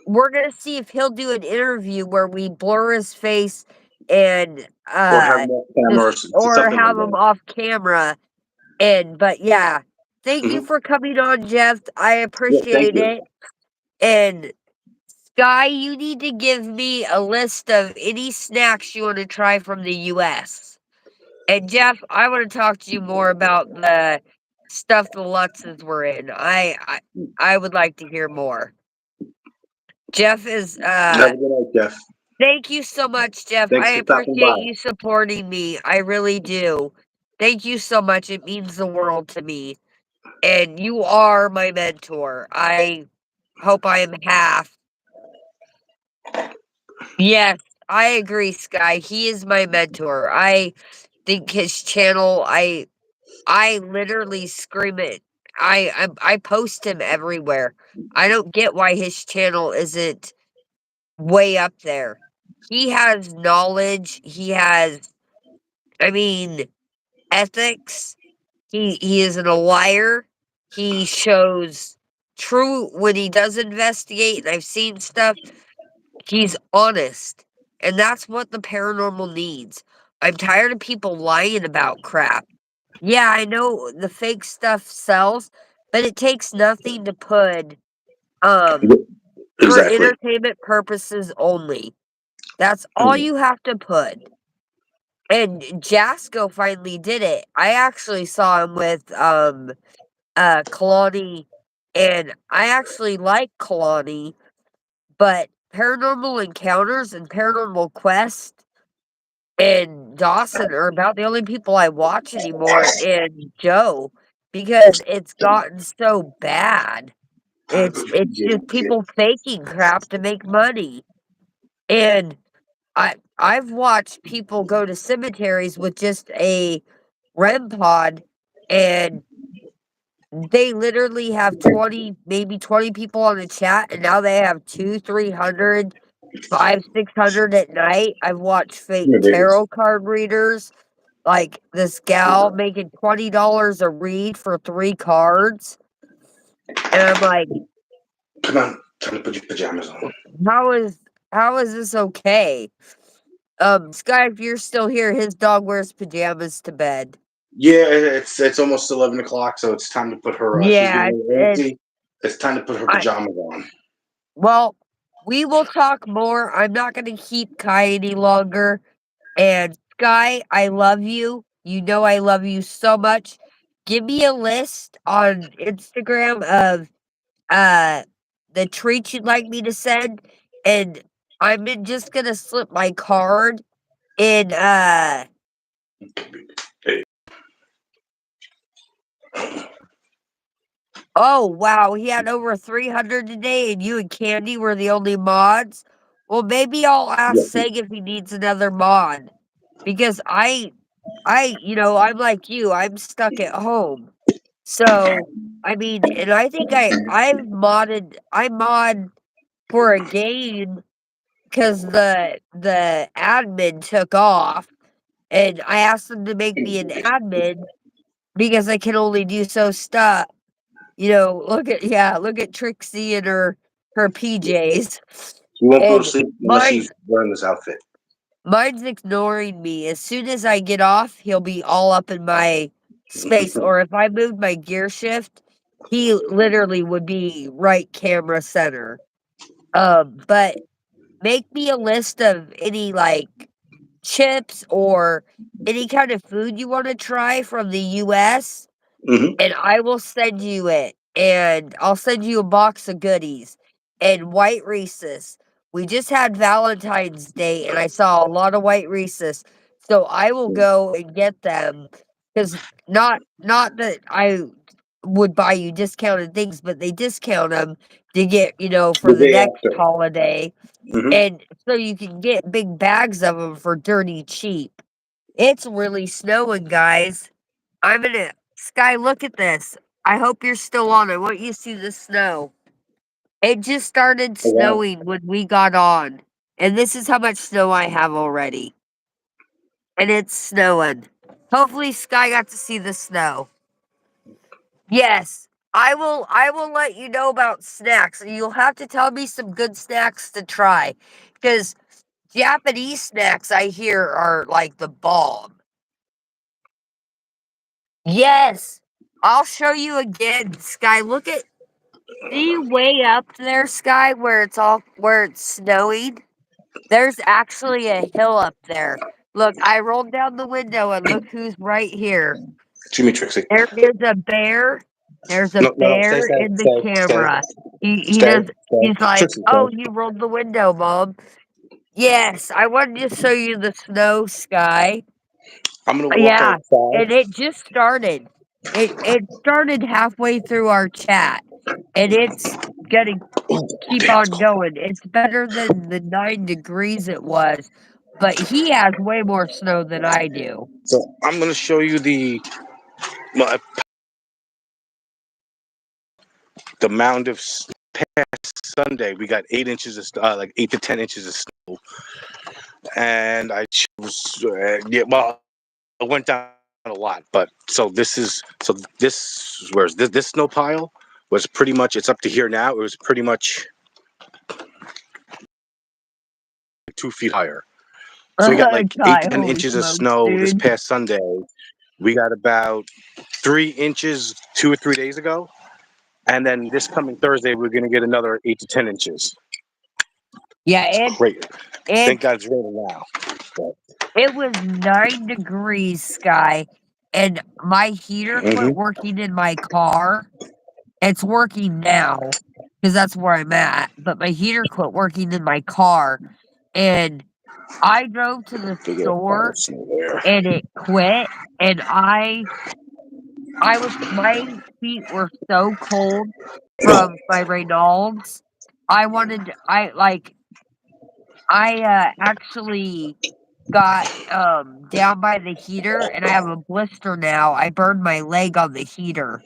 we're gonna see if he'll do an interview where we blur his face and, Or have more camera or just or something like have him that. off camera, and but yeah, thank you Hmm. for coming on, Jeff, I Yeah, thank appreciate you. it, and Sky, you need to give me a list of any snacks you wanna try from the US, and Jeff, I wanna talk to you more about the stuff the Lutzes were in, I would like to hear more. Jeff is, Have a good night, Jeff. thank you so much, Jeff. I Thanks for stopping appreciate by. you supporting me. I really do. Thank you so much. It means the world to me. And you are my mentor. I hope I am half. Yes, I agree, Sky. He is my mentor. I think his channel, I literally scream it. I post him everywhere. I don't get why his channel isn't way up there. He has knowledge. He has I mean, ethics. He isn't a liar. He shows true when he does investigate, and I've seen stuff, he's honest. And that's what the paranormal needs. I'm tired of people lying about crap. Yeah, I know the fake stuff sells, but it takes nothing to put for Exactly. entertainment purposes only. That's all Mm. you have to put. And Jasko finally did it. I actually saw him with, Kalani, and I actually like Kalani, but Paranormal Encounters and Paranormal Quest and Dawson are about the only people I watch anymore, and Joe, because it's gotten so bad. It's just people faking crap to make money. And I've watched people go to cemeteries with just a REM pod, and they literally have 20, maybe 20 people on the chat, and now they have 2, 300, 5, 600 at night. I've watched fake Come here, baby. tarot card readers, like this gal making $20 a read for 3 cards. And I'm like, Come on, time to put your pajamas on. how is how is this okay? Sky, if you're still here, his dog wears pajamas to bed. Yeah, it's almost 11 o'clock, so it's time to put her. She's Yeah, getting a little antsy. It's time to put her I pajamas on. well, we will talk more. I'm not gonna keep Kai any longer. And Sky, I love you. You know I love you so much. Give me a list on Instagram of uh the treats you'd like me to send, and just gonna slip my card in Hey, oh wow, he had over 300 today and you and Candy were the only mods. Well, maybe I'll ask yeah, Seg if he needs another mod. Because I'm like you, I'm stuck at home. So, I mean, and I think I mod for a game because the admin took off, and I asked them to make me an admin because I can only do so stuff. Look at Trixie and her PJs. she won't go to And sleep unless mine's she's wearing this outfit. mine's ignoring me. As soon as I get off, he'll be all up in my space. Or if I moved my gear shift, he literally would be right camera center. But make me a list of any like chips or any kind of food you want to try from the US, Hmm. and I will send you it, and I'll send you a box of goodies and white Reese's. We just had Valentine's Day, and I saw a lot of white Reese's, so I will go and get them. Because not that I would buy you discounted things, but they discount them to get, for The the day next after. holiday, Hmm. and so you can get big bags of them for dirty cheap. It's really snowing, guys. I'm gonna Sky, look at this. I hope you're still on. I want you to see the snow. It just started Oh wow! snowing when we got on. And this is how much snow I have already. And it's snowing. Hopefully Sky got to see the snow. Yes. I will let you know about snacks. You'll have to tell me some good snacks to try. Because Japanese snacks I hear are like the bomb. Yes. I'll show you again, Sky. See way up there, Sky, where it's snowing? There's actually a hill up there. Look, I rolled down the window and look who's right here. Jimmy Trixie. There is a bear. There's a No, no, no. bear in the camera. He Stay, does stay. he's like, Trixie, "Oh, stay. you rolled the window, Mom." Yes, I wanted to show you the snow, Sky. I'm gonna walk Yeah, outside. and it just started. It started halfway through our chat, and it's gonna Oh, keep damn! It's on cold. going. It's better than the 9 degrees it was, but he has way more snow than I do. So I'm gonna show you my, the mound of past Sunday. We got 8 inches of like 8 to 10 inches of snow, and I chose. Yeah, well, it went down a lot, but this where's this snow pile was pretty much. It's up to here now. It was pretty much 2 feet higher. So we got like eight God, to ten holy inches of smokes, snow this dude. past Sunday. We got about 3 inches 2 or 3 days ago, and then this coming Thursday we're gonna get another 8 to 10 inches. Yeah, It's great. Thank it God it's raining now. But, it was 9 degrees, Sky, and my heater quit hmm. working in my car. It's working now because that's where I'm at, but my heater quit working in my car, and I drove to the We get a pile store of snow there. and it quit, and my feet were so cold from my Reynolds. I wanted I like I actually got down by the heater and I have a blister now. I burned my leg on the heater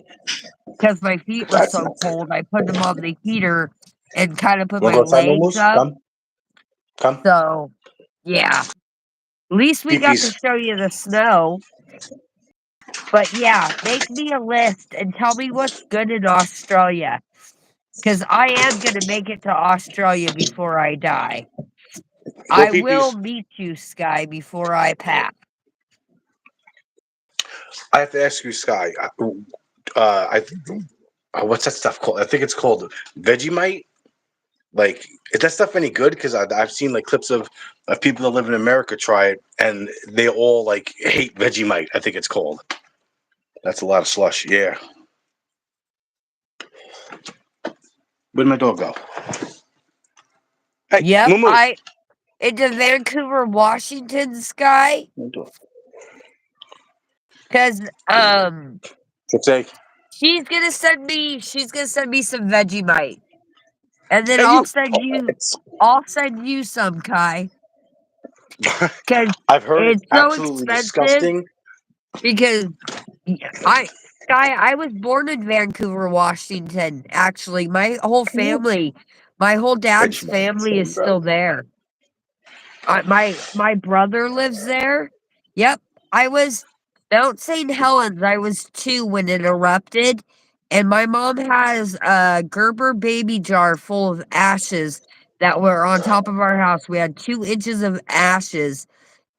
because my feet were That's so not good. cold. I put them on the heater and kind of put Wanna my go outside, legs Moose? up. Come, come. So, yeah. At least we Pee got to pees. show you the snow. But yeah, make me a list and tell me what's good in Australia. Because I am going to make it to Australia before I die. Go I pee will pees. meet you, Sky, before I pass. I have to ask you, Sky. I what's that stuff called? I think it's called Vegemite. Like, is that stuff any good? Because I've seen like clips of people that live in America try it, and they all like hate Vegemite. I think it's called. That's a lot of slush. Yeah. Where'd my dog go? Hey, Yep, Moose. into Vancouver, Washington, Sky. My dog. Because It's a. she's gonna send me some Vegemite. And then Hey, you. I'll send you some, Kai. Because I've heard it's it's so absolutely expensive. disgusting. Because I Sky, I was born in Vancouver, Washington. Actually, my whole dad's Vegemite, family is same, bro. still there. My brother lives there. Yep, I was Mount St. Helens. I was 2 when it erupted, and my mom has a Gerber baby jar full of ashes that were on top of our house. We had 2 inches of ashes,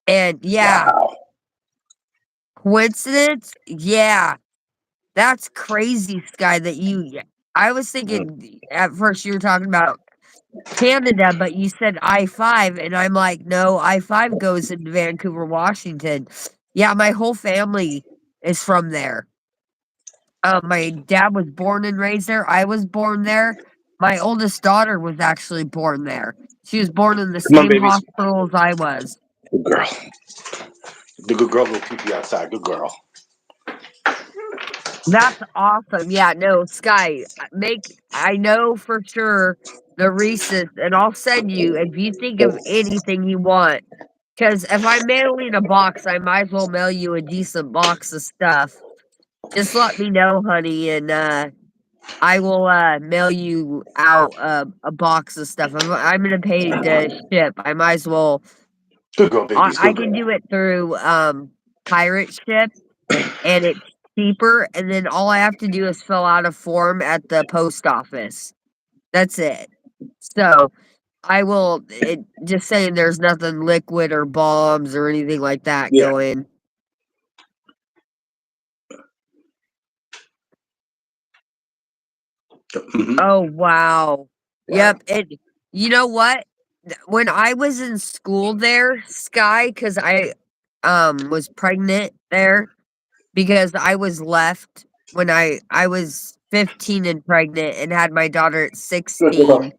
and yeah, Wow. coincidence? Yeah. That's crazy, Sky, that you yeah, I was Mm. thinking at first you were talking about Canada, but you said I-5, and I'm like, "No, I-5 goes into Vancouver, Washington." Yeah, my whole family is from there. My dad was born and raised there, I was born there. My oldest daughter was actually born there. She was born in the Come on, same babies. hospital as I was. Good girl. The good girl will pee pee outside. Good girl. That's awesome. Yeah, no, Sky, I know for sure the Reese's, and I'll send you if you think of anything you want. Because if I'm mailing a box, I might as well mail you a decent box of stuff. Just let me know, honey, and I will mail you out a box of stuff. I'm gonna pay to ship. I might as well. Good girl, babies. I Good can girl. do it through pirate ship and it's cheaper, and then all I have to do is fill out a form at the post office. That's it. So, I will just saying there's nothing liquid or bombs or anything like that Yeah. going. Hmm. Oh, wow. Wow. Yep, you know what? When I was in school there, Sky, because I was pregnant there, because I was left when I was 15 and pregnant and had my daughter at Good girl. 16.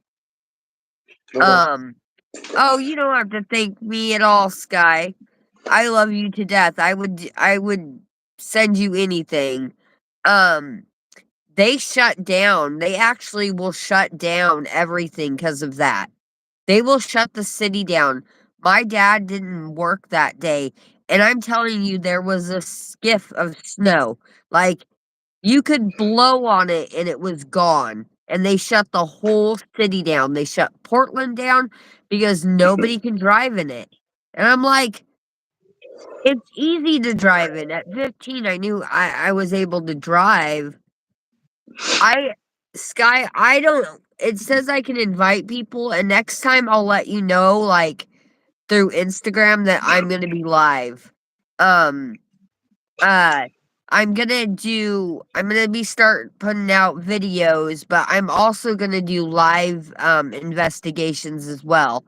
Good girl. Um, oh, you don't have to thank me at all, Sky. I love you to death. I would send you anything. Um, they shut down. They actually will shut down everything because of that. They will shut the city down. My dad didn't work that day, and I'm telling you, there was a skiff of snow. Like, you could blow on it and it was gone. And they shut the whole city down. They shut Portland down because nobody can drive in it. And I'm like, it's easy to drive in. At 15, I knew I was able to drive. I, Sky, I don't, it says I can invite people, and next time I'll let you know, like, through Instagram that I'm gonna be live. Um, uh, I'm gonna be start putting out videos, but I'm also gonna do live investigations as well.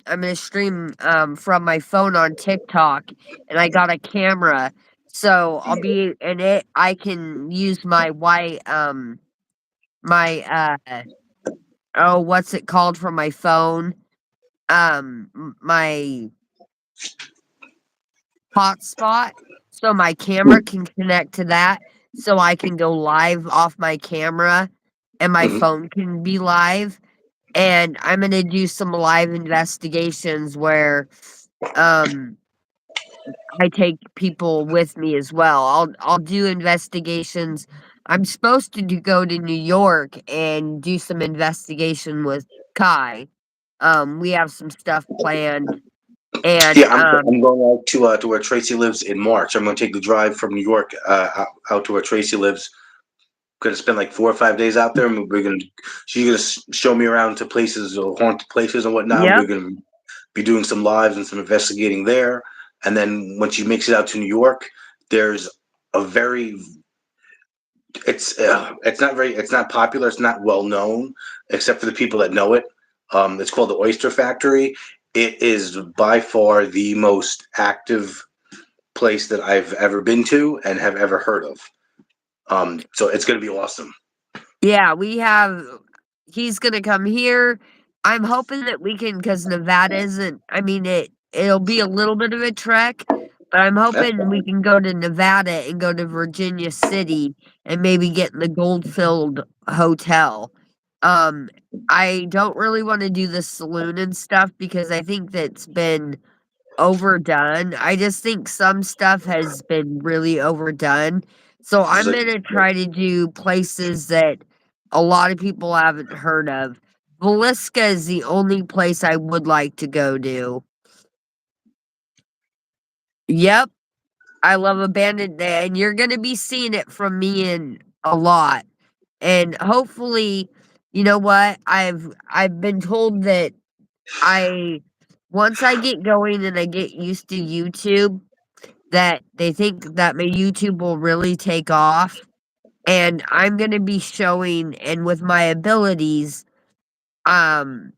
I'm gonna stream from my phone on TikTok, and I got a camera, so I'll be in it. I can use my my oh, what's it called from my phone? My hotspot, so my camera can connect to that, so I can go live off my camera and my Hmm. phone can be live. and I'm gonna do some live investigations where, um, I take people with me as well. I'll do investigations. I'm supposed to go to New York and do some investigation with Kai. We have some stuff planned, and Yeah, I'm going out to where Tracy lives in March. I'm going to take the drive from New York out to where Tracy lives. Going to spend like 4 or 5 days out there, and we're going to she's going to show me around to places or haunted places and whatnot. We're yep, going to be doing some lives and some investigating there. And then when she makes it out to New York, there's a very it's not popular, it's not well known except for the people that know it. It's called the Oyster Factory. It is by far the most active place that I've ever been to and have ever heard of. So it's going to be awesome. yeah, we have. He's gonna come here. I'm hoping that we can, because Nevada isn't. I mean, it'll be a little bit of a trek, but I'm That's hoping we fine. can go to Nevada and go to Virginia City and maybe get in the Goldfield Hotel. Um, I don't really want to do the saloon and stuff because I think that's been overdone. I just think some stuff has been really overdone. So Just I'm like gonna try to do places that a lot of people haven't heard of. Villisca is the only place I would like to go to. Yep, I love abandoned, and you're gonna be seeing it from me in a lot. And hopefully, you know what? I've been told that I once I get going and I get used to YouTube, that they think that my YouTube will really take off, and I'm gonna be showing, and with my abilities, um,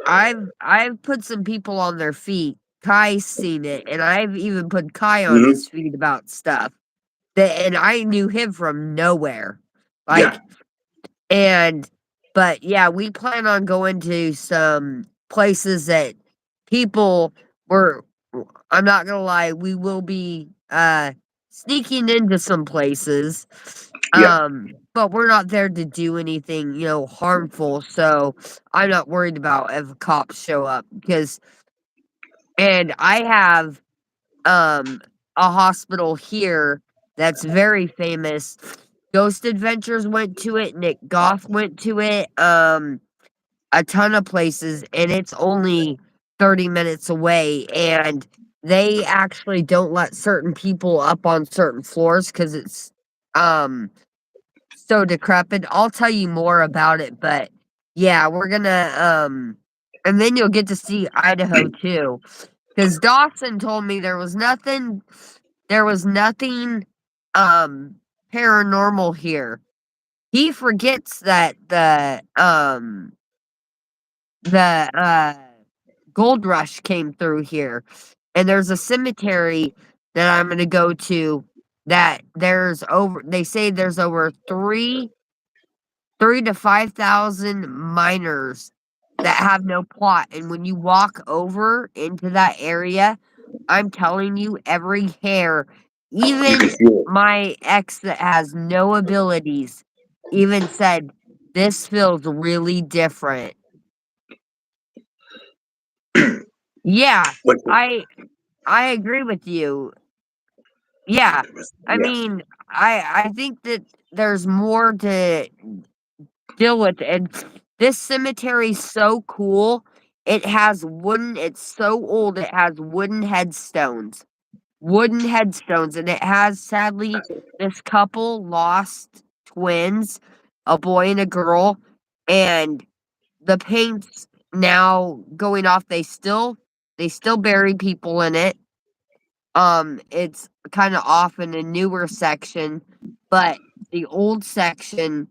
I've put some people on their feet. Kai's seen it, and I've even put Kai on mhm. his feet about stuff that, and I knew him from nowhere. Yeah, Like, and but yeah, we plan on going to some places that people were I'm not gonna lie, we will be sneaking into some places. yeah. But we're not there to do anything, harmful, so I'm not worried about if cops show up because and I have a hospital here that's very famous. Ghost Adventures went to it, Nick Goff went to it, a ton of places, and it's only 30 minutes away, and they actually don't let certain people up on certain floors because it's, um, so decrepit. I'll tell you more about it, but yeah, we're gonna, and then you'll get to see Idaho too. Because Dawson told me there was nothing, um, paranormal here. He forgets that the gold rush came through here, and there's a cemetery that I'm gonna go to that they say there's over 3 to 5,000 miners that have no plot, and when you walk over into that area, I'm telling you, every hair, You can even feel my ex that has no abilities, even said, "This feels really different." Yeah, it. I I agree with you. Yeah. I Yeah, mean, I think that there's more to deal with, and this cemetery's so cool. It's so old, it has wooden headstones, and it has, sadly, this couple lost twins, a boy and a girl, and the paint's now going off. They still bury people in it. It's kinda off in a newer section, but the old section,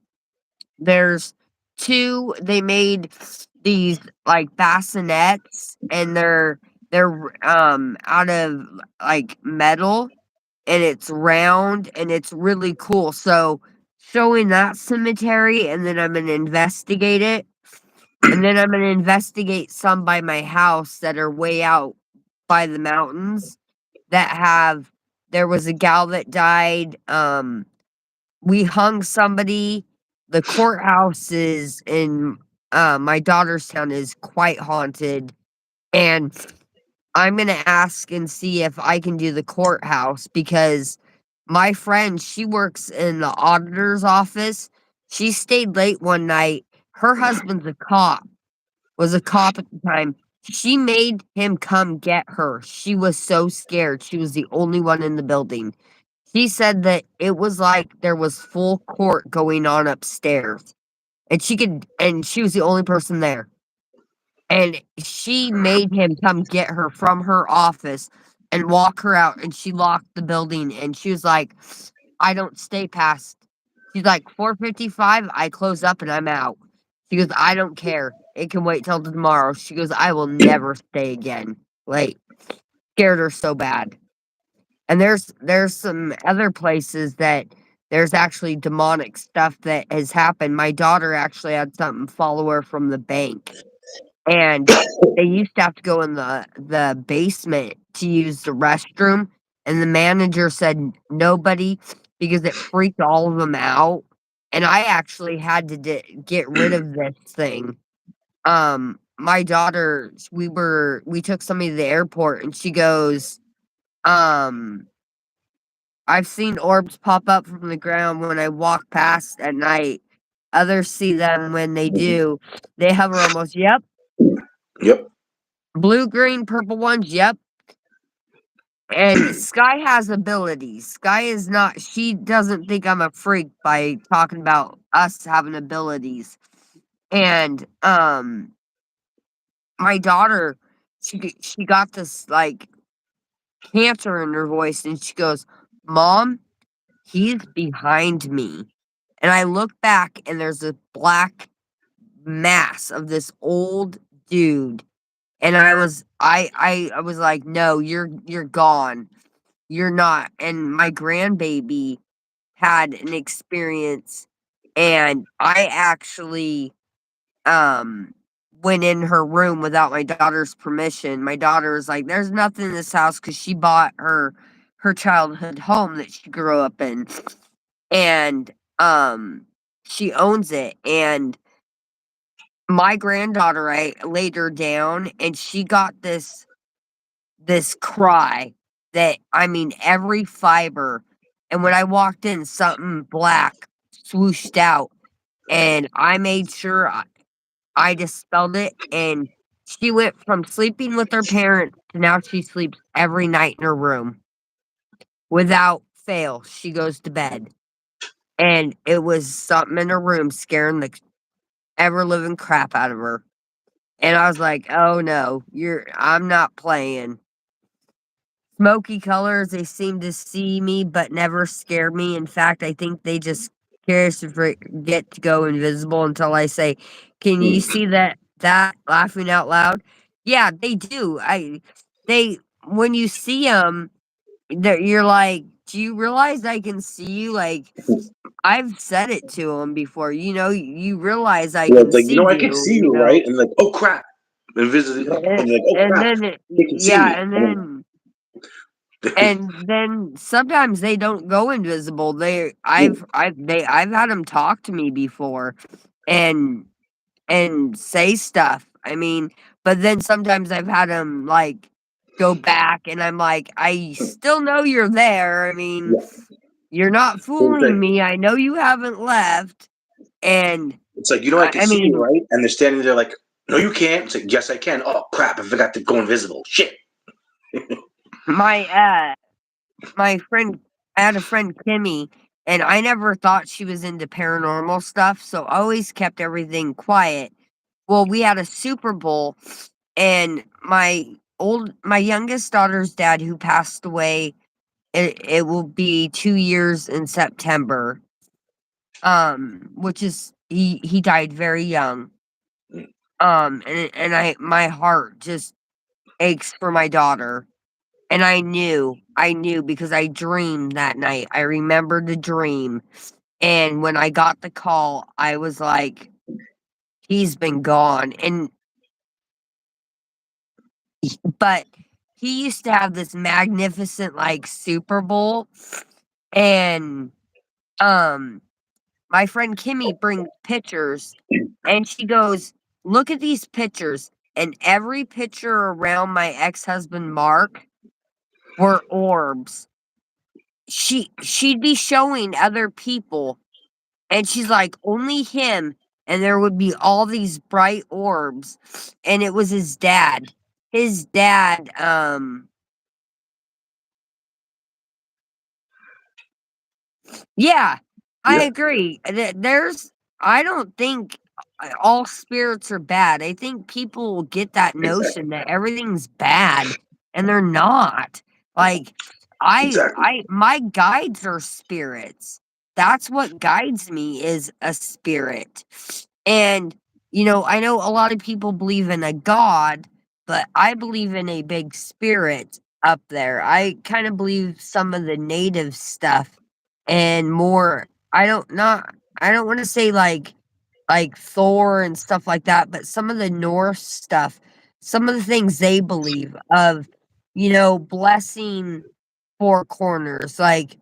there's 2 they made these, like, bassinets, and they're out of, like, metal, and it's round, and it's really cool, so, showing that cemetery, and then I'm gonna investigate it, and then I'm gonna investigate some by my house that are way out by the mountains that have there was a gal that died, we hung somebody. The courthouse is in, my daughter's town is quite haunted, and I'm gonna ask and see if I can do the courthouse because my friend, she works in the auditor's office. She stayed late one night. Her husband's a cop, was a cop at the time. She made him come get her. She was so scared. She was the only one in the building. She said that it was like there was full court going on upstairs. And she was the only person there. And she made him come get her from her office and walk her out, and she locked the building, and she was like, "I don't stay past." She's like, "4:55, I close up and I'm out." She goes, "I don't care. It can wait till tomorrow." She goes, "I will never stay again." Like, scared her so bad. And there's some other places that there's actually demonic stuff that has happened. My daughter actually had something follow her from the bank. And they used to have to go in the basement to use the restroom, and the manager said nobody because it freaked all of them out, and I actually had to get rid of this thing. My daughter, we took somebody to the airport, and she goes, um, "I've seen orbs pop up from the ground when I walk past at night. Others see them when they Mhm. do. They hover almost." Yep. Yep. Blue, green, purple ones, yep. And Sky has abilities. Sky is not she doesn't think I'm a freak by talking about us having abilities. And, my daughter, she got this, like, cancer in her voice, and she goes, "Mom, he's behind me." And I look back, and there's a black mass of this old dude, and I was like, "No, you're gone. You're not." And my grandbaby had an experience, and I actually, um, went in her room without my daughter's permission. My daughter was like, "There's nothing in this house," because she bought her childhood home that she grew up in, and, she owns it, and my granddaughter, I laid her down, and she got this cry that I mean, every fiber, and when I walked in, something black swooshed out, and I made sure I dispelled it, and she went from sleeping with her parents to now she sleeps every night in her room. Without fail, she goes to bed, and it was something in her room scaring the ever living crap out of her, and I was like, "Oh, no, I'm not playing." Smoky colors, they seem to see me but never scare me. In fact, I think they just curious to get to go invisible until I say, "Can you Mm. see that laughing out loud?" Yeah, they do. They when you see them, you're like, "Do you realize I can see you?" Like, I've said it to them before, "You realize I Yeah, can it's like, see I can you," see you, right? And like, oh crap. And visit And and like, oh and crap, then they can see yeah, me. and And then then And then sometimes they don't go invisible. I've had them talk to me before and say stuff. I mean, but then sometimes I've had them like go back and I'm like, "I still know you're there. I mean, yeah. you're not It's fooling like me. I know you haven't left." And I can I see you, mean, right? And they're standing there like, no, you can't. It's like, yes, I can. Oh crap, I forgot to go invisible. Shit. my my friend I had a friend, Kimmy, and I never thought she was into paranormal stuff, so I always kept everything quiet. Well, we had a Super Bowl, and my youngest daughter's dad, who passed away, it will be 2 years in September, which is he died very young, and my heart just aches for my daughter. And I knew because I dreamed that night. I remembered the dream. And when I got the call, I was like, "He's been gone." But he used to have this magnificent like Super Bowl. And um my friend Kimmy brings pictures and she goes, look at these pictures, and every picture around my ex-husband, Mark, were orbs. She'd be showing other people, and she's like, "Only him," and there would be all these bright orbs, and it was his dad. His dad, yeah, I Yeah, agree. There's I don't think all spirits are bad. I think people get that exactly, notion that everything's bad, and they're not. Like, exactly. my guides are spirits. That's what guides me is a spirit. And, I know a lot of people believe in a god, but I believe in a big spirit up there. I kind of believe some of the native stuff and more. I don't want to say like Thor and stuff like that, but some of the Norse stuff, some of the things they believe of, blessing four corners. Like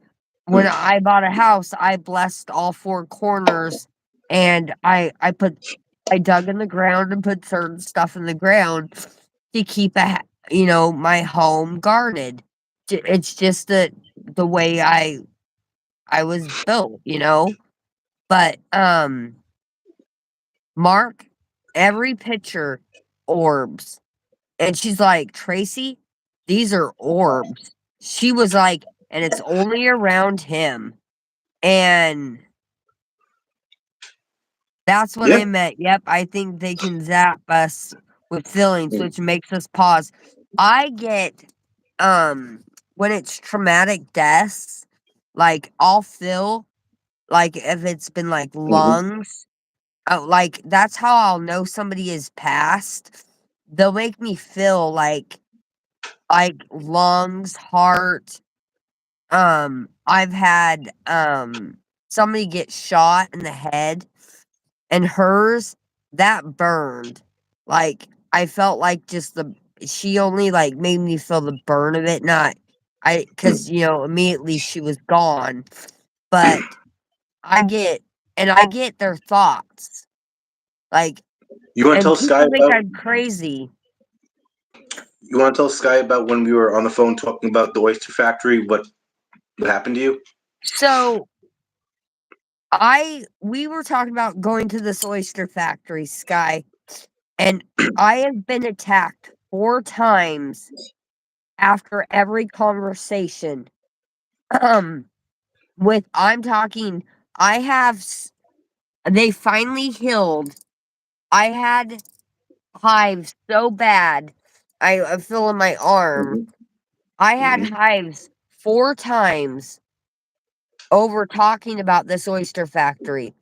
when Mm. I bought a house, I blessed all four corners, and I dug in the ground and put certain stuff in the ground to keep my home guarded. It's just that the way I was built. But, Mark, every picture, orbs. And she's like, "Tracy, these are orbs." She was like, "And it's only around him." And that's when Yeah. I meant, yep, I think they can zap us with feelings, Mm. which makes us pause. I get, when it's traumatic deaths, like, I'll feel like if it's been like Hmm. lungs. Oh, like, that's how I'll know somebody is passed. They'll make me feel like lungs, heart. I've had, somebody get shot in the head, and hers, that burned. Like, I felt like just she only, like, made me feel the burn of it, not Mm. 'cause, immediately she was gone, but I get I get their thoughts, like. You want to And tell Sky people think about? I'm crazy. You want to tell Sky about when we were on the phone talking about the oyster factory? What happened to you? So, we were talking about going to this oyster factory, Sky, and I have been attacked 4 times after every conversation. Um, I'm talking I have s they finally healed. I had hives so bad, I feel in my arm. Hmm. I had Hmm. hives 4 times over talking about this oyster factory.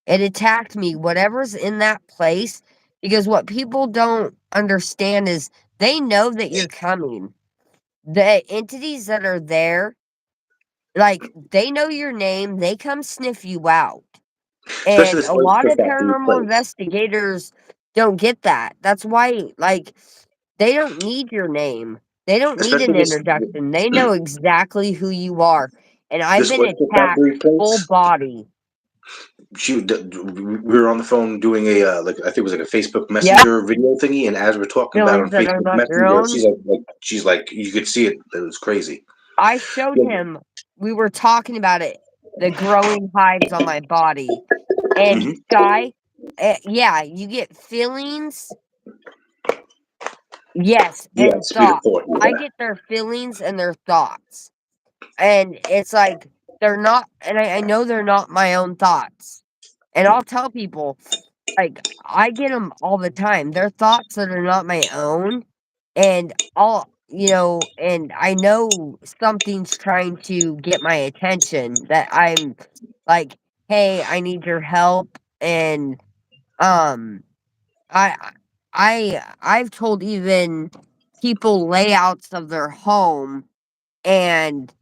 It attacked me, whatever's in that place, because what people don't understand is they know that you're coming. The entities that are there, like, they know your name, they come sniff you out. Especially And this a lot oyster of factory paranormal place. investigators don't get that. That's why, like, they don't need your name. They don't need Especially an this introduction. They know exactly who you are. And I've this been oyster attacked factory full place. body. We were on the phone doing a like I think it was like a Facebook Yep. Messenger video thingy, and as we're talking about Feelings on that are Facebook not your Messenger, own. she's like you could see it. It was crazy. I showed him, we were talking about it, the growing hives on my body. And Hmm. Sky, yeah, you get feelings, yes, Yeah, and speed of thoughts. thought. I Yeah. get their feelings and their thoughts. And it's like they're not, and I know they're not my own thoughts. And I'll tell people, like, I get them all the time. They're thoughts that are not my own, and and I know something's trying to get my attention, that I'm like, "Hey, I need your help," and, um, I I've told even people layouts of their home and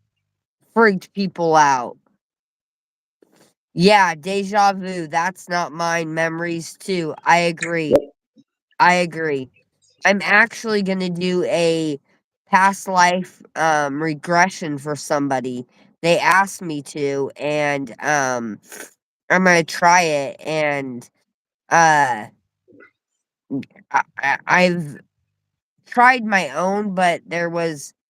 freaked people out. Yeah, deja vu, that's not mine, memories too. I agree. Yep. I agree. I'm actually gonna do a past life, regression for somebody. They asked me to, and, I'm gonna try it, and, uh I've tried my own, but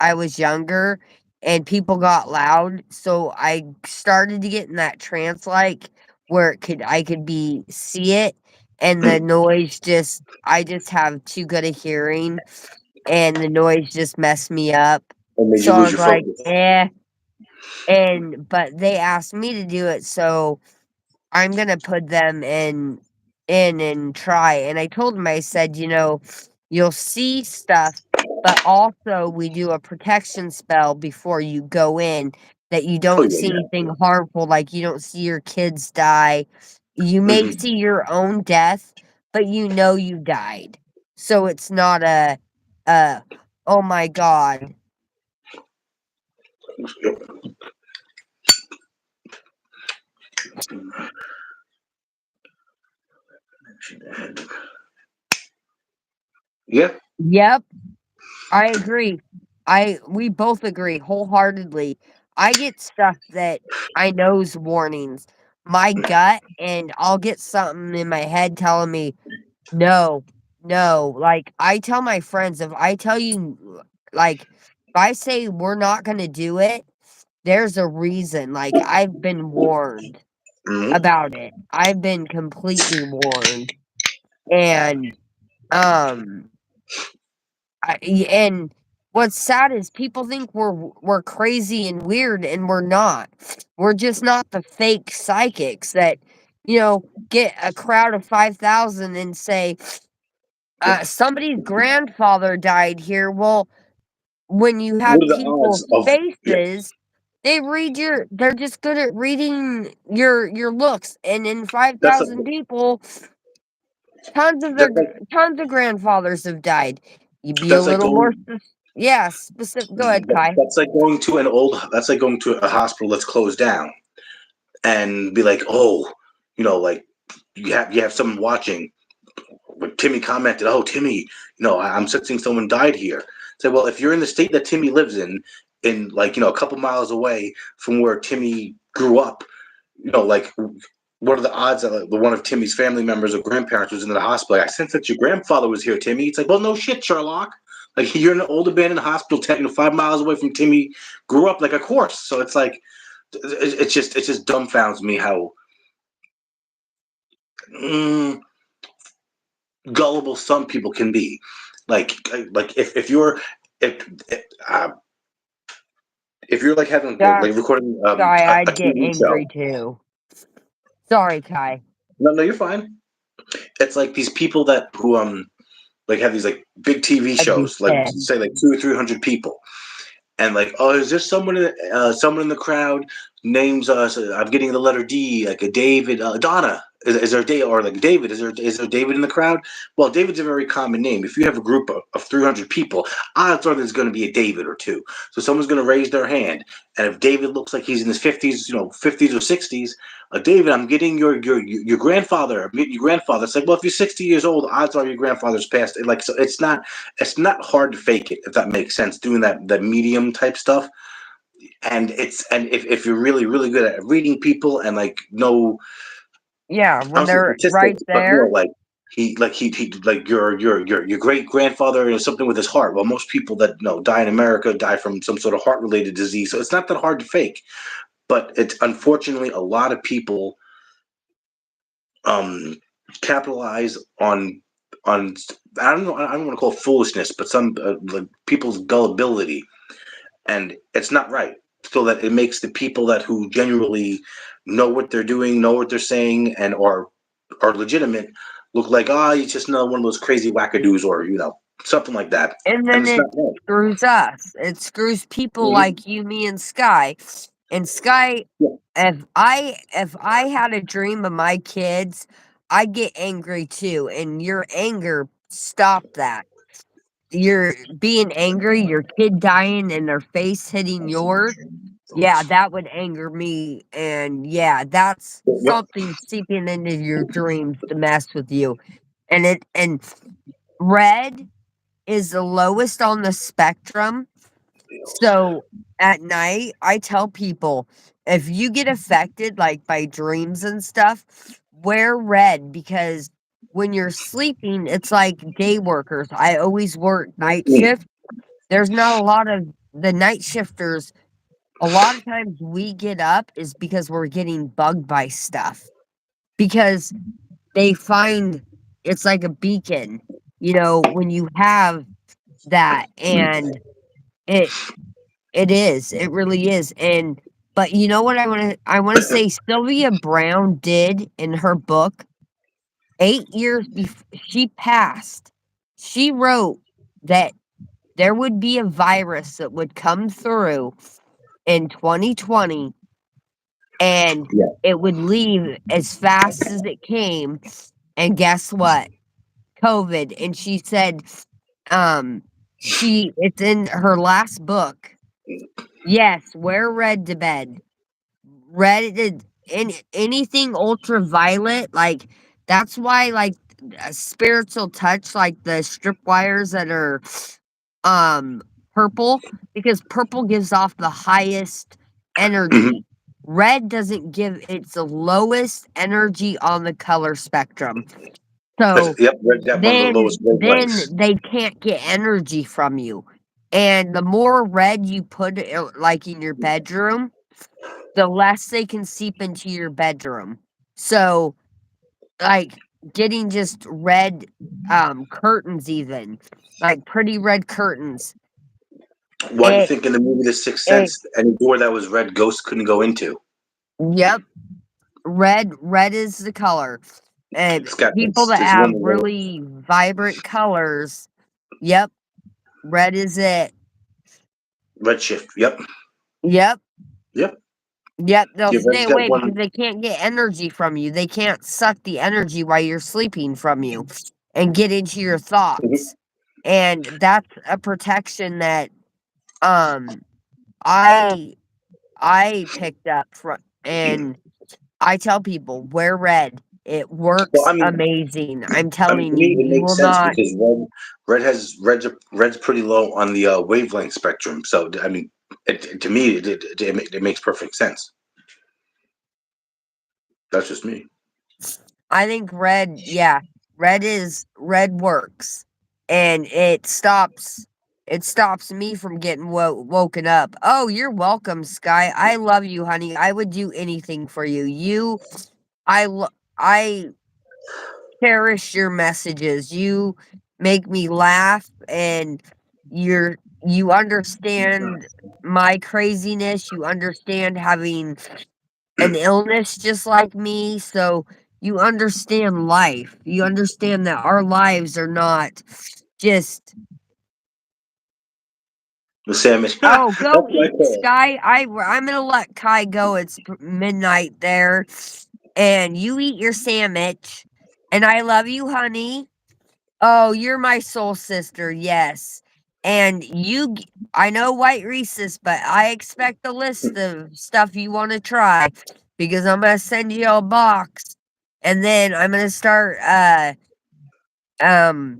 I was younger and people got loud, so I started to get in that trance like where I could be see it and the noise just I just have too good a hearing and the noise just messed me up. Or made you So I lose was your like, focus. eh. And but they asked me to do it, so I'm gonna put them in and try, and I told him, I said, "You know, you'll see stuff, but also we do a protection spell before you go in that you Oh don't see yeah, anything harmful, like, you don't see your kids die. You yeah. may see your own death, but you know you died. So it's not a, "Oh my god." Yeah. Yep. I agree. We both agree wholeheartedly. I get stuff that I know's warnings. My gut and I'll get something in my head telling me, no, no. Like I tell my friends, if I tell you like if I say we're not gonna do it, there's a reason. Like I've been warned Hmm. about it. I've been completely warned. And um and what's sad is people think we're crazy and weird, and we're not. We're just not the fake psychics that, get a crowd of 5,000 and say, somebody's grandfather died here. Well, when you What have are the people's odds of? Yeah, faces, they're just good at reading your looks, and in that's like 5,000 people, that's like tons of grandfathers have died. You be a that's like little more going. yeah, specific. Go ahead, Kai. That's like going to an old. That's like going to a hospital that's closed down, and be like, oh, like you have someone watching. When Timmy commented, "Oh, Timmy, I'm sensing someone died here." Say, well, if you're in the state that Timmy lives in like a couple miles away from where Timmy grew up, like what are the odds that like, one of Timmy's family members or grandparents was in the hospital? Like, I sense that your grandfather was here, Timmy. It's like, well, no shit, Sherlock. Like you're in an old abandoned hospital, 5 miles away from Timmy grew up. Like, of course. So it's like, it just dumbfounds me how mm, gullible some people can be. Like if uh, if you're like having like Gosh, recording Kai, a I'd get TV angry show. too. Sorry, Kai. No, you're fine. It's like these people that who like have these like big TV I'd be shows, like pissed. say like 200 or 300 people, and like, oh, is there someone in the crowd names us? I'm getting the letter D, like a David, Donna. Is there a David or like David? Is there David in the crowd? Well, David's a very common name. If you have a group of 300 people, odds are there's going to be a David or two. So someone's going to raise their hand, and if David looks like he's in his 50s, 50s or 60s, David, I'm getting your grandfather. I'm getting your grandfather. It's like, well, if you're 60 years old, odds are your grandfather's passed. Like, so it's not hard to fake it, if that makes sense, doing that medium type stuff. And if you're really really good at reading people and like know, Yeah, I when don't say they're right statistics, but there. like he like your great grandfather or something with his heart. Well, most people that die in America die from some sort of heart related disease, so it's not that hard to fake. But it's unfortunately a lot of people um capitalize on I don't want to call it foolishness, but some like people's gullibility, and it's not right. So that it makes the people that who genuinely know what they're doing, know what they're saying, and are legitimate look like, he's just another one of those crazy wackadoos, or something like that, And and then it's it not right. screws us. It screws people Mhm. like you, me, and Sky. And Sky, Yeah. if I had a dream of my kids, I'd get angry too. And your anger stopped that. You're being angry, your kid dying and their face hitting yours. Yeah, that would anger me. And yeah, that's Yep. something seeping into your dreams to mess with you. And red is the lowest on the spectrum. So at night, I tell people if you get affected like by dreams and stuff, wear red because when you're sleeping, it's like day workers. I always work night Mm. shift. There's not a lot of the night shifters. A lot of times we get up is because we're getting bugged by stuff. Because they find it's like a beacon, when you have that, and it it really is. And but you know what I want to say Sylvia Brown did in her book 8 years before she passed. She wrote that there would be a virus that would come through in 2020, and Yeah. it would leave as fast as it came. And guess what? COVID. And she said, it's in her last book. Yes, wear red to bed. Red is anything ultraviolet, like that's why, like, spiritual touch, like the strip wires that are um purple, because purple gives off the highest Mhm. energy. Red doesn't give, it's the lowest energy on the color spectrum. So Yep, red got one of the then lowest wavelengths. they can't get energy from you. And the more red you put like in your bedroom, the less they can seep into your bedroom. So, like, getting just red curtains, even like pretty red curtains. Why do you It think in the movie The Sixth it Sense, any door that was red, ghosts couldn't go into? Yep, red is the color. And It's got people that it's one have of the lowest. really vibrant colors, yep, red is it. Red shift. Yep. Yep. Yep. Yep, they'll Yeah, stay red's got away because one. they can't get energy from you. They can't suck the energy while you're sleeping from you and get into your Mhm. thoughts. And that's a protection that um I I picked up from, and I tell people wear red. It Well, works amazing. I'm to telling me, you, it you makes will sense not. because red's pretty low on the wavelength spectrum. So I mean, to me, it makes perfect sense. That's just me. I think red, yeah, red works, and it stops me from getting woken up. Oh, you're welcome, Sky. I love you, honey. I would do anything for you. I cherish your messages. You make me laugh, and you understand my craziness. You understand having an illness just like me, so you understand life. You understand that our lives are not just, The sandwich. That's "Oh, go what I eat, call Sky. I'm gonna let Kai go. It's midnight there, and you eat your sandwich, and I love you, honey. Oh, you're my soul sister, yes. And I know White Reese's, but I expect a list of stuff you want to try, because I'm gonna send you a box, and then I'm gonna start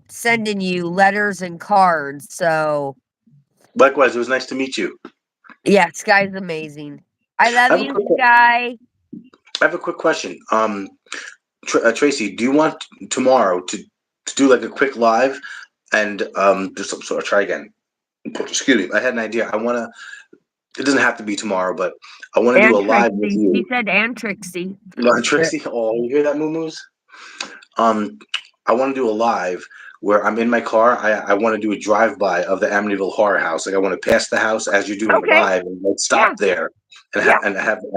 sending you letters and cards. So Likewise, it was nice to meet you. yeah, Sky's amazing. I love I have a you, quick, Sky. I have a quick question. Tracy, do you want tomorrow to do like a quick live and just sort of try again? Excuse me. I had an idea. I want to. It doesn't have to be tomorrow, but I want to do And a live with Trixie. She you. said and Trixie. Tracy, oh, you hear that, Moo? Um, I want to do a live where I'm in my car. I want to do a drive by of the Amityville Horror House. Like I want to pass the house as you're doing it Okay. live, and like Yeah. stop there and Yeah.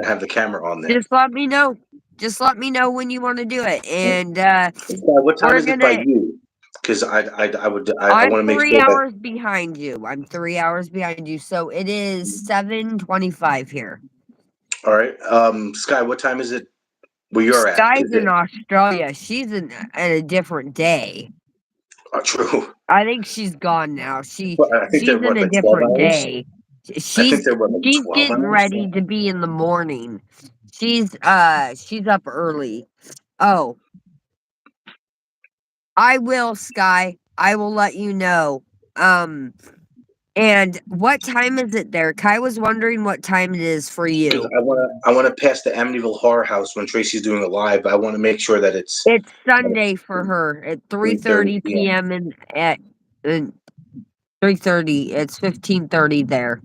have the camera on there. Just let me know. Just let me know when you want to do it. And What time we're is it by gonna you? Because I I'm want to make 3 sure that. hours behind you. I'm 3 hours behind you. So it is 7:25 here. All right, Sky, what time is it where you're at? Sky's Because in Australia. She's in a different day. true. I think she's gone now. Well, I think they're She's in what, a like 12 different hours. day. I think She's they're what, like she's 12 getting hours. ready to be in the morning. She's up early. Oh, I will, Sky. I will let you know. Um And what time is it there? Kai was wondering what time it is for Because you. I wanna pass the Amityville Horror House when Tracy's doing a live. I want to make sure that it's It's Sunday for her at 3:30 3:30 p.m. PM and at 3:30. It's 15:30 there.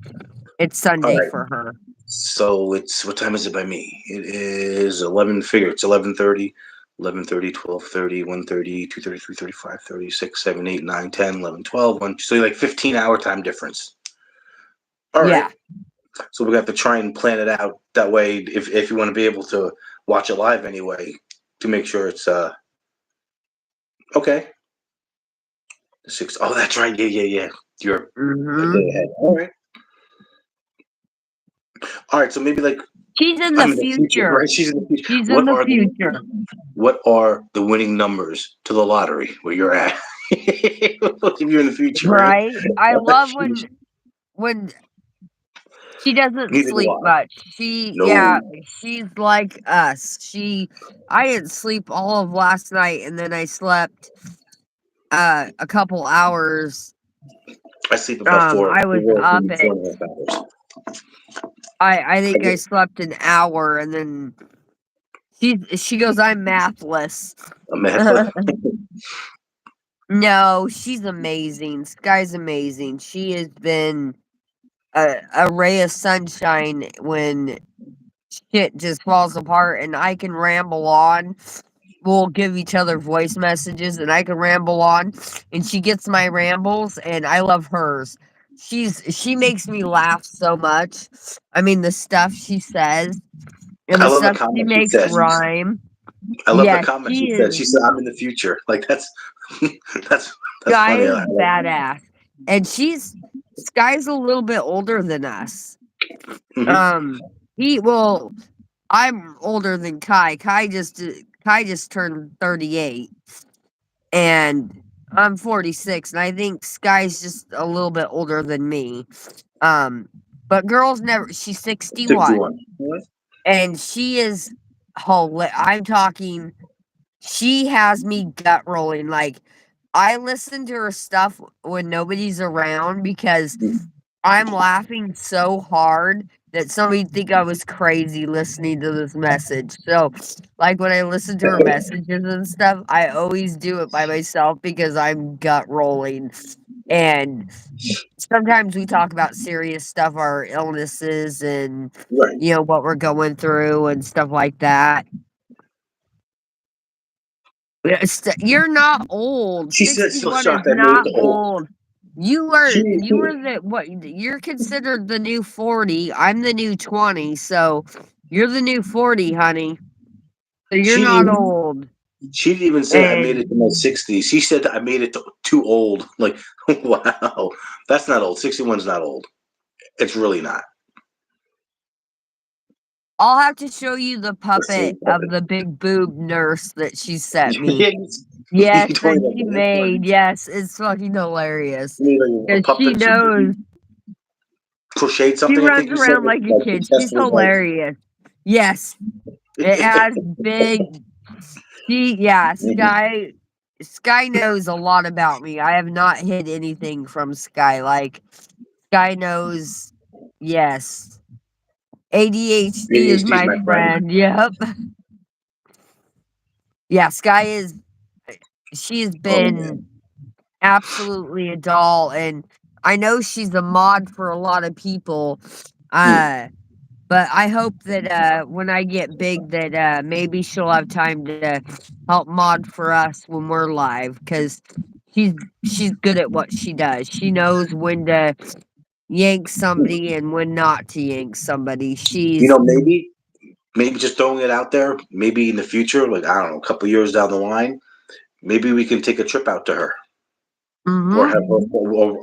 It's All Sunday right. for her. So it's what time is it by me? It is 11. Figure it's 11:30. 11:30, 12:30, 1:30, 2:30, 3:30, 5:30, 6, 7, 8, 9, 10, 11, 12, 1. So like 15-hour time difference. All right. Yeah. So we got to try and plan it out that way if you want to be able to watch it live anyway to make sure it's okay. The 6. Oh, that's right. Yeah. You're a Mhm. day ahead. All right. All right. So maybe like She's in the I'm in the future, future. right? She's in the future. She's in the future. What are the winning numbers to the lottery where you're at? If you're in the future, right? Right? I love when she doesn't Neither do sleep I. much. No. She's like us. I didn't sleep all of last night and then I slept a couple hours. I sleep about I was up at 4.5 hours. I I think I get slept an hour and then she goes, I'm mathless. a method. No, she's amazing. Sky's amazing. She has been a ray of sunshine when shit just falls apart and I can ramble on. We'll give each other voice messages and I can ramble on and she gets my rambles and I love hers. She makes me laugh so much. I mean the stuff she says and I the love the stuff she comment she makes says. rhyme. I love the Yeah, comment she she says. is She said, "I'm in the future." Like that's that's Sky funny. is I like badass. And Sky's a little bit older than us. it. Um he well I'm older than Kai. Kai just turned 38 and I'm 46 and I think Sky's just a little bit older than me. Um but girls never she's 61 61. and she is I'm talking she has me gut rolling like I listen to her stuff when nobody's around because I'm laughing so hard that somebody'd think I was crazy listening to this message. So, like when I listen to her messages and stuff, I always do it by myself because I'm gut rolling. And sometimes we talk about serious stuff, our illnesses and Right. what we're going through and stuff like that. You're not old. She said she was 61 is shocked I made it not to old. old. She, You were the what you're considered the new 40. I'm the new 20, so you're the new 40, honey. So you're she not didn't old. she didn't even say I made And it to my 60s. She said I made it too old. Like, wow, that's not old. 61's not old. It's really not. I'll have to show you the The puppet same of puppet. the big boob nurse that she sent me. Yeah, Yes, you told that me she that. That's funny. made. Yes, it's fucking hilarious. You made like a Because she puppet. She knows crocheted she something. I think runs you said around like a like the kid. chest She's was like. hilarious. Yes, it has big Mhm. Sky knows a lot about me. I have not hid anything from Sky. Like Sky knows yes. ADHD is ADHD is my my friend. friend. Yep. Yeah, Sky is she's Oh been man. absolutely a doll and I know she's a mod for a lot of people. Hmm. Uh But I hope that, when I get big that, maybe she'll have time to help mod for us when we're live, because she's she's good at what she does. She knows when to yank somebody and when not to yank somebody. Maybe just throwing it out there. Maybe in the future, like I don't know, a couple years down the line, maybe we can take a trip out to her, or Mhm. have her,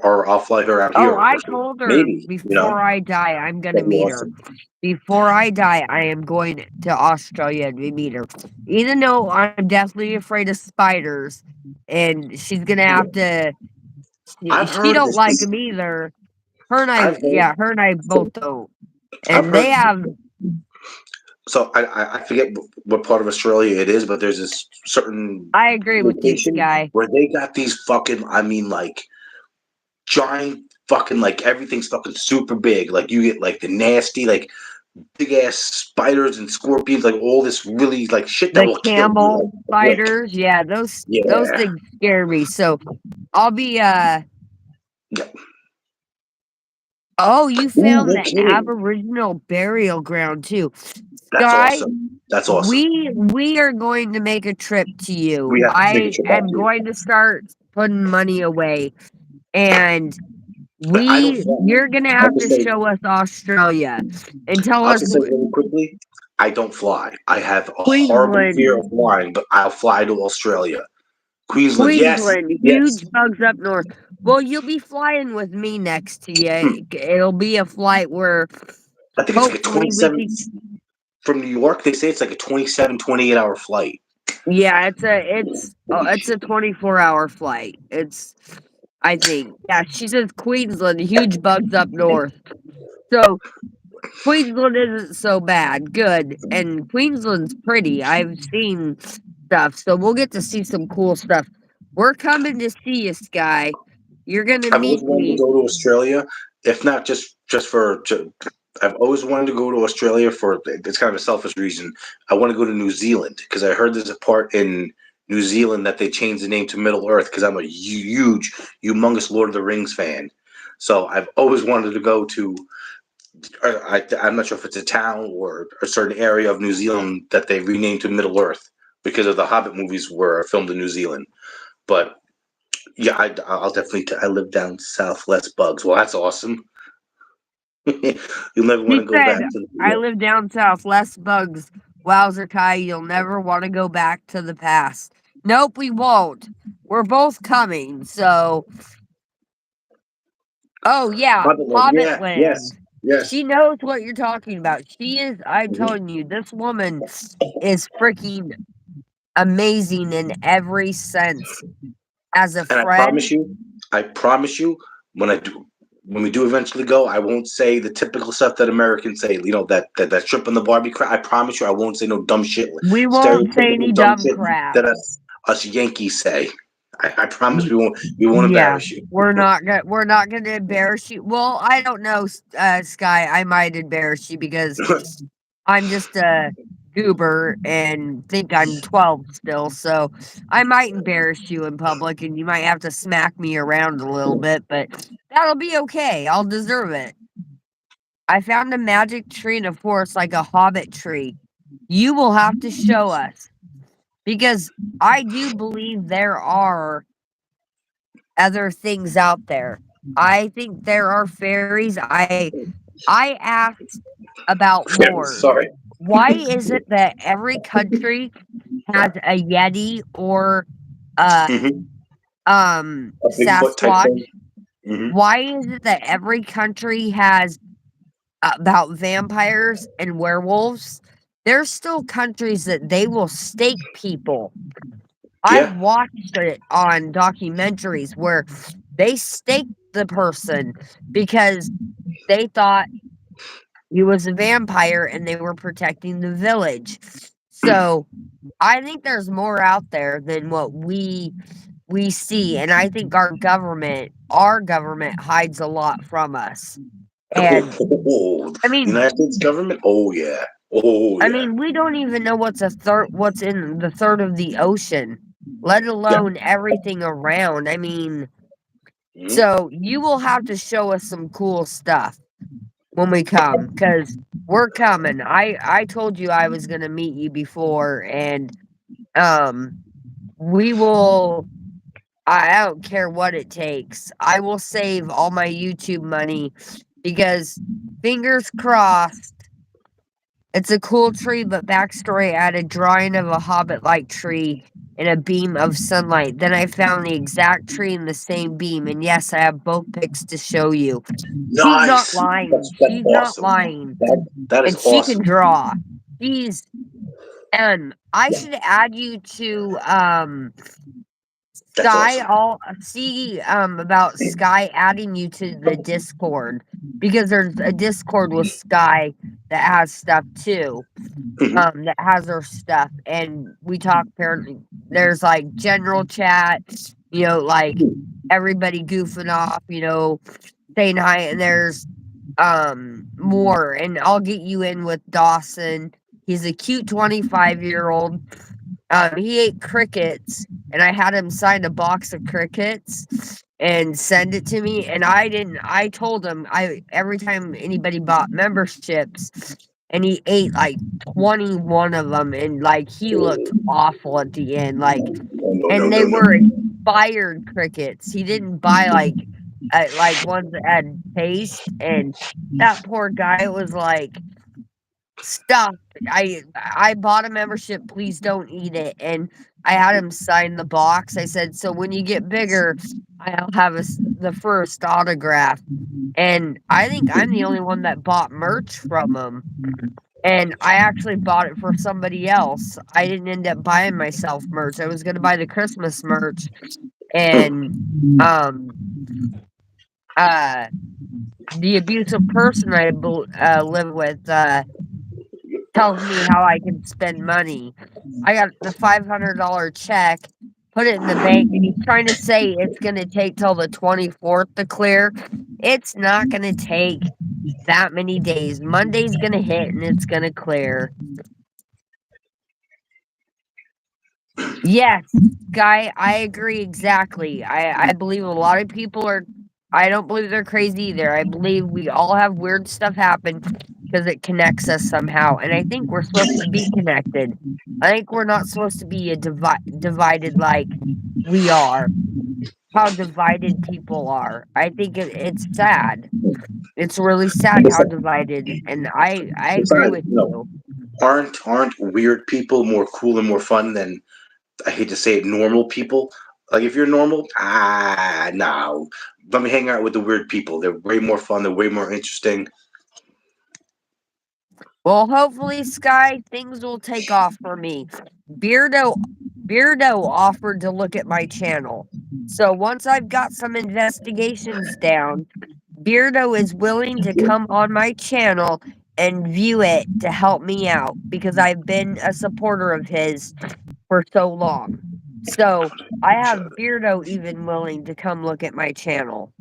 or I'll fly her out Oh, here. I told her Maybe before I die, I'm gonna that'd be meet her. awesome. Before I die, I am going to Australia to meet her. Even though I'm deathly afraid of spiders, and she's gonna have to I've she heard don't this. like them either. I've heard. Her and I both don't. I've And they heard. have So I forget what part of Australia it is, but there's this certain I agree with you, location Sky. where they got these fucking. I mean, like giant. fucking like everything's fucking super big. Like you get like the nasty, like big ass spiders and scorpions, like all this really like shit that The will kill you. camel Like spiders, yeah, those yeah. things scare me. So I'll be Yeah. oh, you Ooh, found no the kidding. Aboriginal burial ground too. That's Sky, awesome. That's awesome. we are going to make a trip to We you. have to make a I trip out am here. going to start putting money away, and But I don't fly. you're gonna I'll have just to say show us Australia and tell I'll us just say really quickly, I don't fly. I have a horrible fear Queensland. of flying, but I'll fly to Australia. Queensland, yes, Queensland, yes. huge bugs up north. Well, you'll be flying with me next to Hmm. you. It'll be a flight where I think it's like a hopefully we 27 can. from New York. They say it's like a 27, 28 hour flight. Yeah, it's a 24-hour flight. It's I think. Yeah, she says Queensland, huge bugs up north. So Queensland isn't so bad. Good. And Queensland's pretty. I've seen stuff. So we'll get to see some cool stuff. We're coming to see you, Sky. You're gonna I've always meet wanted to me. go to Australia, if not just for. I've always wanted to go to Australia for it's kind of a selfish reason. I want to go to New Zealand because I heard there's a part in New Zealand that they changed the name to Middle Earth because I'm a huge, humongous Lord of the Rings fan. So I've always wanted to go to. I'm not sure if it's a town or a certain area of New Zealand that they renamed to Middle Earth because of the Hobbit movies were filmed in New Zealand. But yeah, I'll definitely. I live down south, less bugs. Well, that's awesome. You'll never want He to go said, back to I the. live down south, less bugs. Wowzer Kai, you'll never want to go back to the past. Nope, we won't. We're both coming, so oh yeah, Hobbitland. Hobbit Yeah. Yes. Land. Yes. She knows what you're talking about. She is I'm Mhm. telling you, this woman is freaking amazing in every sense. As a And friend, I promise you, when I do, when we do eventually go, I won't say the typical stuff that Americans say. You know that strip on the Barbie crap. I promise you, I won't say no dumb shit, we won't say any stereotypical dumb dumb shit crap. that us Yankees say. I promise we won't Yeah, embarrass you. we're not gonna embarrass you. Well, I don't know, Sky. I might embarrass you because I'm just a goober and think I'm 12 still. So I might embarrass you in public, and you might have to smack me around a little bit, but that'll be okay. I'll deserve it. I found a magic tree in a forest like a hobbit tree. You will have to show us because I do believe there are other things out there. I think there are fairies. I asked about Yeah, more. sorry. Why is it that every country has a Yeti or a Hmm. A Bigfoot type Sasquatch? thing. Hmm. Why is it that every country has about vampires and werewolves? There's still countries that they will stake people. I've Yeah. watched it on documentaries where they staked the person because they thought he was a vampire and they were protecting the village. So I think there's more out there than what we see, and I think our government hides a lot from us. And Oh, I the mean, United States government. Oh yeah. Oh I yeah. mean, we don't even know what's in the third of the ocean, let Yeah. alone everything around. I mean, Mhm. so you will have to show us some cool stuff when we come, because we're coming. I told you I was gonna meet you before, and um we will I don't care what it takes. I will save all my YouTube money because fingers crossed. It's a cool tree, but backstory add a drawing of a hobbit like tree in a beam of sunlight. Then I found the exact tree in the same beam, and yes, I have both pics to show you. She's not Nice. lying. That's She's not awesome. lying. That is And she can awesome. draw. She's and I should add you to That's Sky. awesome. I'll see about Sky adding you to the Discord because there's a Discord with Sky that has stuff too. Hmm. That has her stuff, and we talk apparently there's like general chat, like everybody goofing off, saying hi, and there's more, and I'll get you in with Dawson. He's a cute 25-year-old. He ate crickets, and I had him sign a box of crickets and send it to me. And I told him every time anybody bought memberships, and he ate like 21 of them, and like he looked awful at the end. Like, No, no, and no, they no. were expired crickets. He didn't buy like ones that had taste, and that poor guy was like stuffed. I bought a membership, please don't eat it. And I had him sign the box. I said, so when you get bigger, I'll have the first autograph. And I think I'm the only one that bought merch from him. And I actually bought it for somebody else. I didn't end up buying myself merch. I was gonna buy the Christmas merch, and um uh the abusive person live with tells me how I can spend money. I got the $500 check, put it in the bank, and he's trying to say it's gonna take till the 24th to clear. It's not gonna take that many days. Monday's gonna hit and it's gonna clear. Yes, Guy, I agree exactly. I believe a lot of people are. I don't believe they're crazy either. I believe we all have weird stuff happen because it connects us somehow, and I think we're supposed to be connected. I think we're not supposed to be divided like we are. How divided people are. I think it's sad. It's really sad how divided, and I agree Besides, with you. aren't weird people more cool and more fun than, I hate to say it, normal people? Like if you're normal, no. Let me hang out with the weird people. They're way more fun. They're way more interesting. Well, hopefully, Sky, things will take off for me. Beardo Beardo offered to look at my channel. So once I've got some investigations down, Beardo is willing to come on my channel and view it to help me out because I've been a supporter of his for so long. So I have Beardo even willing to come look at my channel.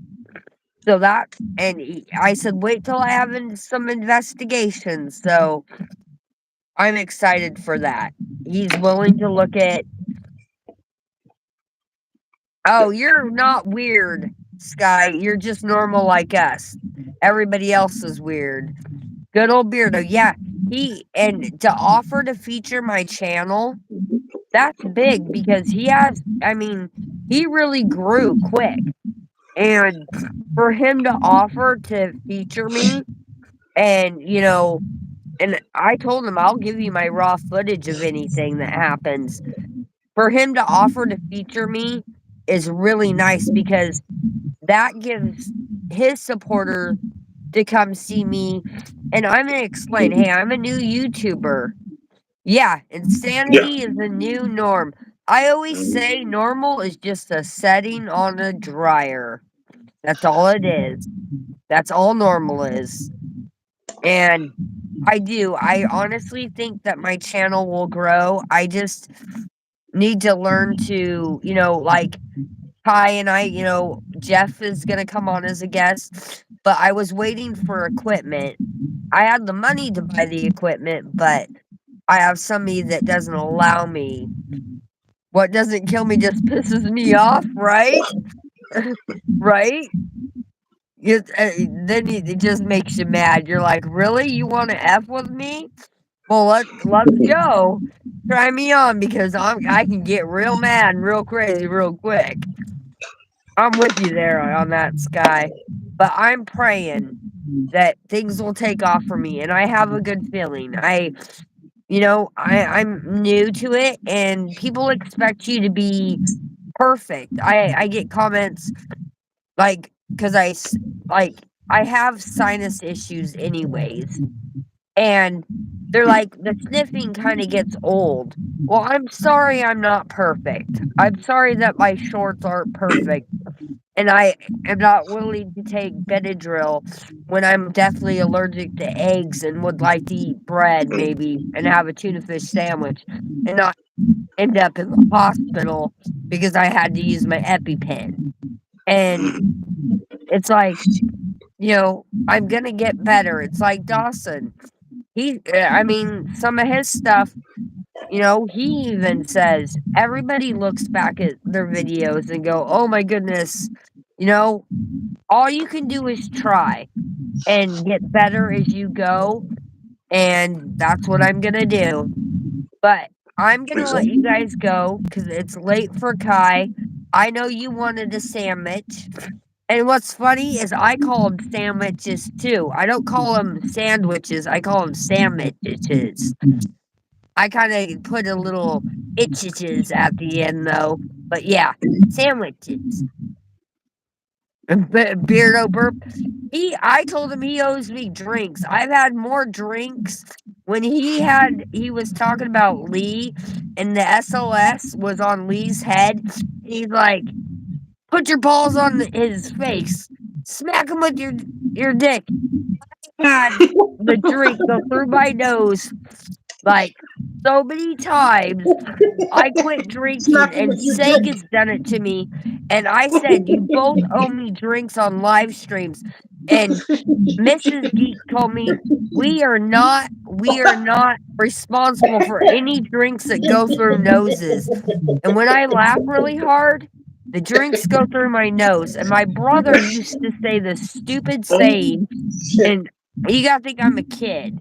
So that, and I said, wait till I have some investigations. So I'm excited for that. He's willing to look at. Oh, you're not weird, Sky. You're just normal like us. Everybody else is weird. Good old Beardo. Yeah, and to offer to feature my channel, that's big because I mean, he really grew quick. And for him to offer to feature me, and, and I told him I'll give you my raw footage of anything that happens. For him to offer to feature me is really nice because that gives his supporter to come see me. And I'm gonna explain, hey, I'm a new YouTuber. Yeah, Yeah. insanity is a new norm. I always say normal is just a setting on a dryer. That's all it is. That's all normal is. And I honestly think that my channel will grow. I just need to learn to, like Ty and Jeff is going to come on as a guest, but I was waiting for equipment. I had the money to buy the equipment, but I have somebody that doesn't allow me. What doesn't kill me just pisses me off, right? Right? It just makes you mad. You're like, really? You want to F with me? Well, let's go. Try me on because I can get real mad and real crazy real quick. I'm with you there on that, Sky. But I'm praying that things will take off for me, and I have a good feeling. I'm new to it, and people expect you to be perfect. I get comments like because like I have sinus issues anyways, and they're like, "The sniffing kinda gets old." Well, I'm sorry I'm not perfect. I'm sorry that my shorts aren't perfect, and I am not willing to take Benadryl when I'm deathly allergic to eggs and would like to eat bread maybe and have a tuna fish sandwich and not end up in the hospital because I had to use my EpiPen. And it's like I'm gonna get better. It's like Dawson. I mean, some of his stuff, he even says everybody looks back at their videos and go, "Oh my goodness," you know, all you can do is try and get better as you go, and that's what I'm gonna do. But I'm gonna let you Exactly. guys go because it's late for Kai. I know you wanted a sandwich. And what's funny is I call them sandwiches too. I don't call them sandwiches. I call them sandwiches. I kind of put a little itches at the end though. But yeah, sandwiches. Beardo burp. I told him he owes me drinks. I've had more drinks when he was talking about Lee and the SOS was on Lee's head. He's like, put your balls on his face. Smack him with your dick. Had the drink go through my nose like so many times. I quit drinking, Smack him with and your Seg dick. has done it to me. And I said, "You both owe me drinks on live streams." And Mrs. Geek told me we are not responsible for any drinks that go through noses. And when I laugh really hard, the drinks go through my nose. And my brother used to say this stupid saying, Shit. and you gotta think I'm a kid.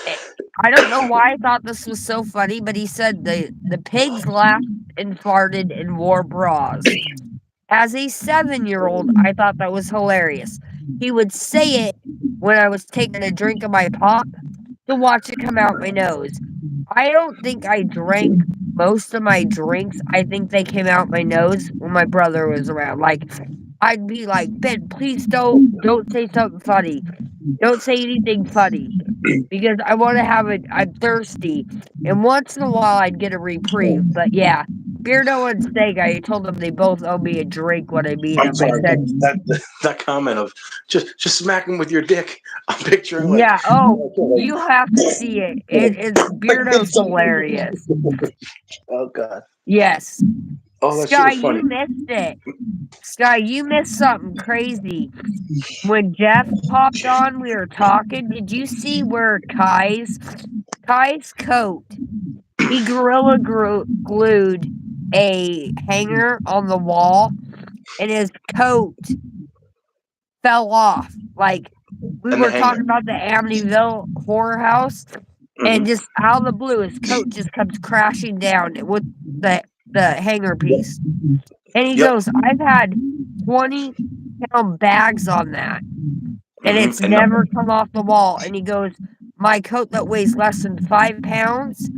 Eh, I don't know why I thought this was so funny, but he said the pigs laughed and farted and wore bras. As a 7-year-old, I thought that was hilarious. He would say it when I was taking a drink of my pop to watch it come out my nose. I don't think I drank most of my drinks. I think they came out my nose when my brother was around. Like I'd be like, "Ben, please don't say something funny. Don't say anything funny." Because I want to have it. I'm thirsty, and once in a while I'd get a reprieve. But yeah, Beardo and Steak, I told them they both owe me a drink when I meet I'm them. I sorry, said, that comment of just smack him with your dick. I'm picturing like, "Yeah, oh, you have to see it. It's like Beardo's face jumping. hilarious." Oh god. Yes, Oh, that shit Sky, was you funny. missed it. Sky, you missed something crazy. When Jeff popped on, we were talking. Did you see where Kai's coat? He glued a hanger on the wall, and his coat fell off. Like, we And the were hanger. talking about the Amityville horror house, and Hmm. just out of the blue, his coat just comes crashing down with the hanger piece. And he Yep. goes, "I've had 20-pound bags on that, and Hmm. it's And never nothing. come off the wall." And he goes, "My coat that weighs less than 5 pounds."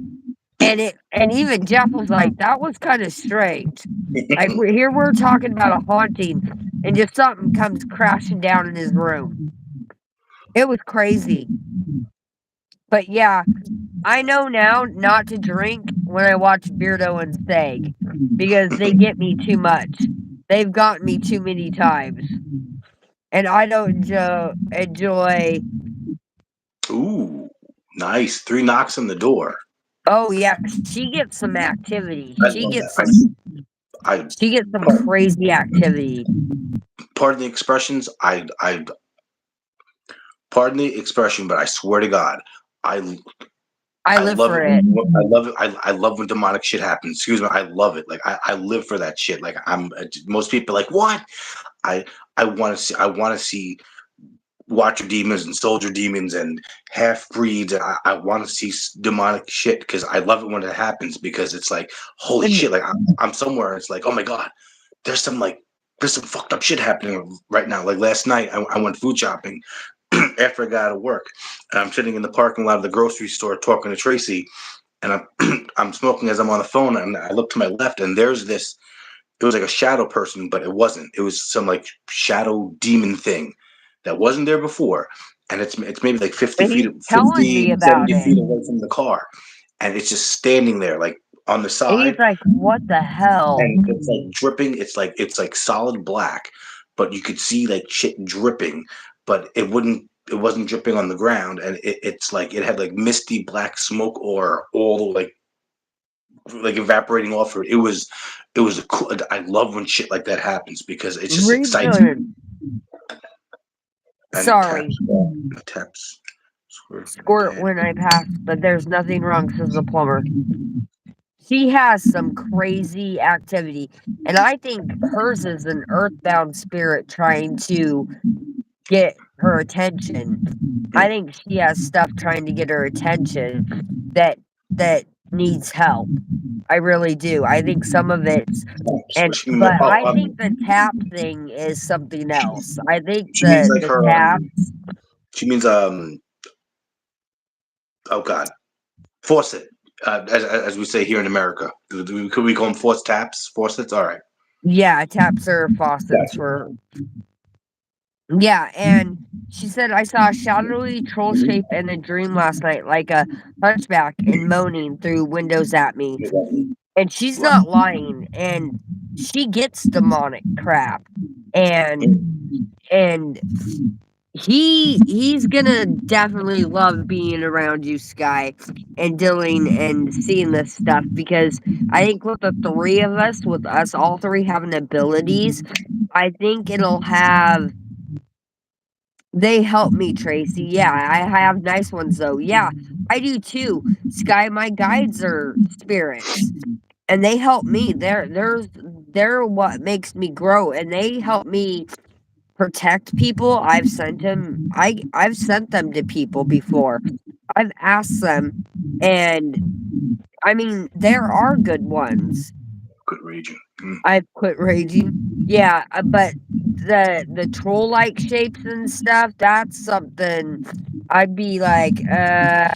And even Jeff was like, "That was kinda strange." Like, we're talking about a haunting, and just something comes crashing down in his room. It was crazy. But, yeah, I know now not to drink when I watch Beardo and Seg, because they get me too much. They've gotten me too many times, and I don't enjoy. Ooh, nice. 3 knocks on the door. Oh, yeah, she gets some activity. I She love gets that. some I she gets some crazy activity. pardon the expressions. I pardon the expression, but I swear to God, I I I live love for it it. I love it. I love when demonic shit happens. Excuse me. I love it. Like I live for that shit. Like most people are like, what? I I want to see. I want to see Watcher demons and soldier demons and half breeds. And I want to see demonic shit because I love it when it happens because it's like holy And shit. Like I'm somewhere. And it's like, oh my god, there's some like there's some fucked up shit happening right now. Like last night, I went food shopping after I got out of work. And I'm sitting in the parking lot of the grocery store talking to Tracy, and I'm smoking as I'm on the phone. And I look to my left, and there's this. It was like a shadow person, but it wasn't. It was some like shadow demon thing that wasn't there before. And it's maybe like 50 feet, he's telling me 50, about 70 it. feet away from the car. And it's just standing there, like on the He's side, like, "What the hell?" and it's like dripping. It's like solid black, but you could see like shit dripping, but it wasn't dripping on the ground, and it's like it had like misty black smoke or all like evaporating off it. It was a cool. I love when shit like that happens because it just Read excites me. the And it Sorry. taps. It taps. Squirt when I Squirt pass. when I pass, but there's nothing wrong, says the plumber. She has some crazy activity, and I think hers is an earthbound spirit trying to get her attention. I think she has stuff trying to get her attention that that needs help. I really do. I think some of it's Taps. and What she mean? but Oh, I think the tap thing is something else. I think she means like the her. tap. She means Oh God, faucet. As we say here in America, could we call them force taps? Faucets. All right. Yeah, taps are faucets Gotcha. for. Yeah, and she said, I saw a shadowy troll shape in a dream last night, like a hunchback and moaning through windows at me. And she's Wow. not lying, and she gets demonic crap. And and he's gonna definitely love being around you, Sky, and dealing and seeing this stuff because I think with the three of us, with us all three having abilities, I think it'll have they help me, Tracy. Yeah, I have nice ones though. Yeah, I do too. Sky, my guides are spirits, and they help me. They're what makes me grow, and they help me protect people. I've sent them to people before. I've asked them, and I mean there are good ones. Good region. I've quit raging. Yeah, but the troll like shapes and stuff, that's something I'd be like, Yeah,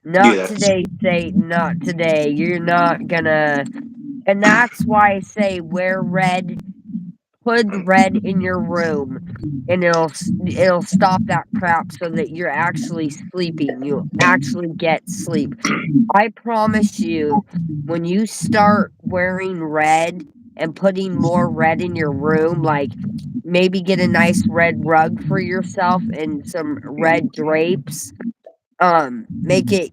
not that's today, Satan, not today. You're not gonna and that's why I say wear red, put red in your room and it'll stop that crap so that you're actually sleeping. You'll actually get sleep. I promise you, when you start wearing red and putting more red in your room, like maybe get a nice red rug for yourself and some red drapes, make it,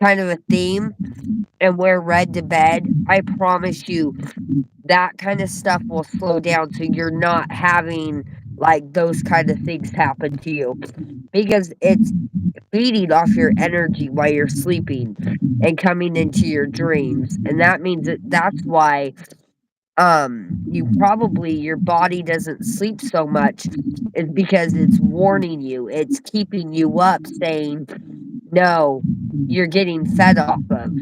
kind of a theme and wear red to bed. I promise you that kind of stuff will slow down so you're not having like those kind of things happen to you because it's feeding off your energy while you're sleeping and coming into your dreams. And that means that's why you probably your body doesn't sleep so much is because it's warning you. It's keeping you up saying, "No, you're getting fed off of."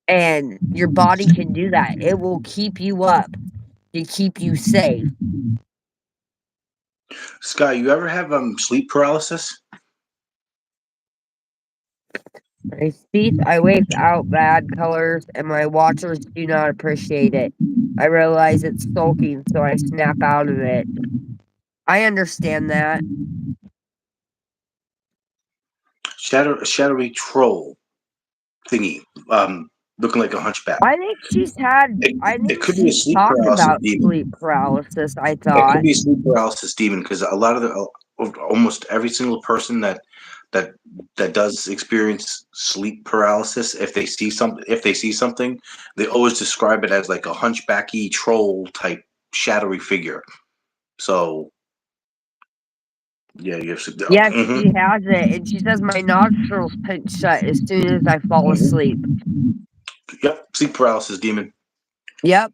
And your body can do that. It will keep you up to keep you safe. Sky. You ever have sleep paralysis? I see I wave out bad colors, and my watchers do not appreciate it. I realize it's sulking, so I snap out of it. I understand that. Shadowy troll thingy, looking like a hunchback. I It think could be a she's sleep talked paralysis about demon. sleep paralysis, I It could thought. be a sleep paralysis demon because a lot of almost every single person that that does experience sleep paralysis, if they see something, they always describe it as like a hunchbacky troll type shadowy figure. So yeah, you have to. Yes, Mm-hmm, she has it, and she says my nostrils pinch shut as soon as I fall mm-hmm. asleep. Yep, sleep paralysis demon. Yep.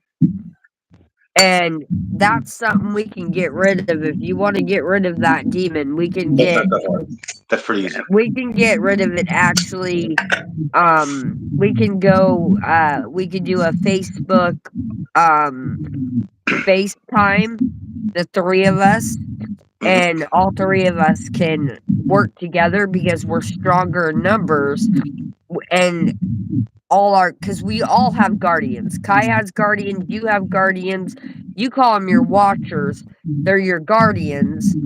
And that's something we can get rid of. If you want to get rid of that demon, That's not that hard. That's pretty easy. we can get rid of it actually. We can go we could do a Facebook um FaceTime, the three of us, Mm-hmm. and all three of us can work together because we're stronger in numbers and all our because we all have guardians. Kai has guardians, you have guardians. You call them your watchers. They're your guardians.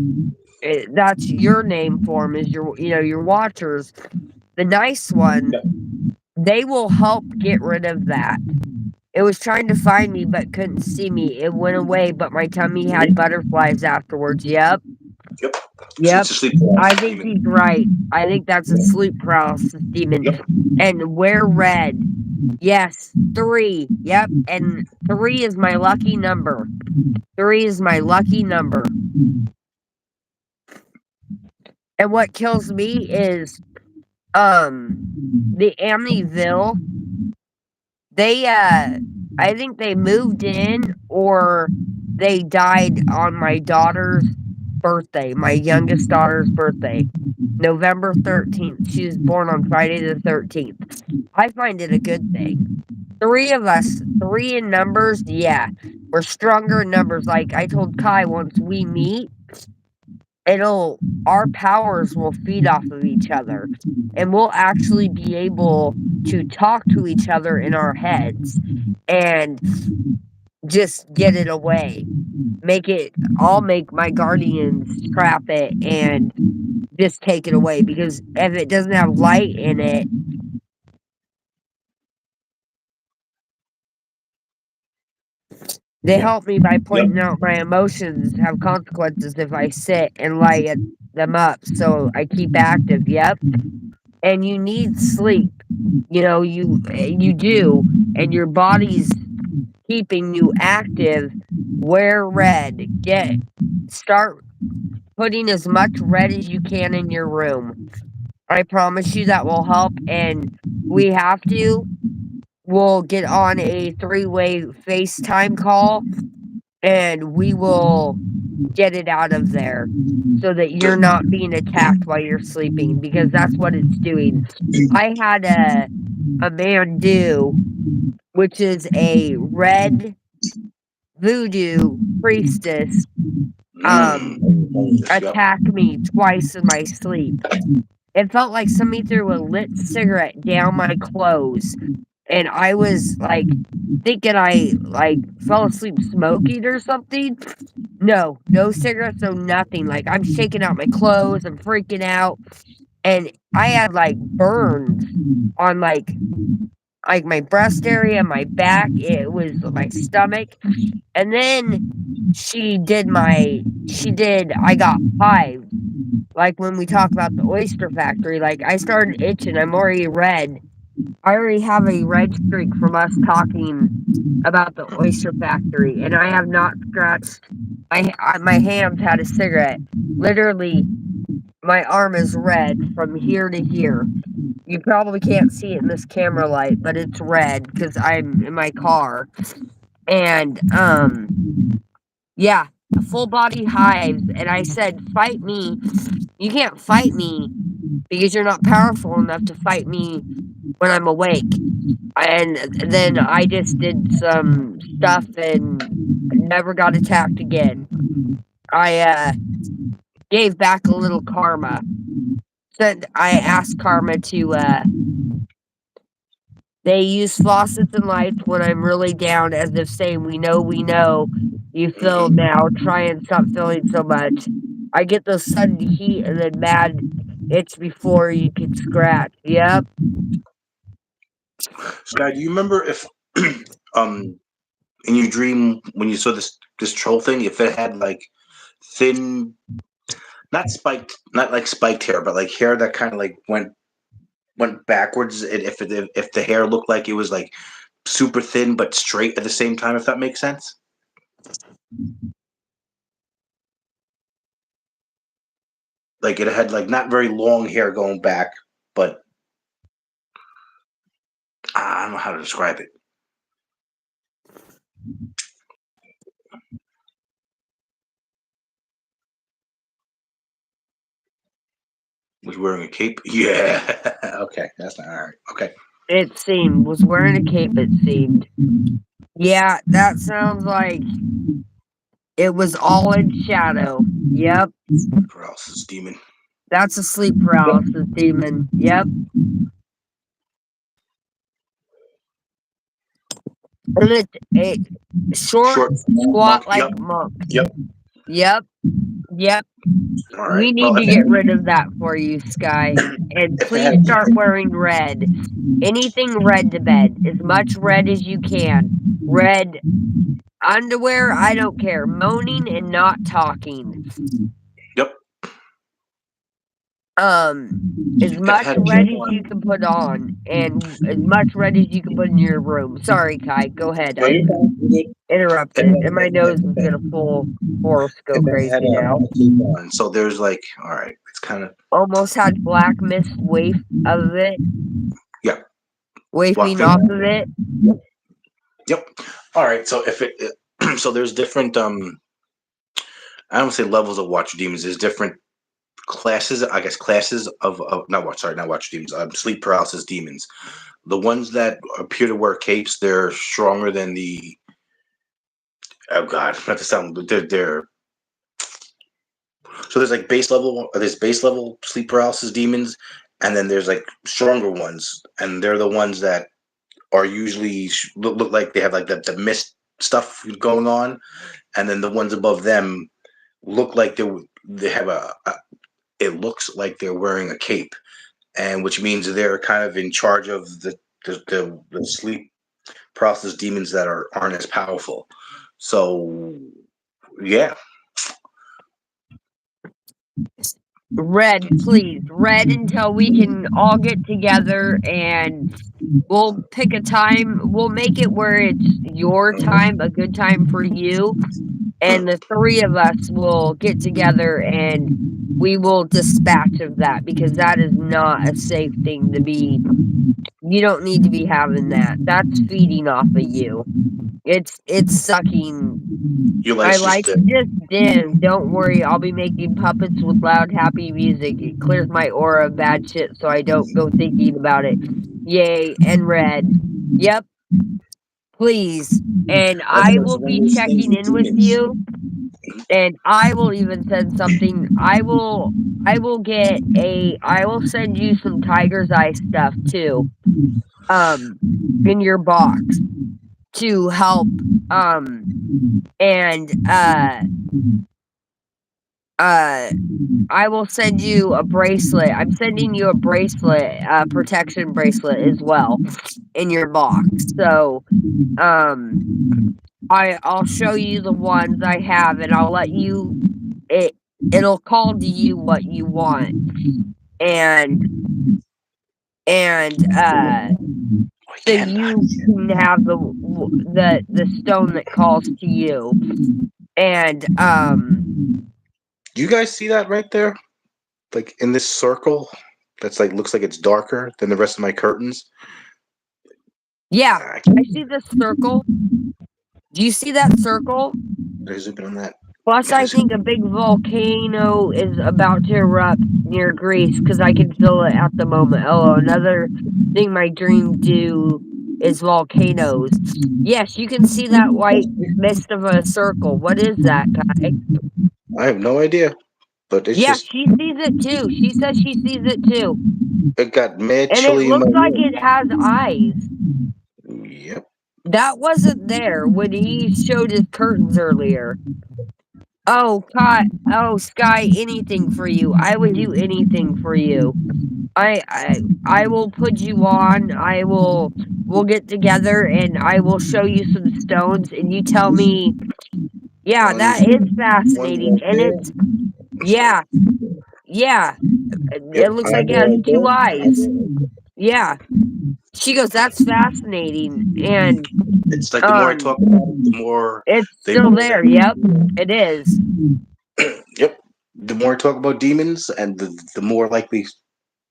That's your name for them is your watchers. The nice ones, they will help get rid of that. It was trying to find me but couldn't see me. It went away, but my tummy had Mm-hmm. butterflies afterwards. Yep. Yep. Yep. It's a sleep I paralysis think demon. he's right. I think that's a sleep paralysis demon. Yep. And wear red. Yes, 3. Yep, and 3 is my lucky number. 3 is my lucky number. And what kills me is, the Amityville, they, I think they moved in or they died on my daughter's birthday, my youngest daughter's birthday, November 13th. She was born on Friday the 13th. I find it a good thing. 3 of us, 3 in numbers, yeah. We're stronger in numbers. Like I told Kai, once we meet, our powers will feed off of each other, and we'll actually be able to talk to each other in our heads and just get it away. I'll make my guardians trap it and just take it away, because if it doesn't have light in it, they Yeah. help me by Yep. pointing out my emotions have consequences if I sit and light them up, so I keep active, yep. And you need sleep. You know, you do, and your body's keeping you active. Wear red. Start putting as much red as you can in your room. I promise you that will help, and we have to, we'll get on a three-way FaceTime call, and we will get it out of there so that you're Does not being attacked while you're sleeping, because that's what it's doing. I had a man do, which is a red voodoo priestess, yep. attack me twice in my sleep. It felt like somebody threw a lit cigarette down my clothes, and I was, like, thinking I, like, fell asleep smoking or something. No, no cigarettes, no nothing, like, I'm shaking out my clothes, I'm freaking out, and I had, like, burns on, like, my breast area, my back, it was my stomach, and then I got hives, like, when we talk about the oyster factory, like, I started itching, I'm already red. I already have a red streak from us talking about the oyster factory, and I have not scratched my hands had a cigarette. Literally, my arm is red from here to here. You probably can't see it in this camera light, but it's red because I'm in my car. And, yeah, full body hives, and I said, "Fight me. You can't fight me because you're not powerful enough to fight me when I'm awake." And then I just did some stuff and never got attacked again. I, gave back a little karma. I asked karma to, they use faucets and lights when I'm really down, as if saying, we know, you feel now, try and stop feeling so much." I get those sudden heat and then mad itch before you can scratch. Yep. Sky, do you remember if um in your dream when you saw this troll thing, if it had like thin, not like spiked hair, but like hair that kind of like went backwards, and if the hair looked like it was like super thin but straight at the same time, if that makes sense? Like it had like not very long hair going back, but I don't know how to describe it. Was wearing a cape? Yeah. Okay, that's not all right. Okay. It seemed. Was wearing a cape, it seemed. Yeah, that sounds like it was all in shadow. Yep. Paralysis demon. That's a sleep Yep. paralysis demon. Yep. And it short, Short monk. squat Yep. like monk. Yep. Yep. Yep. All right. We Well, need to get rid of that for you, Sky. And if it please had start wearing red. Anything red to bed. As much red as you can. Red underwear, I don't care. Moaning and not talking. yep. As I've much had red gin as you on. can put on, and as much red as you can put in your room. Sorry, Kai, go ahead. No, I you're fine. You're good. interrupted, and my nose is gonna full force go And then I had crazy now. a cape on. So there's like, all right, it's kind of Almost had black mist waif of it, yeah, wafing wafting. off of it. Yep. All right. So if so there's different I don't say levels of watch demons. There's different classes, I guess classes of not watch demons, sleep paralysis demons. The ones that appear to wear capes, they're stronger than the oh god, not to sound but they're so there's like base level sleep paralysis demons, and then there's like stronger ones, and they're the ones that are usually look like they have like the mist stuff going on, and then the ones above them look like they have a it looks like they're wearing a cape, and which means they're kind of in charge of the sleep process demons that aren't as powerful. So yeah, Red, please, red until we can all get together and we'll pick a time. We'll make it where it's your time, a good time for you, and the three of us will get together and we will dispatch of that because that is not a safe thing to be. You don't need to be having that. That's feeding off of you. It's sucking. your My lights just lights just dimmed. Don't worry, I'll be making puppets with loud, happy music. It clears my aura of bad shit so I don't go thinking about it. Yay, and red. Yep, please. And that's I what's will be one of those things checking with in with demons. you. And I will even send something. I will send you some tiger's eye stuff too. Um in your box to help and uh I will send you a bracelet. I'm sending you a bracelet, protection bracelet as well in your box. So, um, I'll show you the ones I have, and I'll let you. It'll call to you what you want, and and so Again, you can have the stone that calls to you, and do you guys see that right there? Like in this circle, that's like looks like it's darker than the rest of my curtains. yeah, I I can't see the circle. Do you see that circle? zoom in on that. Plus, Can I I zoom think a big volcano is about to erupt near Greece because I can feel it at the moment. Oh, another thing my dream do is volcanoes. Yes, you can see that white mist of a circle. What is that, Kai? I have no idea, but it's Yeah, just she sees it too. She says she sees it too. it got mad And it chilly in my looks like room. it has eyes. Yep. That wasn't there when he showed his curtains earlier. Oh, Kai. Oh, Sky, anything for you. I would do anything for you. I will put you on. We'll get together and I will show you some stones and you tell me, yeah, One's that is one's fascinating. right And there. it's It's like yeah, yeah. yep, It looks like it eyeball has right two there. eyes. Eyeball. Yeah. She goes, that's fascinating. And It's like the more I talk about it, the more it's they still build there. up. Yep, it is. Yep. The more I talk about demons, and the more likely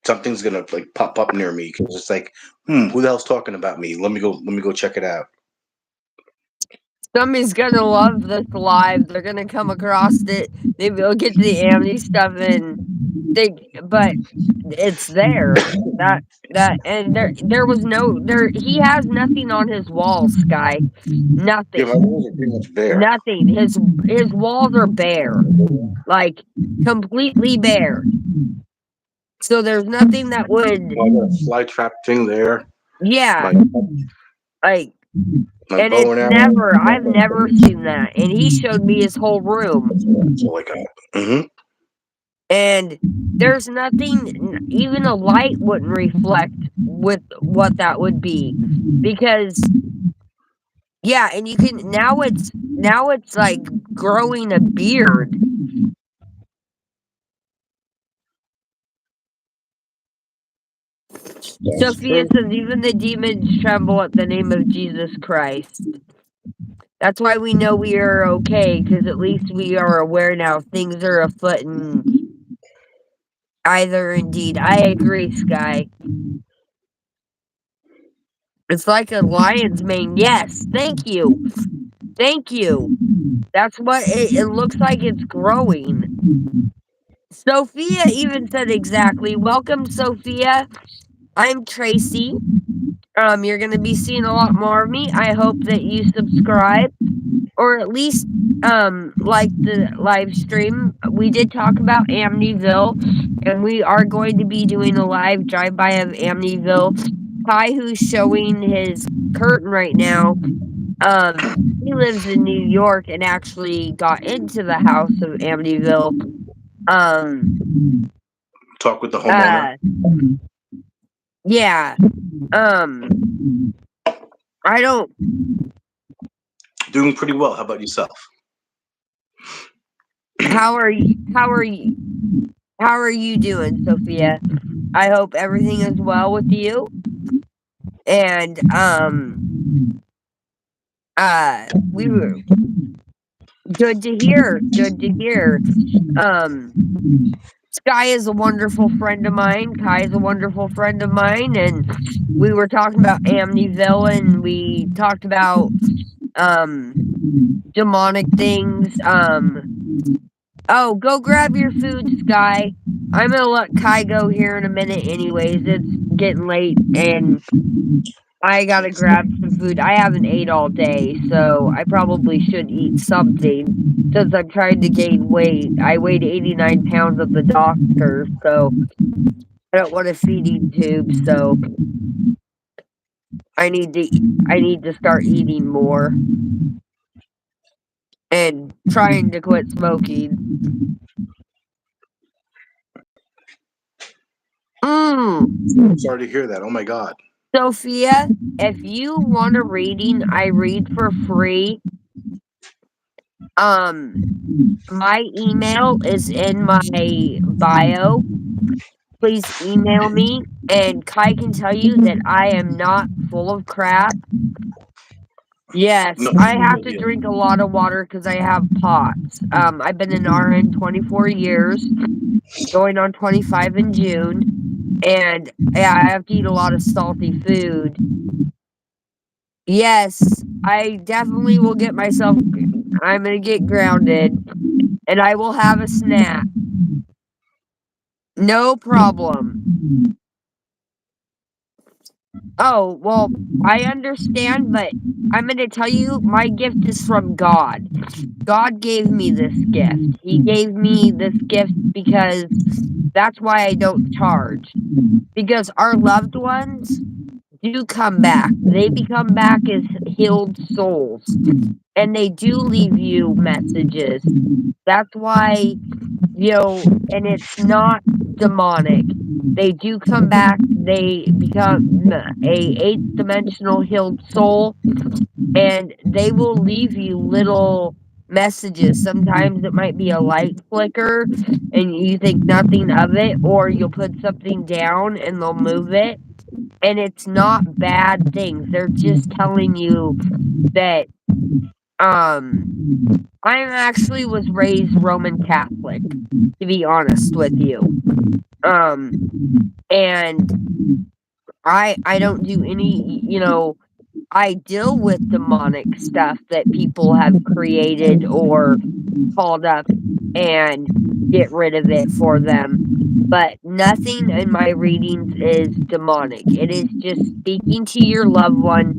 something's gonna like pop up near me because it's like, who the hell's talking about me? Let me go check it out. Somebody's gonna love this live. They're gonna come across it. Maybe they'll get to the Amity stuff and think, but it's there. That and there was no there. He has nothing on his walls, Sky. Yeah, my Nothing. walls are pretty much bare. Nothing. His walls are bare, like completely bare. So there's nothing that would, I got a fly trap thing there. yeah, My like. my And bow it's and arrow. never. I've never seen that. And he showed me his whole room. That's all I got. And there's nothing, even a light wouldn't reflect with what that would be. Because, yeah, and you can, now it's like growing a beard. That's Sophia true. says even the demons tremble at the name of Jesus Christ. That's why we know we are okay, because at least we are aware now things are afoot and either indeed. I agree, Sky. It's like a lion's mane. Yes, thank you. Thank you. That's what it looks like it's growing. Sophia even said exactly. Welcome, Sophia. I'm Tracy. You're gonna be seeing a lot more of me. I hope that you subscribe or at least like the live stream. We did talk about Amityville, and we are going to be doing a live drive-by of Amityville. Kai, who's showing his curtain right now, he lives in New York and actually got into the house of Amityville. Talk with the homeowner. Uh, yeah. I don't. Doing pretty well. How about yourself? How are you? How are you? How are you doing, Sophia? I hope everything is well with you. And we were good to hear. Good to hear. Um, Sky is a wonderful friend of mine. Kai is a wonderful friend of mine, and we were talking about Amityville, and we talked about demonic things. Oh, go grab your food, Sky. I'm gonna let Kai go here in a minute. Anyways, it's getting late, and I gotta grab some food. I haven't ate all day, so I probably should eat something since I'm trying to gain weight. I weighed 89 pounds at the doctor, so I don't want a feeding tube, so I need to start eating more and trying to quit smoking. Sorry to hear that. Oh my God. Sophia, if you want a reading, I read for free. My email is in my bio. Please email me, and Kai can tell you that I am not full of crap. Yes, No. I have to Yeah. drink a lot of water because I have POTS. I've been an RN 24 years, going on 25 in June, and yeah, I have to eat a lot of salty food. Yes, I definitely will get myself. I'm gonna get grounded, and I will have a snack. No problem. Oh, well, I understand, but I'm gonna tell you, my gift is from God. God gave me this gift. He gave me this gift because that's why I don't charge. Because our loved ones do come back. They become back as healed souls, and they do leave you messages. That's why, and it's not demonic. They do come back. They become a eighth dimensional healed soul, and they will leave you little messages. Sometimes it might be a light flicker, and you think nothing of it, or you'll put something down and they'll move it, and it's not bad things. They're just telling you that I actually was raised Roman Catholic, to be honest with you. And I don't do any, I deal with demonic stuff that people have created or called up and get rid of it for them. But nothing in my readings is demonic. It is just speaking to your loved one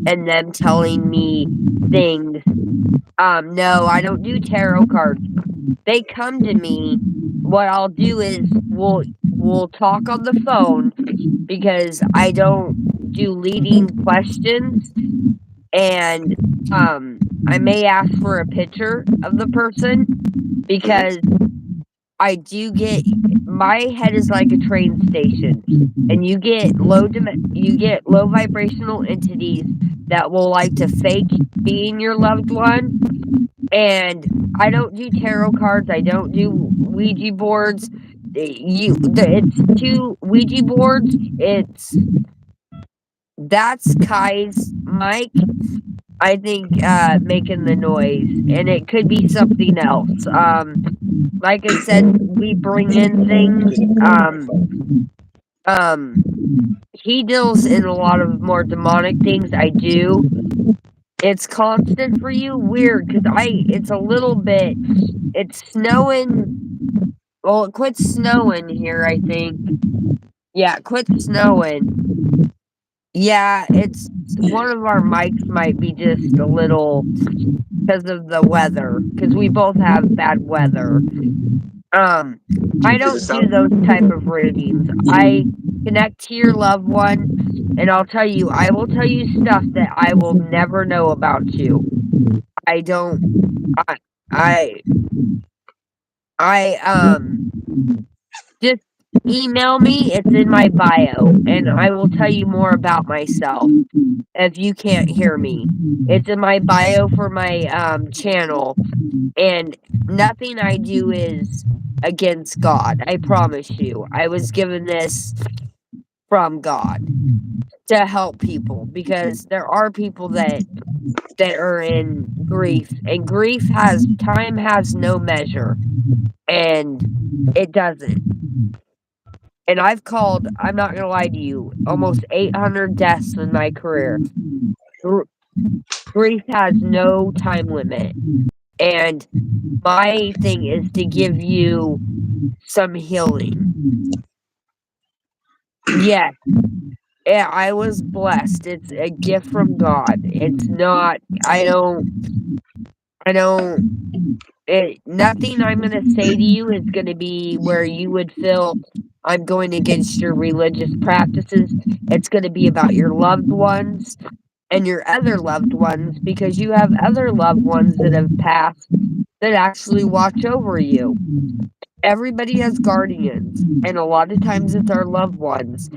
and them telling me things. No, I don't do tarot cards. They come to me. What I'll do is we'll talk on the phone because I don't do leading questions, and I may ask for a picture of the person because I do get my head is like a train station, and you get low vibrational entities that will like to fake being your loved one. And I don't do tarot cards. I don't do Ouija boards. it's 2 Ouija boards. That's Kai's mic, I think, making the noise, and it could be something else. Like I said, we bring in things, um, he deals in a lot of more demonic things, I do. It's constant for you? Weird, 'cause it's a little bit it's snowing. Well, it quit snowing here, I think. Yeah, it quit snowing. Yeah, it's one of our mics might be just a little because of the weather, because we both have bad weather. Um, I Does it don't do sound? those type of readings. I connect to your loved one, and I will tell you stuff that I will never know about you. I don't I I just email me, it's in my bio, and I will tell you more about myself if you can't hear me. It's in my bio for my, channel, and nothing I do is against God, I promise you. I was given this from God to help people because there are people that are in grief, and grief has time has no measure, and it doesn't. And I'm not gonna lie to you, almost 800 deaths in my career. Gr Grief has no time limit, and my thing is to give you some healing. Yes, yeah, I was blessed. It's a gift from God. It's not I don't nothing I'm gonna say to you is gonna be where you would feel I'm going against your religious practices. It's gonna be about your loved ones and your other loved ones because you have other loved ones that have passed that actually watch over you. Everybody has guardians, and a lot of times it's our loved ones.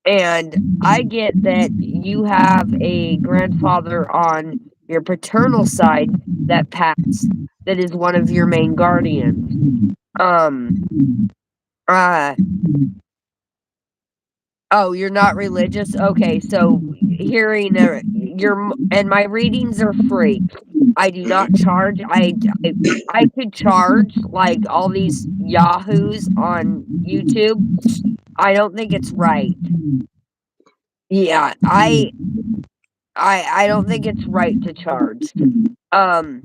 And I get that you have a grandfather on your paternal side that passed, that is one of your main guardians. Um, uh, oh, you're not religious? Okay, so hearing and my readings are free. I do not charge. I could charge like all these yahoos on YouTube. I don't think it's right. Yeah, I don't think it's right to charge. Um,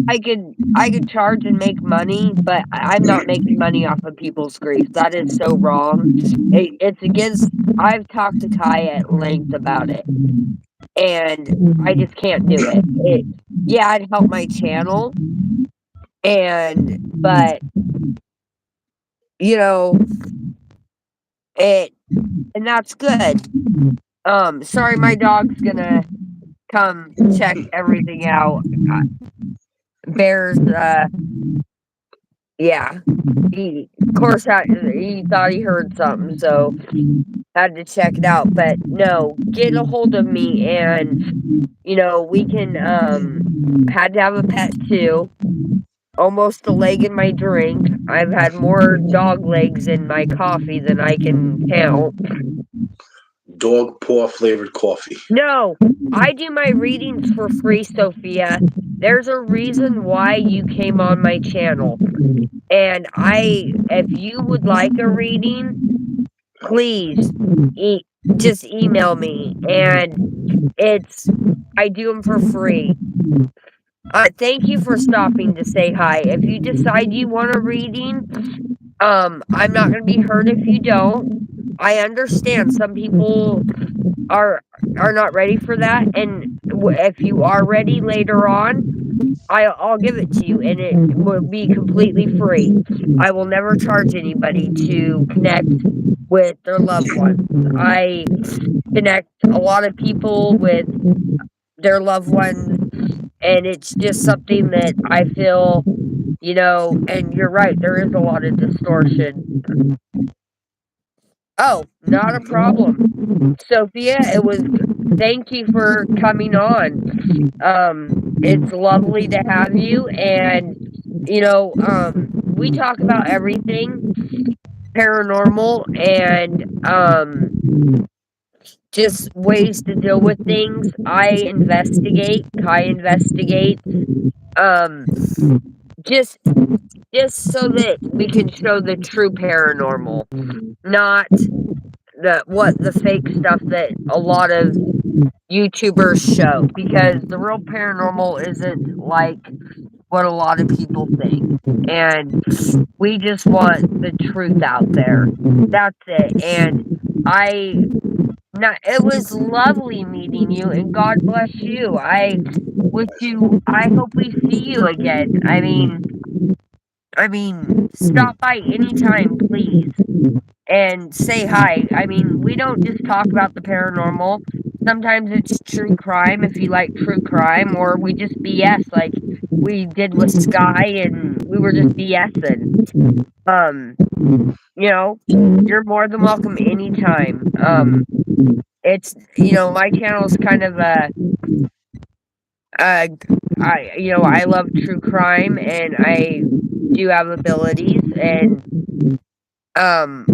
I could charge and make money, but I'm not making money off of people's grief. That is so wrong. It's against. I've talked to Kai at length about it, and I just can't do it. Yeah, it helped my channel, but you know it, and that's good. Sorry, my dog's gonna come check everything out. Bears, yeah, of course, he thought he heard something, so had to check it out. But no, get a hold of me, and we can. Had to have a pet too. Almost a leg in my drink. I've had more dog legs in my coffee than I can count. Dog paw flavored coffee. No, I do my readings for free, Sophia. There's a reason why you came on my channel. And if you would like a reading, please just email me. And I do them for free. Thank you for stopping to say hi. If you decide you want a reading, I'm not going to be hurt if you don't. I understand some people are not ready for that, and if you are ready later on, I'll give it to you, and it will be completely free. I will never charge anybody to connect with their loved ones. I connect a lot of people with their loved ones, and it's just something that I feel, and you're right, there is a lot of distortion. Oh, not a problem. Sophia, thank you for coming on. It's lovely to have you, and we talk about everything. paranormal and just ways to deal with things. I investigate, Kai investigates, um, just just so that we can show the true paranormal, not the fake stuff that a lot of YouTubers show, because the real paranormal isn't like what a lot of people think, and we just want the truth out there. That's it, and I no, it was lovely meeting you, and God bless you. I hope we see you again. Stop by anytime, please, and say hi. We don't just talk about the paranormal. Sometimes it's true crime if you like true crime, or we just BS like we did with Sky, and we were just BSing. Um, you're more than welcome anytime. My channel is kind of I love true crime, and I do have abilities, and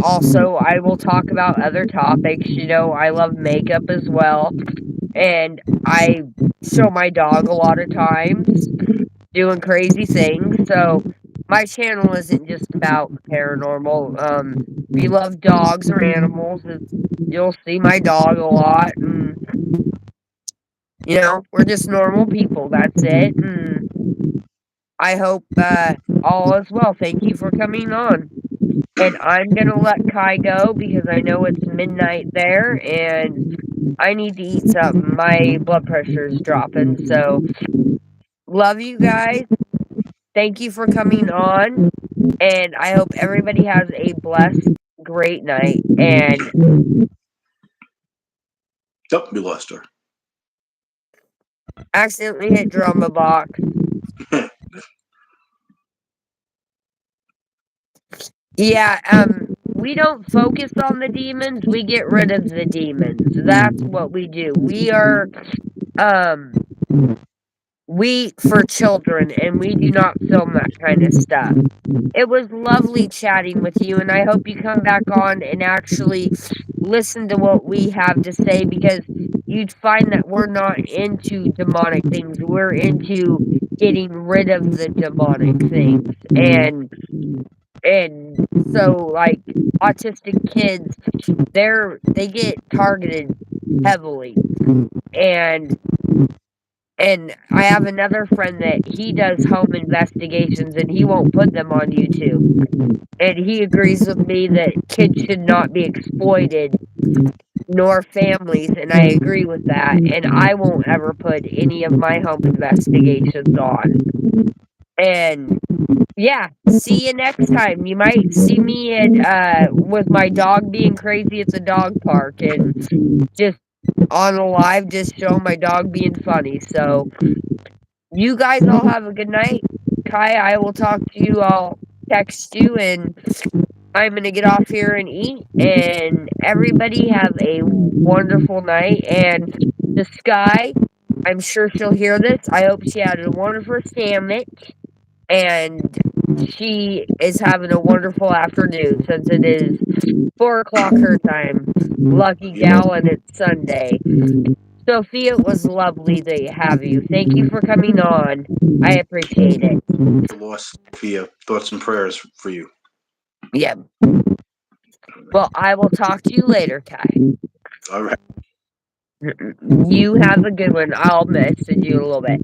also I will talk about other topics. I love makeup as well, and I show my dog a lot of times doing crazy things. So my channel isn't just about paranormal. If you love dogs or animals, you'll see my dog a lot, and we're just normal people. That's it. And I hope all is well. Thank you for coming on. And I'm gonna let Kai go because I know it's midnight there, and I need to eat something. My blood pressure is dropping. So love you guys. Thank you for coming on, and I hope everybody has a blessed, great night. And Yep, we lost her. accidentally hit drama box. Yeah, we don't focus on the demons, we get rid of the demons. That's what we do. We are, we for children, and we do not film that kind of stuff. It was lovely chatting with you, and I hope you come back on and actually listen to what we have to say, because you'd find that we're not into demonic things. We're into getting rid of the demonic things. And so, like, autistic kids, they get targeted heavily. And I have another friend that he does home investigations, and he won't put them on YouTube. And he agrees with me that kids should not be exploited, nor families, and I agree with that. And I won't ever put any of my home investigations on. And yeah, see you next time. You might see me at with my dog being crazy at the dog park, and just on a live, just showing my dog being funny. So you guys all have a good night. Kai, I will talk to you. I'll text you, and I'm gonna get off here and eat. And everybody have a wonderful night. And the Sky, I'm sure she'll hear this. I hope she had a wonderful sandwich, and she is having a wonderful afternoon since it is 4 o'clock her time. Lucky gal, and it's Sunday. Sophia, it was lovely to have you. Thank you for coming on. I appreciate it. Lost Sophia. Thoughts and prayers for you. Yeah. Well, I will talk to you later, Kai. All right. You have a good one. I'll message you in a little bit.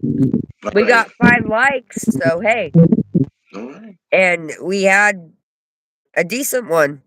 All We right. got 5 likes, so hey. All right. And we had a decent one.